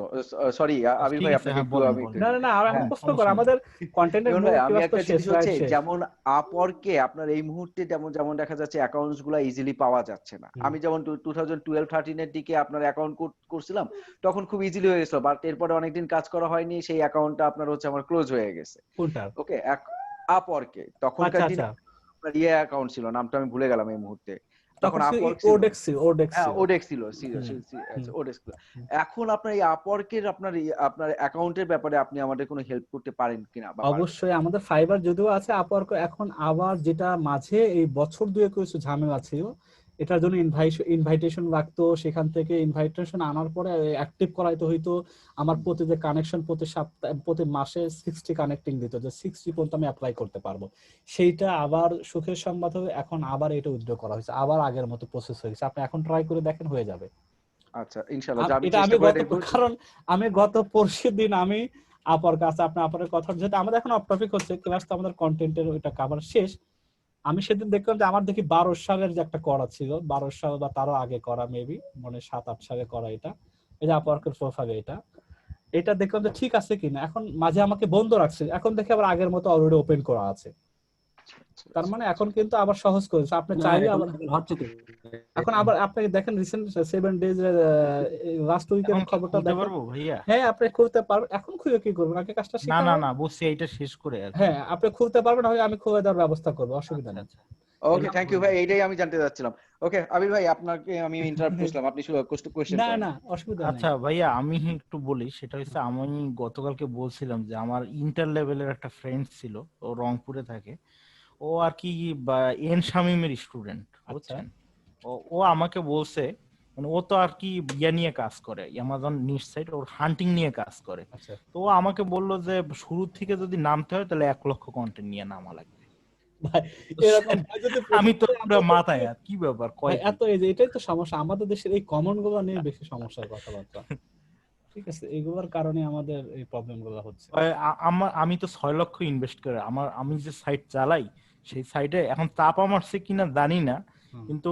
সরি আবির ভাই আপনাকে একটু আমি না আর আমি প্রশ্ন করি, আমাদের কন্টেন্টের আমি একটা জিনিস হচ্ছে যেমন আপওয়ার্কে আপনার এই মুহূর্তে যেমন দেখা যাচ্ছে অ্যাকাউন্টস গুলো ইজিলি পাওয়া যাচ্ছে না। আমি যেমন 2012-13 এর দিকে আপনার অ্যাকাউন্ট করছিলাম, তখন খুব ইজিলি হয়ে গেছিল, বাট এরপরে অনেকদিন কাজ করা হয়নি, সেই অ্যাকাউন্টটা আপনার হচ্ছে আমার ক্লোজ হয়ে গেছে। কোনটা? ওকে, আপওয়ার্কে তখনকার দিনে আপনার অ্যাকাউন্ট ছিল, নামটা আমি ভুলে গেলাম এই মুহূর্তে। তখন ওডেক্স ছিল। এখন আপনার এই আপওয়ার্কের আপনার অ্যাকাউন্টের ব্যাপারে আপনি আমাদের কোনো হেল্প করতে পারেন কিনা? অবশ্যই, আমাদের ফাইবার যদিও আছে, আপওয়ার্ক এখন আবার যেটা মাঝে এই বছর দুয়েক কিছু ঝামেলা ছিল, এটার জন্য ইনভাইটেশন লাগতো, সেখান থেকে ইনভাইটেশন আনার পরে অ্যাক্টিভ করাইতে হইতো। আমার প্রতি যে কানেকশন প্রতি মাসে 60 কানেক্টিং দিত, যে 60 পর্যন্ত আমি অ্যাপ্লাই করতে পারবো। সেইটা আবার সুখের সংবাদ হবে, এখন আবার এটা উইথড্র করা হয়েছে, আবার আগের মতো প্রসেস হয়ে গেছে। আপনি এখন ট্রাই করে দেখেন, হয়ে যাবে। আচ্ছা ইনশাআল্লাহ, কারণ আমি গত পরশু দিন আমি আপার কাছে আপনার কথা, যেহেতু আমাদের এখন অফ টপিক হচ্ছে ক্লাস, তো আমাদের কন্টেন্টের ওইটা কভার শেষ। আমি সেদিন দেখলাম যে আমার দেখি 12 সালের যে একটা করা ছিল, 12 সাল বা তারও আগে করা, মেবি মানে 7-8 সালে করা, এটা এই যে আপওয়ার্কের প্রোফাইল, এটা দেখলাম যে ঠিক আছে কিনা। এখন মাঝে আমাকে বন্ধ রাখছে, এখন দেখি আবার আগের মতো অলরেডি ওপেন করা আছে। তার মানে এখন কিন্তু আবার সহজ করেছে, আপনি চাইলে আবার হচ্ছে তো এখন আবার আপনি দেখেন রিসেন্ট 7 ডেজ লাস্ট উইকের এখন কি খবরটা খুলতে দেখেন। পারবো ভাইয়া? হ্যাঁ আপনি খুলতে পারবেন, এখন খুলে কি করবেন, আগে কাজটা না শিখা না হোক। না, বলছি এইটা শেষ করে আর কি। হ্যাঁ আপনি খুলতে পারবেন, হয় আমি খুলে দেওয়ার ব্যবস্থা করবো, অসুবিধা আচ্ছা নেই। আচ্ছা। ওকে, থ্যাংক ইউ ভাই, এইটাই আমি জানতে চাচ্ছিলাম। ওকে আবির ভাই, আপনাকে আমি ইন্টারাপ্ট করলাম, আপনি কোশ্চেন না করেন। না অসুবিধা নেই। আচ্ছা ভাইয়া, আমি একটু বলি, সেটা হচ্ছে আমি গতকালকে বলছিলাম যে আমার ইন্টার লেভেলের একটা ফ্রেন্ড ছিল, ও রংপুরে থাকে, ও আর কি এন শামীমের স্টুডেন্ট, আচ্ছা বুঝছেন? ও আমাকে বলছে, মানে ও তো আর কি ইয়া নিয়ে কাজ করে, অ্যামাজন নিশ সাইট, ওর হান্টিং নিয়ে কাজ করে। আচ্ছা তো ও আমাকে বললো যে শুরু থেকে যদি নামতে হয় তাহলে 1 লক্ষ কন্টেন্ট নিয়ে নামা লাগবে। ভাই এরকম ভাই যদি আমি তো প্রথমে পুরো আমরা মাথায়, আর কি ব্যাপার, ভাই কয় কি? এত এই যে এটাই তো সমস্যা, আমাদের দেশের এই কমন গুলো নিয়ে বেশি সমস্যার কথাবার্তা। ঠিক আছে, এগুলোর কারণে আমাদের এই প্রবলেম গুলো হচ্ছে। আমি তো 6 লক্ষ ইনভেস্ট করে আমি যে সাইট চালাই, সেই সাইটে এখন চাপা মারছে কিনা জানি না, কিন্তু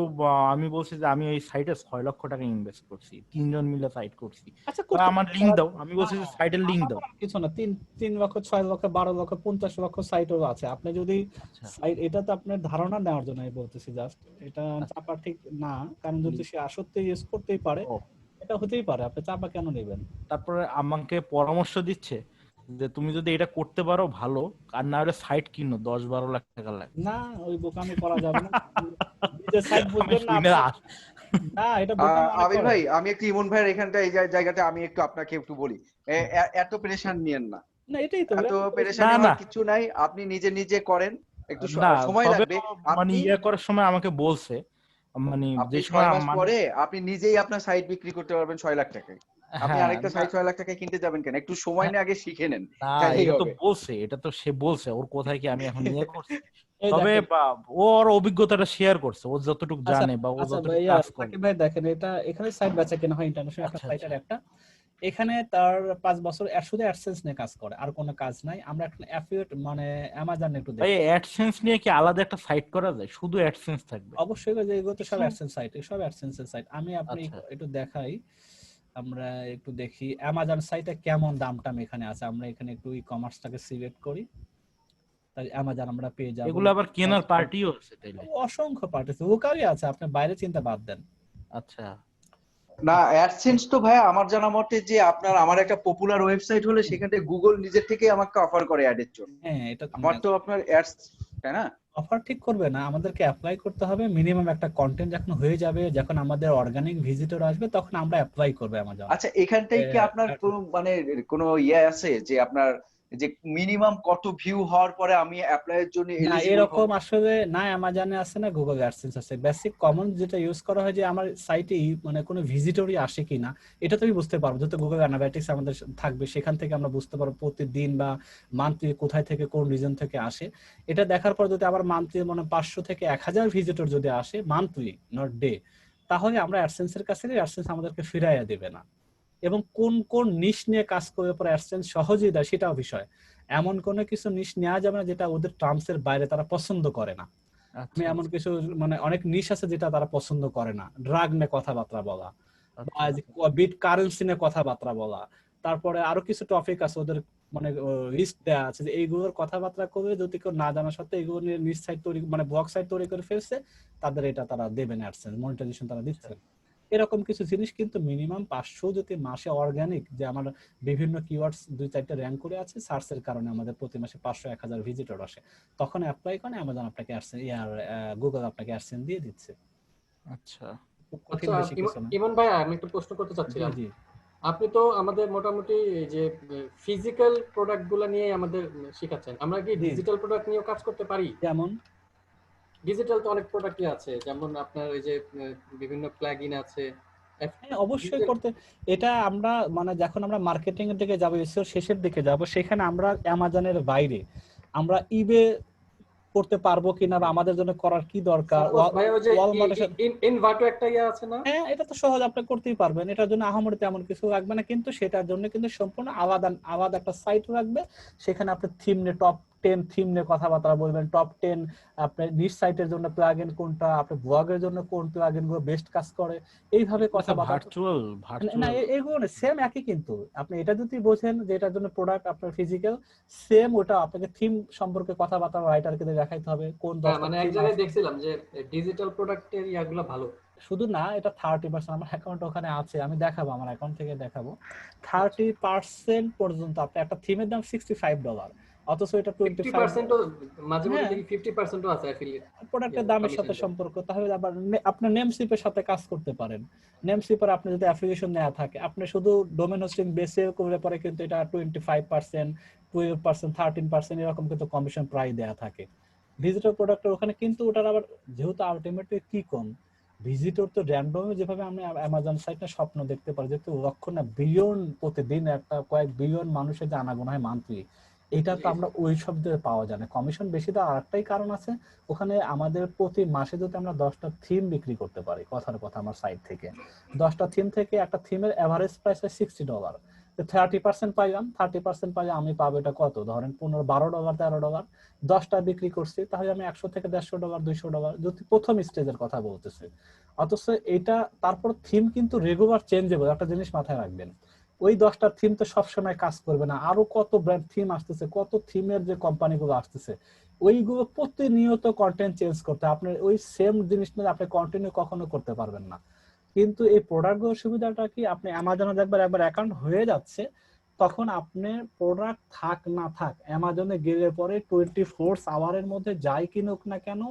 আমি বলছি যে আমি এই সাইটে 6 লক্ষ টাকা ইনভেস্ট করছি, 3 জন মিলে সাইট করছি। আচ্ছা আমার লিংক দাও, আমি বলছি যে সাইটের লিংক দাও। কিছু না, 3 লক্ষ 6 লক্ষ 12 লক্ষ 50 লক্ষ সাইটও আছে। আপনি যদি সাইট, এটা তো আপনার ধারণা নেওয়ার জন্য আমি বলতেছি জাস্ট, এটা চাপা ঠিক না, কারণ যদি সে আসতে ইউজ করতেই পারে এটা হতেই পারে, আপনি চাপা কেন নেবেন? তারপরে আমাকে পরামর্শ দিচ্ছে যে তুমি যদি এটা করতে পারো ভালো, আর না হলে সাইট কিনো, 10-12 লাখ টাকা লাগে। না ওই বোকামি করা যাবে না, নিজের সাইট বুঝবেন না না, এটা বোকামি আবির ভাই, আমি একটু ইমন ভাইয়ের এখানটা এই জায়গাতে আমি একটু আপনাকে একটু বলি, এত প্রেশার নিয়েন না, না এটাই তো এত প্রেশার নেওয়ার কিছু নাই, আপনি নিজে নিজে করেন, একটু সময় লাগবে। মানে ইয়া করার সময় আমাকে বলছে, মানে যে সময় 6 মাস পরে আপনি নিজেই আপনার সাইট বিক্রি করতে পারবেন 6 লাখ টাকায়। আপনি আরেকটা সাইট 6 লাখ টাকায় কিনতে যাবেন কেন? একটু সময় নিয়ে আগে শিখে নেন, তাহলেই হবে। এটা তো সে বলছে, ওর কোথায় কি আমি এখন নিয়ে করছি, তবে ওর অভিজ্ঞতাটা শেয়ার করছে, ও যতটুকু জানে বা ও যতটুকু কাজ করে। ভাই দেখেন, এটা এখানে সাইট বেচা কেনা হয় ইন্টারন্যাশনাল একটা সাইটের একটা, এখানে তার 5 বছর শুধু অ্যাডসেন্স নিয়ে কাজ করে, আর কোনো কাজ নাই। আমরা এখন অ্যাফিলিয়েট মানে অ্যামাজন একটু দেখি, ভাই অ্যাডসেন্স নিয়ে কি আলাদা একটা সাইট করা যায়, শুধু অ্যাডসেন্স থাকবে? অবশ্যই যে এগুলো তো সব অ্যাডসেন্স সাইট, সব অ্যাডসেন্সের সাইট। আমি আপনি একটু দেখাই, আমরা একটু দেখি অ্যামাজন সাইটে কেমন দামটাম এখানে আছে। আমরা এখানে একটু ই কমার্সটাকে সিলেক্ট করি, তাই অ্যামাজন আমরা পেয়ে যাব। এগুলো আবার কেনার পার্টিও আছে তাইলে? অসংখ্য পার্টি আছে, ওকারই আছে, আপনি বাইরে চিন্তা বাদ দেন। আচ্ছা না, অ্যাডসেন্স তো ভাই আমার জানা মতে যে আমার একটা পপুলার ওয়েবসাইট হলে সেখানে গুগল নিজের থেকে আমাকে অফার করে অ্যাডের জন্য। হ্যাঁ এটা আমার তো আপনার অ্যাডস, তাই না? অফার ঠিক করবে না, আমাদেরকে অ্যাপ্লাই করতে হবে। মিনিমাম একটা কন্টেন্ট যখন হয়ে যাবে, যখন আমাদের অর্গানিক ভিজিটর আসবে, তখন আমরা অ্যাপ্লাই করবে অ্যামাজন। আচ্ছা, এখানটাই কি আপনার মানে কোনো ইয়ে আছে যে আপনার যে মিনিমাম কত ভিউ হওয়ার পরে আমি অ্যাপ্লাইয়ের জন্য না এলিজিবল? এরকম আসলে না, অ্যামাজনে আছে না গুগল অ্যাডসেন্স আছে। বেসিক কমন যেটা ইউজ করা হয় যে আমার সাইটে মানে কোনো ভিজিটরই আসে কিনা, এটা তুমি বুঝতে পারবো, যেহেতু গুগল অ্যানালিটিক্স আমাদের থাকবে, সেখান থেকে আমরা বুঝতে পারবো প্রতিদিন বা মান্থলি কোথায় থেকে কোন রিজন থেকে আসে। এটা দেখার পর যদি আমার মান্থলি মানে 500 থেকে 1000 ভিজিটর যদি আসে মান্থলি, নট ডে, তাহলে আমরা অ্যাডসেন্সের কাছে অ্যাডসেন্স আমাদেরকে ফিরাইয়া দেবে না। এবং কোন কোন নিশ নিয়ে কাজ করে পরে অ্যাডসেন্স সহজেই দেয় সেটাও বিষয়। এমন কোনো কিছু নিশ নেওয়া যাবে না যেটা ওদের টার্মস এর বাইরে তারা পছন্দ করে না। আমি এমন কিছু মানে অনেক নিশ আছে যেটা তারা পছন্দ করে না, ড্রাগ নিয়ে কথাবার্তা বলা, বিট কারেন্সি নিয়ে কথাবার্তা বলা, তারপরে আরো কিছু টপিক আছে ওদের মানে লিস্ট দেওয়া আছে যে এইগুলোর কথাবার্তা করে যদি কেউ না জানা সত্ত্বেও এগুলো নিয়ে নিজ সাইট তৈরি মানে ব্লগ সাইট তৈরি করে ফেলছে, তাদের এটা তারা দেবেন অ্যাডসেন্স, মনিটাইজেশন তারা দিচ্ছে। এরকম কিছু জিনিস কিন্তু মিনিমাম 500 যদি মাসে অর্গানিক, যে আমার বিভিন্ন কিওয়ার্ডস 2-4টা র্যাঙ্ক করে আছে, সার্চের কারণে আমাদের প্রতি মাসে 500-1000 ভিজিটর আসে, তখন অ্যাপ্লাই করেন অ্যামাজন আপনাকে অ্যাডসেন্স গুগল আপনাকে অ্যাডসেন্স দিয়ে দিচ্ছে। আচ্ছা ইমন ভাই, আমি একটু প্রশ্ন করতে চাচ্ছিলাম, আপনি তো আমাদের মোটামুটি যে ফিজিক্যাল প্রোডাক্টগুলো নিয়ে আমাদের শেখাচ্ছেন, আমরা কি ডিজিটাল প্রোডাক্ট নিয়েও কাজ করতে পারি? যেমন ডিজিটাল তো অনেক প্রোডাক্টই আছে, যেমন আপনার এই যে বিভিন্ন প্লাগইন আছে। অবশ্যই করতে, এটা আমরা মানে যখন আমরা মার্কেটিং এর দিকে যাবো, এসইও শেষের দিকে যাব, সেখানে আমরা অ্যামাজনের বাইরে আমরা ইবে করতে পারবো কিনা বা আমাদের জন্য করার কি দরকার, ইনভার্টো একটা ইয়া আছে না? হ্যাঁ এটা তো সহজ, আপনি করতেই পারবেন, এটার জন্য আহামরি তেমন কিছু লাগবে না, কিন্তু সেটার জন্য কিন্তু সম্পূর্ণ আলাদা একটা সাইট রাখবে, সেখানে আপনি থিম নিয়ে টপ 10 থিম নিয়ে কথাবার্তা বলবেন, টপ 10 আপনার নিজ সাইটের জন্য প্লাগইন কোনটা, আপনার ব্লগের জন্য কোন প্লাগইন গুলো বেস্ট কাজ করে, এইভাবে কথাবার্তা। ভার্চুয়াল না এগুলো না, সেম একই, কিন্তু আপনি এটা যদি বোঝেন যে এটার জন্য প্রোডাক্ট আপনার ফিজিক্যাল সেম, ওটা আপনাকে থিম সম্পর্কে কথাবার্তা রাইটারকে দেখাইতে হবে কোন 10টা মানে এক জায়গায় দেখছিলাম যে ডিজিটাল প্রোডাক্টের ইয়াগুলো ভালো। শুধু না, এটা 30% আমার অ্যাকাউন্ট ওখানে আছে, আমি দেখাবো, আমার অ্যাকাউন্ট থেকে দেখাবো। 30% পর্যন্ত আপনার একটা থিমের দাম $65, অথচ এটা 50% মাঝে মধ্যে দেখি 50% ও আছে অ্যাফিলিয়েট প্রোডাক্টের দামের সাথে সম্পর্ক। তাহলে আবার আপনার নেমস্লিপের সাথে কাজ করতে পারেন। নেমস্লিপে আপনি যদি অ্যাফিলিয়েশন নেওয়া থাকে, আপনি শুধু ডোমেন হোস্টিং বেসে করলে পরে কিন্তু এটা 25%, 12%, 13% এরকম কিন্তু কমিশন প্রায় দেয়া থাকে ডিজিটাল প্রোডাক্টের ওখানে। কিন্তু ওটার আবার যেহেতু আলটিমেটলি কি কম, ভিজিটর তো র্যান্ডমে যেভাবে আমি অ্যামাজন সাইটে স্বপ্ন দেখতে পারি, যেহেতু লক্ষ না বিলিয়ন প্রতিদিন একটা কয়েক বিলিয়ন মানুষের যে আনাগোনা হয় মান্থলি, এটা তো আমরা ওই সব দিয়ে পাওয়া যায় না। কমিশন বেশি দেওয়ার আরেকটাই কারণ আছে, ওখানে আমাদের প্রতি মাসে যদি আমরা 10টা থিম বিক্রি করতে পারি, কথার কথা আমার সাইট থেকে 10টা থিম থেকে একটা থিমের এভারেজ প্রাইস হয় $60, 30% পাইলাম, 30% পাইলে আমি পাবো এটা কত, ধরেন $12, $13, 10টা বিক্রি করছি, তাহলে আমি $100 থেকে $150, $200 যদি প্রথম স্টেজের কথা বলতেছি। অথচ এটা তারপর থিম কিন্তু রেগুলার চেঞ্জেবল, একটা জিনিস মাথায় রাখবেন, ওই 10টা থিম তো সবসময় কাজ করবে না, আরো কত ব্র্যান্ড থিম আসতেছে, কত থিমের যে কোম্পানিগুলো আসতেছে, ওইগুলো প্রতিনিয়ত কন্টেন্ট চেঞ্জ করতে, আপনার ওই সেম জিনিস নিয়ে আপনি কন্টিনিউ কখনো করতে পারবেন না। কিন্তু এই প্রোডাক্টগুলোর সুবিধাটা কি, আপনি অ্যামাজনে একবার অ্যাকাউন্ট হয়ে যাচ্ছে, তখন আপনি প্রোডাক্ট থাক না থাক অ্যামাজনে গেলে পরে 24 আওয়ারের মধ্যে যাই কিনুক না কেন,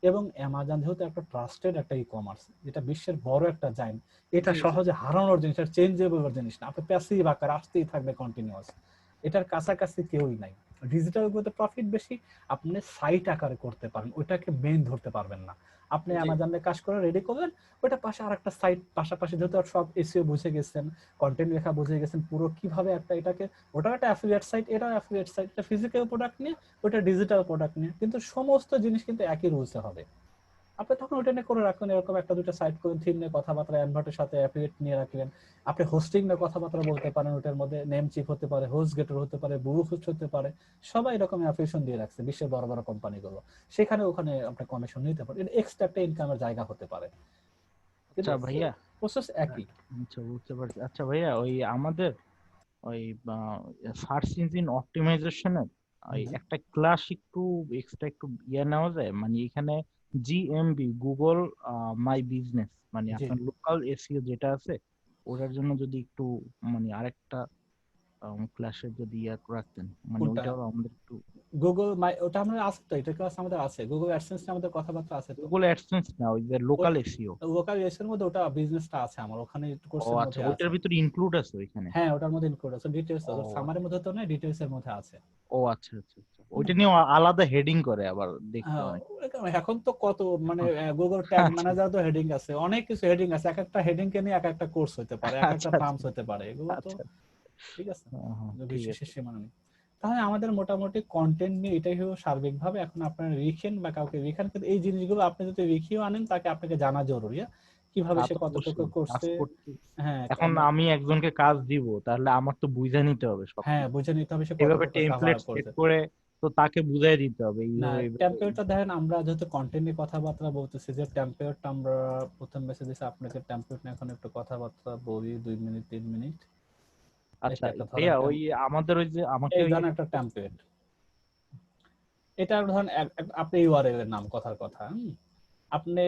এবং অ্যামাজন যেহেতু একটা ট্রাস্টেড একটা ই কমার্স, যেটা বিশ্বের বড় একটা জায়েন্ট, এটা সহজে হারানোর জিনিস, এটা চেঞ্জেবল জিনিস না, আপনি প্যাসিভ আকারে আসতেই থাকবে কন্টিনিউয়াস, এটার কাছাকাছি কেউই নাই। ডিজিটাল গুলোতে প্রফিট বেশি, আপনি সাইট আকারে করতে পারেন, ওইটাকে মেইন ধরতে পারবেন না। আপনি অ্যামাজনে কাজ করে রেডি করলেন, ওটা পাশে আরেকটা সাইট পাশাপাশি, যেহেতু সব এসইও বুঝে গেছেন, কন্টেন্ট লেখা বুঝে গেছেন পুরো কিভাবে একটা এটাকে, ওটা একটা অ্যাফিলিয়েট সাইট, এটা অ্যাফিলিয়েট সাইট, এটা ফিজিক্যাল প্রোডাক্ট নিয়ে, ওটা ডিজিটাল প্রোডাক্ট নিয়ে, কিন্তু সমস্ত জিনিস কিন্তু একই রুলসে হবে। আপনি তখন ওটা নিয়ে করে রাখবেন, এরকম একটা দুটো সাইট করুন, থিম নিয়ে কথাবার্তা অ্যাডভার্টের সাথে অ্যাফিলিয়েট নিয়ে রাখলেন, আপনি হোস্টিং নিয়ে কথাবার্তা বলতে পারেন, ওটার মধ্যে নেম চিপ হতে পারে, হোস্ট গেটর হতে পারে, ব্লু হোস্ট হতে পারে, সবাই এরকম অ্যাফিলিয়েশন দিয়ে রাখছে বিশ্বের বড় বড় কোম্পানিগুলো, সেখানে ওখানে আপনি কমিশন নিতে পারেন, এটা এক্সট্রা একটা ইনকামের জায়গা হতে পারে। আচ্ছা ভাইয়া, প্রসেস একই। আচ্ছা বুঝতে পারছি। আচ্ছা ভাইয়া, ওই আমাদের ওই সার্চ ইঞ্জিন অপটিমাইজেশনের ওই একটা ক্লাস একটু এক্সট্রা একটু নেওয়া যায়, মানে এখানে জিএমবি গুগল মাই বিজনেস, মানে আপনার লোকাল এসইও যেটা আছে ওটার জন্য যদি একটু মানে আরেকটা ক্লাসের যদি রাখতেন, মানে ওইটাও আমাদের একটু গুগল মাই, ওটা আমাদের আছে তো, এটা ক্লাস আমাদের আছে, গুগল অ্যাডসেন্স আমাদের কথাবার্তা আছে তো। গুগল অ্যাডসেন্স না, ওই যে লোকাল এসইও, লোকাল এসের মধ্যে ওটা বিজনেসটা আছে আমার ওখানে কোর্সের মধ্যে আছে। ওটার ভিতরে ইনক্লুড আছে ওইখানে? হ্যাঁ, ওটার মধ্যে ইনক্লুড আছে, ডিটেইলস আছে, সামারির মধ্যে তো না, ডিটেইলস এর মধ্যে আছে। ও আচ্ছা আচ্ছা আচ্ছা, ওইটা নিয়ে আলাদা হেডিং করে আবার দেখতে হয়। এখন তো কত মানে গুগল ট্যাগ ম্যানেজার তো হেডিং আছে, অনেক কিছু হেডিং আছে, এক একটা হেডিং কে নিয়ে এক একটা কোর্স হতে পারে, এক একটা টার্মস হতে পারে, এগুলো তো ঠিক আছে, বিশেষ সীমানা নেই। তাহলে আমাদের মোটামুটি কন্টেন্ট নিয়ে এটাই হলো সার্বিকভাবে। এখন আপনারা লিখেন বা কাউকে লিখেন, কিন্তু এই জিনিসগুলো আপনি যদি লিখিও আনেন, তাকে আপনাকে জানা জরুরি কিভাবে সে কতটুকু করছে। হ্যাঁ, এখন আমি একজনকে কাজ দিব, তাহলে আমার তো বুঝে নিতে হবে সব। হ্যাঁ, বুঝে নিতে হবে সে এভাবে কতটুকু টেমপ্লেট কভার সেট করছে, করে তো তাকে বুঝাই দিতে হবে। না টেমপ্লেটটা দেখেন, আমরা যেহেতু কন্টেন্ট নিয়ে কথাবার্তা বলতেছি, যে টেমপ্লেটটা আমরা প্রথম মেসেজ দিছি আপনাকে, টেমপ্লেট নিয়ে এখন একটু কথাবার্তা বলি 2 মিনিট 3 মিনিট। আচ্ছা ভাইয়া, ওই আমাদের ওই যে আমাকে এই ধরেন একটা টেমপ্লেট, এটা ধরেন আপনি ইউআরএল এর নাম, কথার কথা, আপনি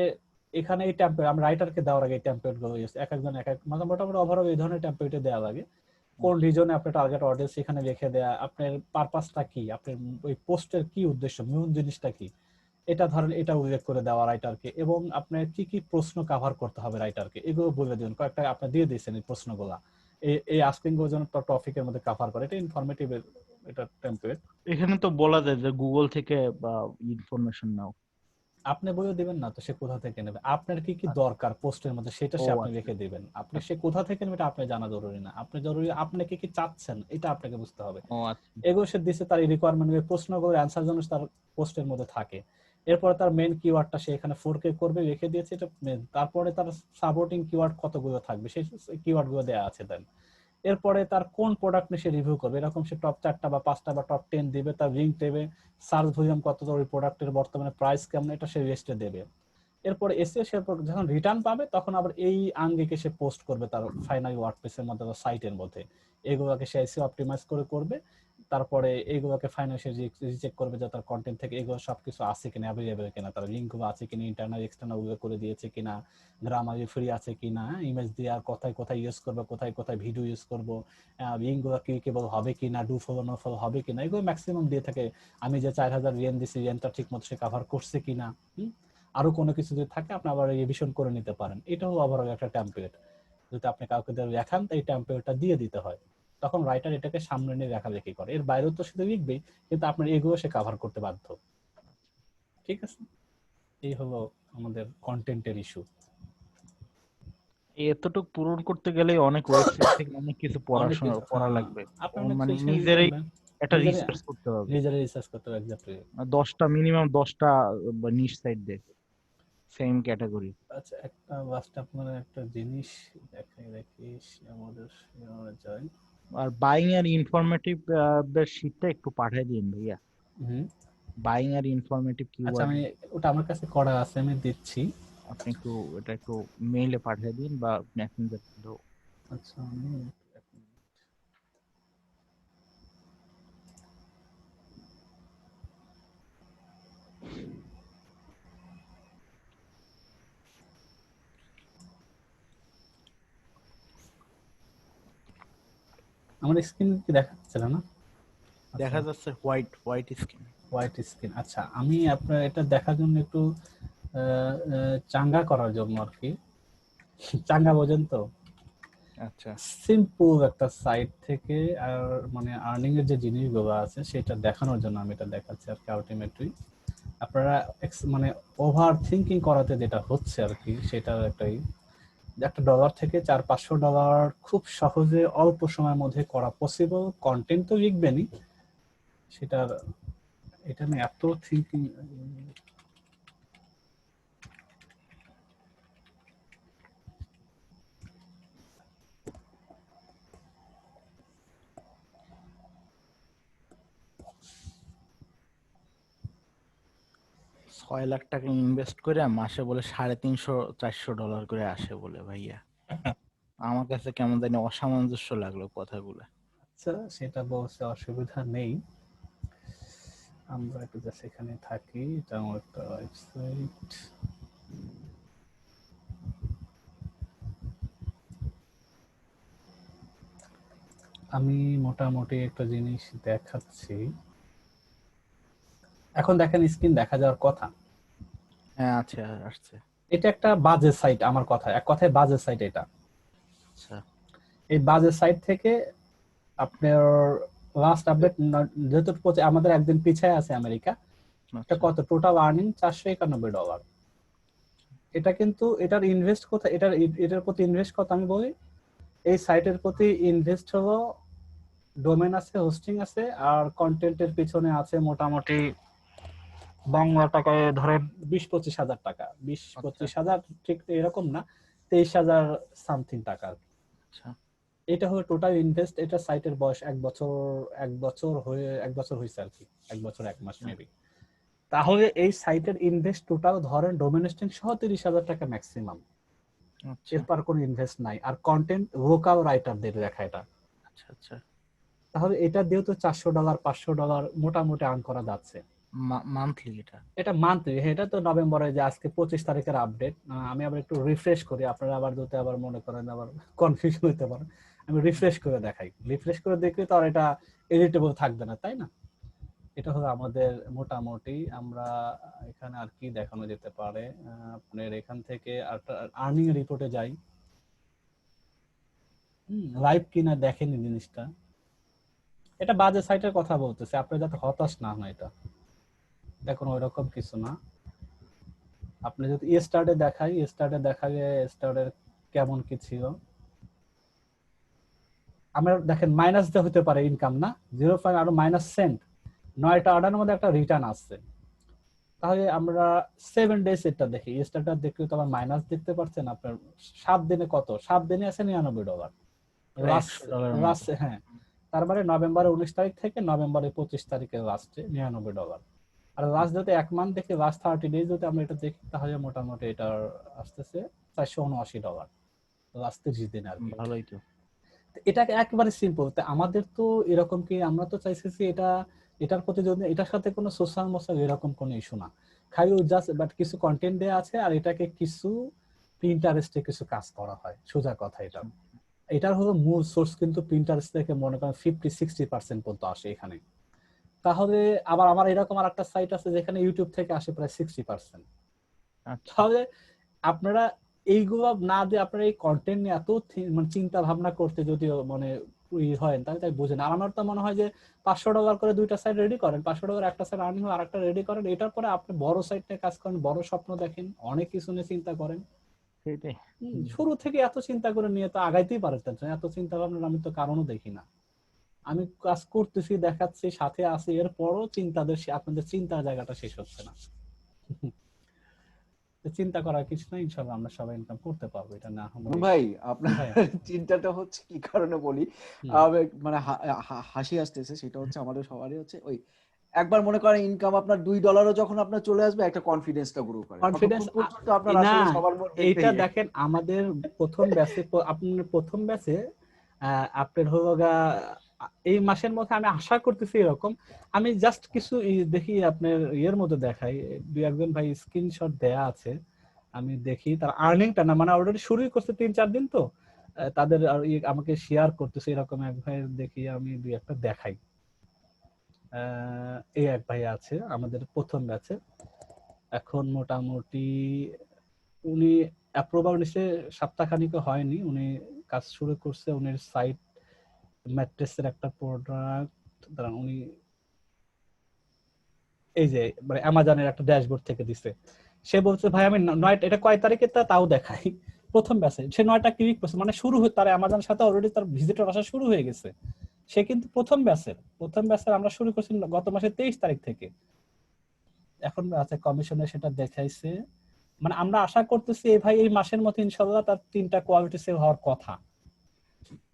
এখানে এই টেমপ্লেট আমরা রাইটারকে দেওয়ার আগে এই টেমপ্লেট গুলো এক একজন এক এক মোটামুটি ওভারঅল এই ধরনের টেমপ্লেটে দেওয়া লাগে, কোন রিজনে আপনি টার্গেট অডিয়েন্স এখানে লিখে দেয়া, আপনার পারপাসটা কি, আপনার ওই পোস্টের কি উদ্দেশ্য, মূল জিনিসটা কি, এটা ধরেন এটা উল্লেখ করে দেওয়া রাইটারকে, এবং আপনার কি কি প্রশ্ন কভার করতে হবে রাইটারকে, এগুলো বলে দিন, কয়েকটা আপনি দিয়ে দিয়েছেন এই প্রশ্নগুলা, এই আস্কিং গুলো যেন টপিকের মধ্যে কভার করে, এটা ইনফরমেটিভ এটা টেমপ্লেট। এখানে তো বলা যায় যে গুগল থেকে বা ইনফরমেশন নাও, আপনি বলে দিবেন না তো সে কোথা থেকে নেবে, আপনার কি কি দরকার পোস্টের মধ্যে সেটা সে আপনি লিখে দিবেন, আপনি সে কোথা থেকে নেবে এটা আপনি জানা জরুরি না, আপনি জরুরি আপনি কি কি চাচ্ছেন এটা আপনাকে বুঝতে হবে। এগুলো সে দিছে তার রিকোয়ারমেন্ট, প্রশ্নগুলোর অ্যানসার জন্য তার পোস্টের মধ্যে থাকে, এরপরে তার মেইন কিওয়ার্ডটা সে এখানে 4K করবে লিখে দিয়েছে, এটা তারপরে তার সাপোর্টিং কিওয়ার্ড কতগুলো থাকবে সেই কিওয়ার্ড গুলো দেয়া আছে দেন, এরপরে তার কোন প্রোডাক্ট নিয়ে সে রিভিউ করবে, এরকম সে টপ 4টা বা 5টা বা টপ 10 দিবে, তার লিঙ্ক দেবে, সার্চ ভলিউম কত, ওই প্রোডাক্টের বর্তমানে প্রাইস কেমন, এটা সে রেস্টে দেবে। এরপরে এসে সে যখন রিটার্ন পাবে তখন আবার এই আঙ্গিকে সে পোস্ট করবে তার ফাইনাল ওয়ার্ডপ্রেসের মধ্যে বা সাইটের মধ্যে, এগুলোকে সে এসে অপটিমাইজ করবে। তারপরে এইগুলোকে ফাইন্যান্সিয়াল রিচেক করবে যে তার কন্টেন্ট থেকে এগুলো সবকিছু আছে কিনা, অ্যাভেলেবল কিনা, তার লিঙ্কগুলো আছে কিনা, ইন্টারনাল এক্সটার্নাল গুলো করে দিয়েছে কিনা, গ্রামারি ফ্রি আছে কিনা, ইমেজ দিয়ে আর কোথায় কোথায় ইউজ করবো, কোথায় কোথায় ভিডিও ইউজ করবো, লিঙ্কগুলো ক্লিকেবল হবে কিনা, ডু ফলো নো ফলো হবে কিনা, এগুলো ম্যাক্সিমাম দিয়ে থাকে। আমি যে 4000 রিয়েন দিছি, রিয়েনটা ঠিক মতো সে কভার করছে কিনা, আরো কোনো কিছু যদি থাকে আপনি আবার রিভিশন করে নিতে পারেন। এটা হলো ওভারঅল একটা টেমপ্লেট। যদি আপনি কাউকে দেখান এই টেমপ্লেটটা দিয়ে দিতে হয়, তখন রাইটার এটাকে সামনে নিয়ে লেখালেখি করে। এর বাইরেও তো শুধু লিখবেই, কিন্তু আপনার এগুলো সে কভার করতে বাধ্য। ঠিক আছে, এই হলো আমাদের কন্টেন্টের ইস্যু। এতটুকু পূরণ করতে গেলে অনেক ওয়েবসাইট থেকে অনেক কিছু পড়া লাগবে, মানে নিজেরাই একটা রিসার্চ করতে হবে, নিজেরাই রিসার্চ করতে হবে। এক্স্যাক্টলি 10টা মিনিমাম 10টা নিশ সাইট দেখে সেম ক্যাটাগরি। আচ্ছা, একটা লাস্ট আপনার একটা জিনিস দেখাই রাখিস আমাদের যায়। আর বাইং আর ইনফরমেটিভ এর শীটটা একটু পাঠিয়ে দিন ভাইয়া। বাইং আর ইনফরমেটিভ কিওয়ার্ড। আচ্ছা, আমি ওটা আমার কাছে করা আছে, আমি দিচ্ছি। আপনি একটু এটা একটু মেইলে পাঠিয়ে দিন বা মেসেঞ্জার থ্রু। আচ্ছা, আমি আমার স্ক্রিন কি দেখাচ্ছে না? দেখা যাচ্ছে হোয়াইট স্ক্রিন। আচ্ছা, আমি আপনার এটা দেখার জন্য একটু চাঙ্গা করার জন্য আর কি, চাঙ্গা বোঝেন তো? আচ্ছা, সিম্পল একটা সাইট থেকে আর মানে আর্নিং এর যে জিনিসগুলো আছে সেটা দেখানোর জন্য আমি এটা দেখাচ্ছি আর কি। আলটিমেটলি আপনারা মানে ওভার থিঙ্কিং করাতে যেটা হচ্ছে আর কি, সেটা একটাই, একটা ডলার থেকে $400-500 খুব সহজে অল্প সময়ের মধ্যে করা পসিবল। কন্টেন্ট তো লিখবেনই, সেটার এটা নিয়ে এত থিঙ্কিং। $6 লাখ ইনভেস্ট করে মাসে বলে $350-400 করে আসে বলে ভাইয়া। আমার কাছে কেমন জানি অসামঞ্জস্য লাগলো কথাগুলো। আচ্ছা, সেটা বলতে অসুবিধা নেই, আমরা একটু জাস্ট এখানে থাকি। এটা আমার একটা ওয়েবসাইট, আমি মোটামুটি একটা জিনিস দেখাচ্ছি। এখন দেখেন স্ক্রিন দেখা যাওয়ার কথা। হ্যাঁ, আচ্ছা, আসছে। এটা একটা বাজে সাইট, আমার কথা এক কথায় বাজে সাইট এটা। আচ্ছা, এই বাজে সাইট থেকে আপনার লাস্ট আপডেট যেহেতু আমাদের একদিন পিছায় আছে আমেরিকা, এটা কত টোটাল আর্নিং $491। এটা কিন্তু এটার ইনভেস্ট কত, এটার প্রতি ইনভেস্ট কত আমি বলি। এই সাইটের প্রতি ইনভেস্ট হলো, ডোমেন আছে, হোস্টিং আছে, আর কন্টেন্টের পিছনে আছে মোটামুটি বাংলা টাকায় ধরে 20-25 হাজার টাকা। 20-25 হাজার ঠিক এরকম না, 23,000 সামথিং টাকা। এটা হলো টোটাল ইনভেস্ট। এটা সাইটের বয়স 1 বছর হয়েছে আর কি, 1 বছর 1 মাস মেবি। তাহলে এই সাইটের ইনভেস্ট টোটাল ধরেন ডোমেন হোস্টিং সহ 30,000 টাকা ম্যাক্সিমাম, এরপর কোনো ইনভেস্ট নাই। আর কন্টেন্ট লোকাল রাইটারদের লেখা এটা। আচ্ছা, তাহলে এটা দিয়েও তো $400 $500 মোটামুটি আর্ন করা যাচ্ছে মান্থলি। এটা মান্থলি। এটা তো নভেম্বরে যে আজকে 25 তারিখের আপডেট। আমি আবার একটু রিফ্রেশ করি, আপনারা আবার যদি আবার মনে করেন আবার কনফিউশন হতে পারে, আমি রিফ্রেশ করে দেখাই। রিফ্রেশ করে দেখলে তো আর এটা এডিটেবল থাকবে না, তাই না? এটা হলো আমাদের মোটামুটি। আমরা এখানে আর কি দেখানো যেতে পারে, আপনার এখান থেকে আর্নিং রিপোর্টে যাই। লাইভ কিনা দেখেনি জিনিসটা, এটা বাজে সাইটের কথা বলতেছে, আপনি যাতে হতাশ না হয়। এটা দেখুন ওইরকম কিছু না। আপনি যদি স্টার্টে দেখালে স্টার্টের কেমন কি ছিল, আমরা দেখেন মাইনাস যে হতে পারে ইনকাম না, 0. আরো মাইনাস সেন্ট, 9টা অর্ডারের মধ্যে একটা রিটার্ন আসছে। তাহলে আমরা 7 ডেজ এটা দেখি, স্টার্টার দেখলে তো আবার মাইনাস দেখতে পাচ্ছেন আপনার। 7 দিনে কত, 7 দিনে আছে $99। লাস্ট হ্যাঁ, তার মানে নভেম্বরের 19 তারিখ থেকে নভেম্বরের 25 তারিখের লাস্টে $99। আর লাস্ট যদি 1 মান্থ দেখি, লাস্ট 30 ডেজ যদি আমরা এটা দেখি, তাহলে মোটামুটি এটা আসতেছে $479 লাস্ট 30 দিন আর কি। ভালোই তো। এটাকে একেবারে সিম্পল। তা আমাদের তো এরকম কি, আমরা তো চাইছি এটার প্রতি যদি এটার সাথে কোনো সোশ্যাল মোশাল এরকম কোনো ইস্যু না, খালি জাস্ট বাট কিছু কন্টেন্ট দেয়া আছে আর এটাকে কিছু প্রিন্টারেস্টে কিছু কাজ করা হয়, সোজা কথা। এটার হলো মূল সোর্স কিন্তু প্রিন্টারেস্ট থেকে মনে করেন 50-60% পর্যন্ত আসে এখানে। তাহলে আবার আমার এরকম আর একটা সাইট আছে যেখানে ইউটিউব থেকে আসে প্রায় 60%। তাহলে আপনারা এইগুলো না দিয়ে আপনারা এই কন্টেন্ট নিয়ে এত মানে চিন্তা ভাবনা করতে যদিও মানে হয়, তাই বুঝেন। আর আমার তো মনে হয় যে $500 করে দুইটা সাইট রেডি করেন, $500 একটা সাইট আর্নিং হয়, আরেকটা রেডি করেন, এটার পরে আপনি বড় সাইট নিয়ে কাজ করেন, বড় স্বপ্ন দেখেন, অনেক কিছু নিয়ে চিন্তা করেন। শুরু থেকে এত চিন্তা করে নিয়ে তো আগাইতেই পারতেন না। এত চিন্তা ভাবনার আমি তো কারণও দেখি না। আমি কাজ করতেছি, দেখাচ্ছি, সাথে আছি, এরপরও আপনাদের চিন্তার জায়গাটা শেষ হচ্ছে না। চিন্তা করার কিছু নাই, ইনশাআল্লাহ আমরা সবাই ইনকাম করতে পারবো। এটা না ভাই আপনার চিন্তাটা হচ্ছে কি কারণে বলি, মানে হাসি আসতেছে, সেটা হচ্ছে আমাদের সবারই হচ্ছে ওই একবার মনে করেন ইনকাম আপনার $2 যখন আপনার চলে আসবে, একটা কনফিডেন্সটা গ্রো করে। কনফিডেন্স আপনার আসলে সবার মধ্যে এইটা দেখেন, আমাদের প্রথম ব্যাচে আপনার হলো এই মাসের মধ্যে আমি আশা করতেছি এরকম, আমি জাস্ট কিছু দেখি আপনার ইয়ের মধ্যে দেখাই, দুই একজন ভাই স্ক্রিনশট দেয়া আছে, আমি দেখি তার আর্নিংটা না মানে অলরেডি শুরুই করছে 3-4 দিন, তো তাদের আমাকে শেয়ার করতেছে। এরকম এক ভাই দেখি, আমি দুই একটা দেখাই। এই এক ভাই আছে আমাদের প্রথম ব্যাচে, এখন মোটামুটি উনি অ্যাপ্রুভাল নিছে সপ্তাহখানিকও হয়নি, উনি কাজ শুরু করছে। উনি সাইট ম্যাট্রেসের একটা প্রোডাক্ট উনি এই যে মানে অ্যামাজনের একটা ড্যাশবোর্ড থেকে দিছে। সে বলছে ভাই আমি 9 এটা কয় তারিখে তাও দেখাই, প্রথম ব্যাচে সে 9টা ক্লিক করছে, মানে শুরু হয়ে তার অ্যামাজনের সাথে অলরেডি তার ভিজিটর আসা শুরু হয়ে গেছে। সে কিন্তু প্রথম ব্যাচের আমরা শুরু করছি গত মাসের 23 তারিখ থেকে। এখন আছে কমিশনে সেটা দেখাইছে, মানে আমরা আশা করতেছি এই ভাই এই মাসের মধ্যে ইনশাআল্লাহ তার 3টা কোয়ালিটি সেল হওয়ার কথা।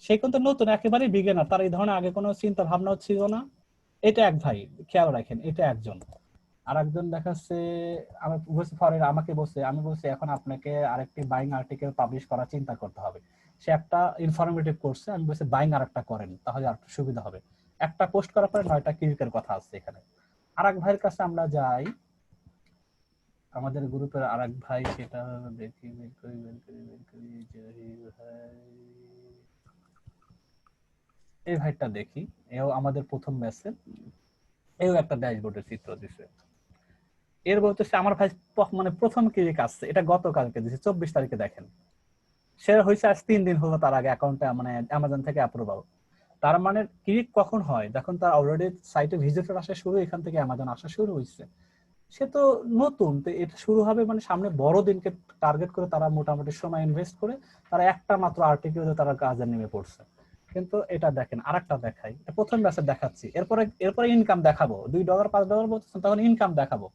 সে কিন্তু নতুন, একেবারেই বিগিনার, তার এই ধরনের আগে কোনো চিন্তা ভাবনা ছিল না। এটা এক ভাই, খেয়াল রাখেন, এটা একজন। আর একজন দেখাচ্ছে আমাকে বলছে, আমি বলছি এখন আপনাকে আরেকটি বাইং আর্টিকেল পাবলিশ করার চিন্তা করতে হবে। সে একটা ইনফরমেটিভ করছে, আমি বলছি বাইং আরেকটা করেন, তাহলে আরেকটু সুবিধা হবে। একটা পোস্ট করার পরে 9টা ক্লিকের কথা আছে এখানে। আরেক ভাইয়ের কাছে আমরা যাই, আমাদের গ্রুপের আরেক ভাই, সেটা দেখি বের করি এই ভাইটা দেখি, এও আমাদের প্রথম ব্যাচে, এও একটা ড্যাশবোর্ডের চিত্র দিছে। এর বলতেছে আমার ভাই মানে প্রথম ক্লিক আসছে, এটা গতকালকে দিছে 24 তারিখে। দেখেন সে হয়েছে আজ 3 দিন হলো তার আগে অ্যাকাউন্টে মানে অ্যামাজন থেকে অ্যাপ্রুভাল। তার মানে ক্লিক কখন হয়, যখন তার অলরেডি সাইটে ভিজিটর আসা শুরু, এখান থেকে অ্যামাজন আসা শুরু হয়েছে। সে তো নতুন, তো এটা শুরু হবে মানে সামনে বড় দিনকে টার্গেট করে তারা মোটামুটি সময় ইনভেস্ট করে তারা একটা মাত্র আর্টিকেলে তারা কাজে নেমে পড়ছে। কিন্তু এটা দেখেন, আরেকটা দেখাই, প্রথম ব্যাচে দেখাচ্ছি, এরপরে ইনকাম দেখাবো। $2 $5 বলতেছেন, তখন ইনকাম দেখাবো।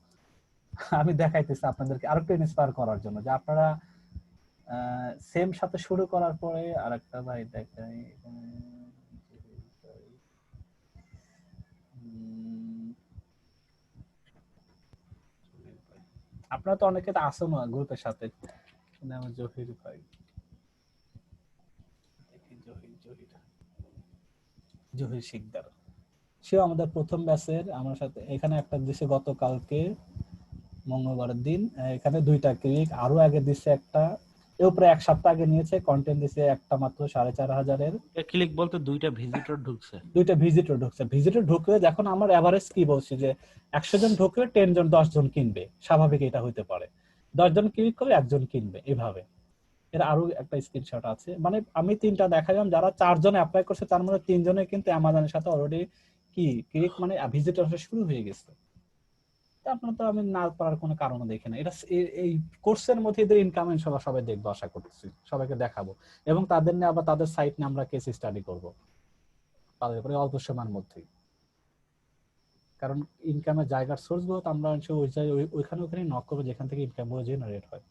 আমি দেখাইতেছি আপনাদেরকে আরেকটু ইন্সপায়ার করার জন্য, যে আপনারা সেম সাথে শুরু করার পরে আরেকটা ভাই দেখাই। আপনারা তো অনেকে আসো না গ্রুপের সাথে, জহির ভাই, জহির শিকদার, সেও আমাদের প্রথম ব্যাচের আমার সাথে। এখানে একটা দিছে গতকালকে মঙ্গলবারের দিন, এখানে 2টা ক্লিক, আরো আগে দিছে একটা, এর উপরে 1 সপ্তাহ আগে নিয়েছে, কন্টেন্ট দিছে একটা মাত্র 4500-এর। ক্লিক বলতে 2টা ভিজিটর ঢুকছে, 2টা ভিজিটর ঢুকছে। ভিজিটর ঢুকলে যখন আমার এভারেজ কি বলছি যে 100 জন ঢুকলে 10 জন 10 জন কিনবে, স্বাভাবিক এটা হইতে পারে। 10 জন ক্লিক করলে 1 জন কিনবে, এভাবে। এর আরো একটা স্ক্রিনশট আছে, মানে আমি 3টা দেখালাম, যারা 4 জন অ্যাপ্লাই করছে তার মধ্যে 3 জনের কিন্তু অ্যামাজনের সাথে অলরেডি কি ক্লিক মানে ভিজিটর আসা শুরু হয়ে গেছে। আপনার তো আমি না পারার কোনো কারণ দেখি না। এটা এই কোর্সের মধ্যে এদের ইনকাম ইনশাআল্লাহ সবাই দেখবো, আশা করতেছি সবাইকে দেখাবো, এবং তাদের নিয়ে আবার তাদের সাইট নিয়ে আমরা কেস স্টাডি করবো তাদের উপরে অল্প সময়ের মধ্যেই। কারণ ইনকামের জায়গার সোর্স গুলো আমরা ওইখানে নক করবো যেখান থেকে ইনকাম গুলো জেনারেট হয়।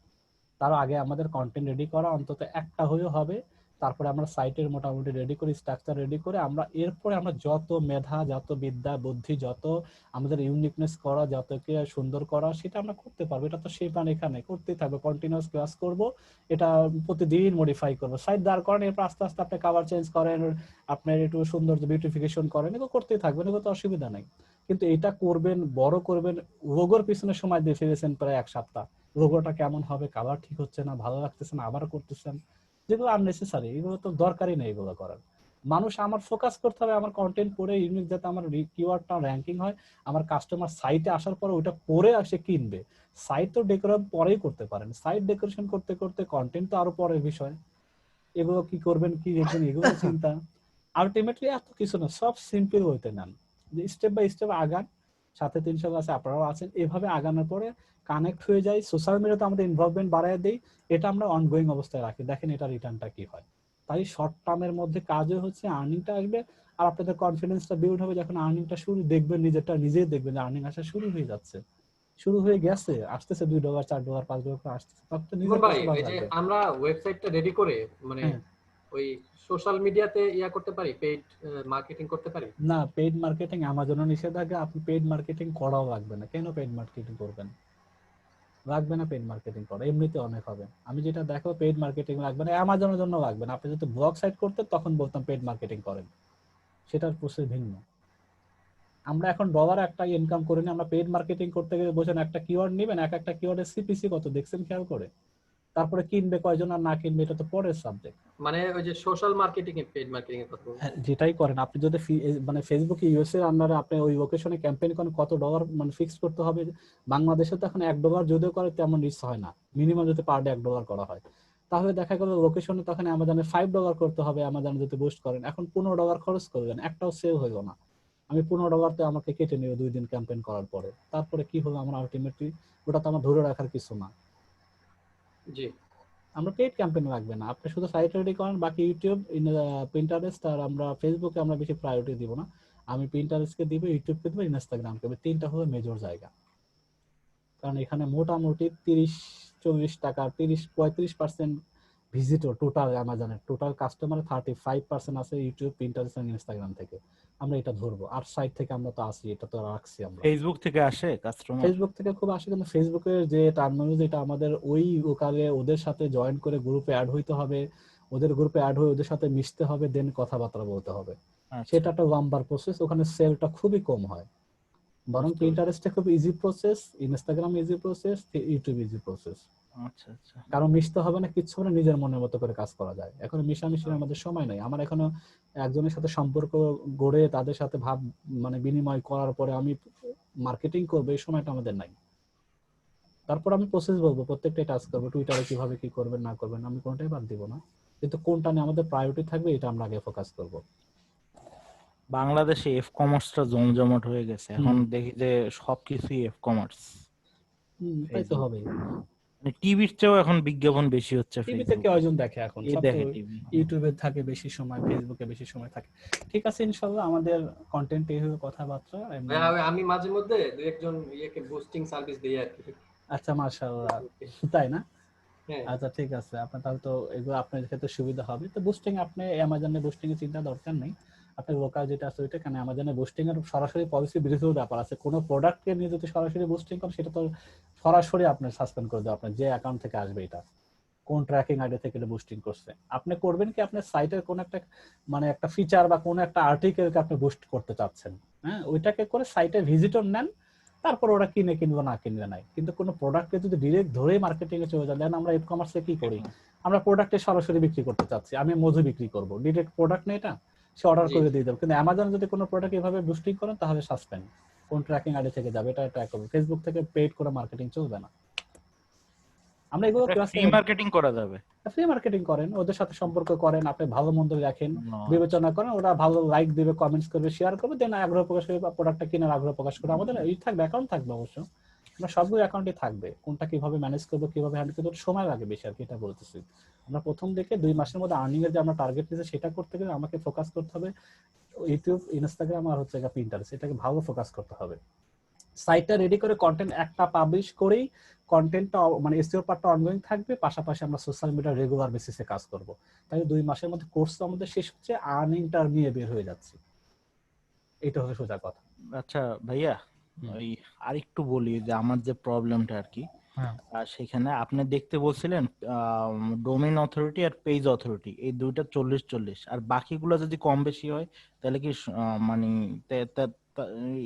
তার আগে আমাদের কন্টেন্ট রেডি করা অন্তত একটা হয়েও হবে, তারপরে আমরা সাইটের মোটামুটি রেডি করি, স্ট্রাকচার রেডি করে আমরা এরপরে আমরা যত মেধা, যত বিদ্যা বুদ্ধি, যত আমাদের ইউনিকনেস করা, যতকে সুন্দর করা সেটা আমরা করতে পারবো। এটা তো সেই প্ল্যান এখানে করতেই থাকবে, কন্টিনিউয়াস ক্লাস করব, এটা প্রতিদিন মডিফাই করবো, সাইট দাঁড় করেন, এরপর আস্তে আস্তে আপনি কাভার চেঞ্জ করেন, আপনার একটু সৌন্দর্য বিউটিফিকেশন করেন, এগুলো করতেই থাকবেন, এগুলো তো অসুবিধা নেই। কিন্তু এটা করবেন, বড় করবেন, লোগোর পিছনে সময় দিয়ে ফেলেছেন প্রায় 1 সপ্তাহ, লোগোটা কেমন হবে, কালার ঠিক হচ্ছে না, ভালো লাগতেছে না, আবার করতেছেন, যেগুলো আননেসেসারি, এগুলো তো দরকারই নেই এগুলো করার। মানুষ আমার ফোকাস করতে হবে আমার কন্টেন্ট পড়ে ইউনিক, যাতে আমার কিওয়ার্ডটা র্যাঙ্কিং হয়, আমার কাস্টমার সাইটে আসার পরে ওইটা পড়ে আসে কিনবে। সাইট তো ডেকোরেশন পরেই করতে পারেন, সাইট ডেকোরেশন করতে করতে কন্টেন্ট তো আরো পরের বিষয়, এগুলো কি করবেন কি দেখবেন এগুলো চিন্তা। আলটিমেটলি এত কিছু না, সব সিম্পল হইতে নেন, যে স্টেপ বাই স্টেপ আগান, সাথে 300 আছে আপনারাও আছেন, এভাবে আগানোর পরে কানেক্ট হয়ে যায়, সোশ্যাল মিডিয়াতে আমাদের ইনভলভমেন্ট বাড়ায় দেই, এটা আমরা অনগোয়িং অবস্থায় রাখি, দেখেন এটা রিটার্নটা কি হয়। তাই শর্ট টার্মের মধ্যে কাজও হচ্ছে, আর্নিংটা আসবে, আর আপনাদের কনফিডেন্সটা বিল্ড হবে যখন আর্নিংটা শুরু দেখবেন, নিজেই দেখবেন যে আর্নিং আসা শুরু হয়ে যাচ্ছে, শুরু হয়ে গেছে, আসতেছে $2 $4 $5 করে আসতেছে, তখন তো নিজের ভাই এই যে আমরা ওয়েবসাইটটা রেডি করে মানে ওই সোশ্যাল মিডিয়াতে করতে পারি, পেইড মার্কেটিং করতে পারি? না, পেইড মার্কেটিং আমাজনও নিষেধাজ্ঞা, আপনি পেইড মার্কেটিং করাও লাগবে না। কেন পেইড মার্কেটিং করবেন? লাগবে না পেইড মার্কেটিং করা, এমনিতে অনেক হবে। আমি যেটা দেখো পেইড মার্কেটিং লাগবে না, অ্যামাজনের জন্য লাগবে না। আপনি যদি ব্লগ সাইট করতেন তখন বলতাম পেইড মার্কেটিং করেন, সেটার প্রসেস ভিন্ন। আমরা এখন ডলার একটা ইনকাম করে নিই, আমরা পেইড মার্কেটিং করতে গেলে বোঝেন একটা কিওয়ার্ড নেবেন, একটা কিওয়ার্ডের সিপিসি কত দেখছেন খেয়াল করে, তারপরে কিনবে কয়জন আর না কিনবে এটা তো পরের সাবজেক্ট। মানে ওই যে সোশ্যাল মার্কেটিং এ পেইড মার্কেটিং এর কথা বলছেন, যেটাই করেন আপনি, যদি মানে ফেসবুকে ইউএস এর আন্ডারে আপনি ওই লোকেশনে ক্যাম্পেইন করেন, কত ডলার মানে ফিক্স করতে হবে। বাংলাদেশে তো এখন $1 যদিও করে তেমন রিচ হয় না, মিনিমাম যদি পার ডে $1 করা হয়, তাহলে দেখা গেল লোকেশনে তখন অ্যামাজনে $5 করতে হবে, অ্যামাজনে যদি বুস্ট করেন। এখন $15 খরচ করবেন, একটাও সেল হইল না, আমি $15 তো আমাকে কেটে নেব 2 দিন ক্যাম্পেইন করার পরে, তারপরে কি হলো আমার আলটিমেটলি, ওটা তো আমার ধরে রাখার কিছু না। জি, আমরা পেইড ক্যাম্পেইন লাগবে না, আপনি শুধু সাইট রেডি করেন, বাকি ইউটিউব, পিন্টারেস্ট আর আমরা ফেসবুকে আমরা বেশি প্রায়োরিটি দিব না। আমি পিন্টারেস্টকে দিব, ইউটিউবকে দিব, ইনস্টাগ্রামকে দিব, 3টা হলো মেজর জায়গা। কারণ এখানে মোটামুটি 30-40 টাকা 30-35% ভিজিটর টোটাল অ্যামাজনের, টোটাল কাস্টমারের 35% আছে ইউটিউব, পিন্টারেস্ট আর ইনস্টাগ্রাম থেকে। আমরা এটা ধরবো, আর সাইট থেকে আমরা তো আসি, এটা তো রাখছি আমরা। ফেসবুক থেকে আসে কাস্টমার? ফেসবুক থেকে খুব আসে, কিন্তু ফেসবুকের যে টার্মিনোলজি, এটা আমাদের ওই ওকালে ওদের সাথে জয়েন করে গ্রুপে অ্যাড হইতে হবে, ওদের গ্রুপে অ্যাড হয়ে ওদের সাথে মিশতে হবে, দেন কথাবার্তা বলতে হবে। সেটা একটা লম্বার প্রসেস, ওখানে সেলটা খুবই কম হয়। বরং পিন্টারেস্টে খুব easy process, Instagram easy process, YouTube easy process. আচ্ছা আচ্ছা, কারণ মিশতে হবে না, কিচ্ছু হবে না, নিজের মনের মতো করে কাজ করা যায়। এখন মিশামিশির আমাদের সময় নেই, আমার এখনো একজনের সাথে সম্পর্ক গড়ে তাদের সাথে ভাব মানে বিনিময় করার পরে আমি মার্কেটিং করবো, এই সময়টা আমাদের নাই। তারপর আমি প্রসেস বলবো, প্রত্যেকটাই টাস্ক করবো, টুইটারে কিভাবে কি করবেন না করবেন আমি কোনটাই বাদ দিব না, কিন্তু কোনটা নিয়ে আমাদের প্রায়োরিটি থাকবে এটা আমরা আগে ফোকাস করব। বাংলাদেশে এফ কমার্সটা জমজমাট হয়ে গেছে, এখন দেখি যে সবকিছুই এফ কমার্স। তাই তো হবে, টিভির চেয়েও এখন বিজ্ঞাপন বেশি হচ্ছে। টিভিতে কয়জন দেখে এখন, সব দেখে তো টিভি, ইউটিউবে থাকে বেশি সময়, ফেসবুকে বেশি সময় থাকে। ঠিক আছে, ইনশাআল্লাহ আমাদের কন্টেন্ট এই হলো কথাবার্তা। আমি মাঝে মধ্যে দুই একজন বুস্টিং সার্ভিস দেই আর কি। আচ্ছা, মাশাআল্লাহ, তাই না? আচ্ছা ঠিক আছে, আপনার তাহলে তো এগুলো আপনার ক্ষেত্রে সুবিধা হবে। তো বুস্টিং আপনি অ্যামাজনে বুস্টিং এর চিন্তা দরকার নেই, আপনার লোকাল যেটা আছে ওইটা, কারণ অ্যামাজনে বুস্টিং এর সরাসরি পলিসি বিরোধী ব্যাপার আছে। কোনো প্রোডাক্টকে নিয়ে যদি সরাসরি বুস্টিং করেন সেটা তো সরাসরি আপনার সাসপেন্ড করে দেওয়া, আপনার যে অ্যাকাউন্ট থেকে আসবে এটা, কোন ট্র্যাকিং আইডি থেকে এটা বুস্টিং করছে। আপনি করবেন কি, আপনার সাইটের কোন একটা মানে একটা ফিচার বা কোন একটা আর্টিকেলকে আপনি বুস্ট করতে চাচ্ছেন, হ্যাঁ, ওইটাকে করে সাইটে ভিজিটর নেন, তারপর ওরা কিনবে না কিনবে নাই। কিন্তু কোনো প্রোডাক্টকে যদি ডিরেক্ট ধরে মার্কেটিং এ চলে যান, দেন আমরা ই কমার্সে কি করি, আমরা প্রোডাক্টে সরাসরি বিক্রি করতে চাচ্ছি, আমি মধু বিক্রি করব, ডিরেক্ট প্রোডাক্ট নেই, এটা সে অর্ডার করে দিয়ে দেবে। কিন্তু অ্যামাজনে যদি কোনো প্রোডাক্ট এভাবে বুস্টিং করেন তাহলে সাসপেন্ড, কোন ট্র্যাকিং আইডি থেকে যাবে এটা ট্র্যাক করবে। ফেসবুক থেকে পেইড করে মার্কেটিং চলবে না। আমরা এগুলো ফ্রি মার্কেটিং করা যাবে, ফ্রি মার্কেটিং করেন, ওদের সাথে সম্পর্ক করেন, আপনি ভালো মন্দ রাখেন, বিবেচনা করেন, ওরা ভালো লাইক দিবে, কমেন্টস করবে, শেয়ার করবে, দেন আগ্রহ প্রকাশ করবে, প্রোডাক্টটা কেনার আগ্রহ প্রকাশ করবে। আমাদের এই থাকবে, অ্যাকাউন্ট থাকবে, অবশ্য আমরা সবগুলো অ্যাকাউন্টে থাকবে, কোনটা কিভাবে ম্যানেজ করবো, কিভাবে হ্যান্ডেল করবো, সময় লাগে বেশি আর কি, এটা বলতেছি। আমরা প্রথম দিকে 2 মাসের মধ্যে আর্নিং এর যে আমরা টার্গেট নিয়েছি সেটা করতে গেলে আমাকে ফোকাস করতে হবে ইউটিউব, ইনস্টাগ্রাম আর হচ্ছে পিন্টারেস্ট, এটাকে ভালো ফোকাস করতে হবে। সাইটটা রেডি করে কন্টেন্ট একটা পাবলিশ করেই কন্টেন্টটা মানে এসইও পার্টটা অনগোয়িং থাকবে, পাশাপাশি আমরা সোশ্যাল মিডিয়া রেগুলার বেসিসে কাজ করব। তাই 2 মাসের মধ্যে কোর্স আমাদের শেষ হচ্ছে, আর্নিংটা নিয়ে বের হয়ে যাচ্ছে। এটা হচ্ছে সোজা কথা। আচ্ছা ভাইয়া, ওই আরেকটু বলি যে আমার যে প্রবলেমটা আর কি, সেখানে আপনি দেখতে বলছিলেন ডোমেইন অথরিটি আর পেজ অথরিটি এই দুইটা 40-40, আর বাকিগুলো যদি কম বেশি হয় তাহলে কি মানে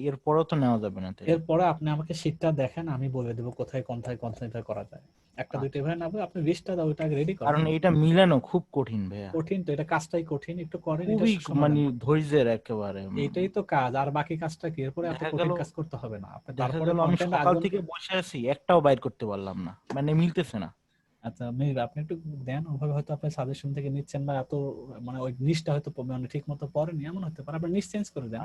এরপরেও তো নেওয়া যাবে না? এরপরে আপনি আমাকে শীটটা দেখেন, আমি বলে দেবো কোথায় কোথায় কনসেন্ট্রেট করা যায়। একটা দুইটা ইভেন্ট না, আপনি লিস্টটা দাও, ওটা রেডি করুন। কারণ এটা মিলানো খুব কঠিন ভাইয়া। কঠিন তো, এটা কাজটাই কঠিন, একটু করেন। এটা মানে ধৈর্যের একেবারে, এটাই তো কাজ, আর বাকি কাজটা কি? এরপরে এত কঠিন কাজ করতে হবে না। আপনি তারপরে আমি সকাল থেকে বসে আছি, একটাও বাইর করতে পারলাম না, মানে মিলতেছে না। আচ্ছা আপনি একটু দেন, ওভাবে হয়তো আপনি সাজেশন থেকে নিচ্ছেন বা এত মানে ওই নিশটা হয়তো মানে ঠিক মতো পড়েনি, এমন হতে পারে। আপনি নিশ চেঞ্জ করে দেন।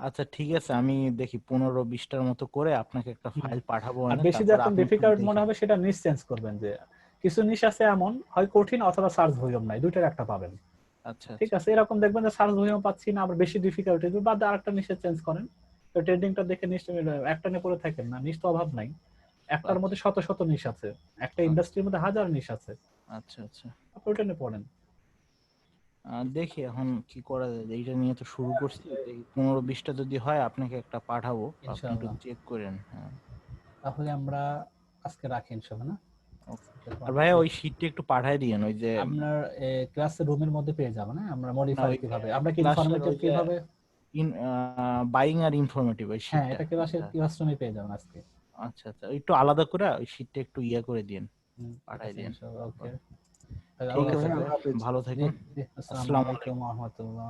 আচ্ছা ঠিক আছে, আমি দেখি 15-20টার মতো করে আপনাকে একটা ফাইল পাঠাবো। আর বেশি যখন ডিফিকাল্ট মনে হবে সেটা নিশ চেঞ্জ করবেন, যে কিছু নিশ আছে এমন হয় কঠিন অথবা সার্চ ভলিউম নাই, দুইটার একটা পাবেন। আচ্ছা ঠিক আছে, এরকম দেখবেন যে সার্চ ভলিউম পাচ্ছি না, আবার বেশি ডিফিকাল্ট হয়ে বাদ আরেকটা নিশে চেঞ্জ করেন। তো ট্রেডিংটা দেখে নিশ একটা নিয়ে পড়ে থাকেন না, নিশ তো অভাব নাই। একটার মধ্যে শত শত নিশ আছে, একটা ইন্ডাস্ট্রির মধ্যে হাজার নিশ আছে। আচ্ছা আচ্ছা, আপনি ওটা নিয়ে পড়েন। দেখি এখন কি করা যায়, এইটা নিয়ে তো শুরু করছি। দেখি 15-20টা যদি হয় আপনাকে একটা পাঠাবো, আপনি একটু চেক করেন। হ্যাঁ, তাহলে আমরা আজকে রাখি ইনশাআল্লাহ না। আর ভাই ওই শীটটা একটু পাঠিয়ে দিয়েন, ওই যে আপনার ক্লাসের রুমের মধ্যে পেয়ে যাবেন। না আমরা মডিফাই কিভাবে, আমরা কি ইনফরমেটিভ কিভাবে বাইং আর ইনফরমেটিভ ওই শীটটা, হ্যাঁ এটা ক্লাসের ক্লাসরুমে পেয়ে যাবেন আজকে। আচ্ছা আচ্ছা, একটু আলাদা করে ওই শীটটা একটু ইয়া করে দিন, পাঠিয়ে দিন। ওকে, ঠিক আছে, ভালো থাকেন। আসসালামু আলাইকুম ওয়া রাহমাতুল্লাহ।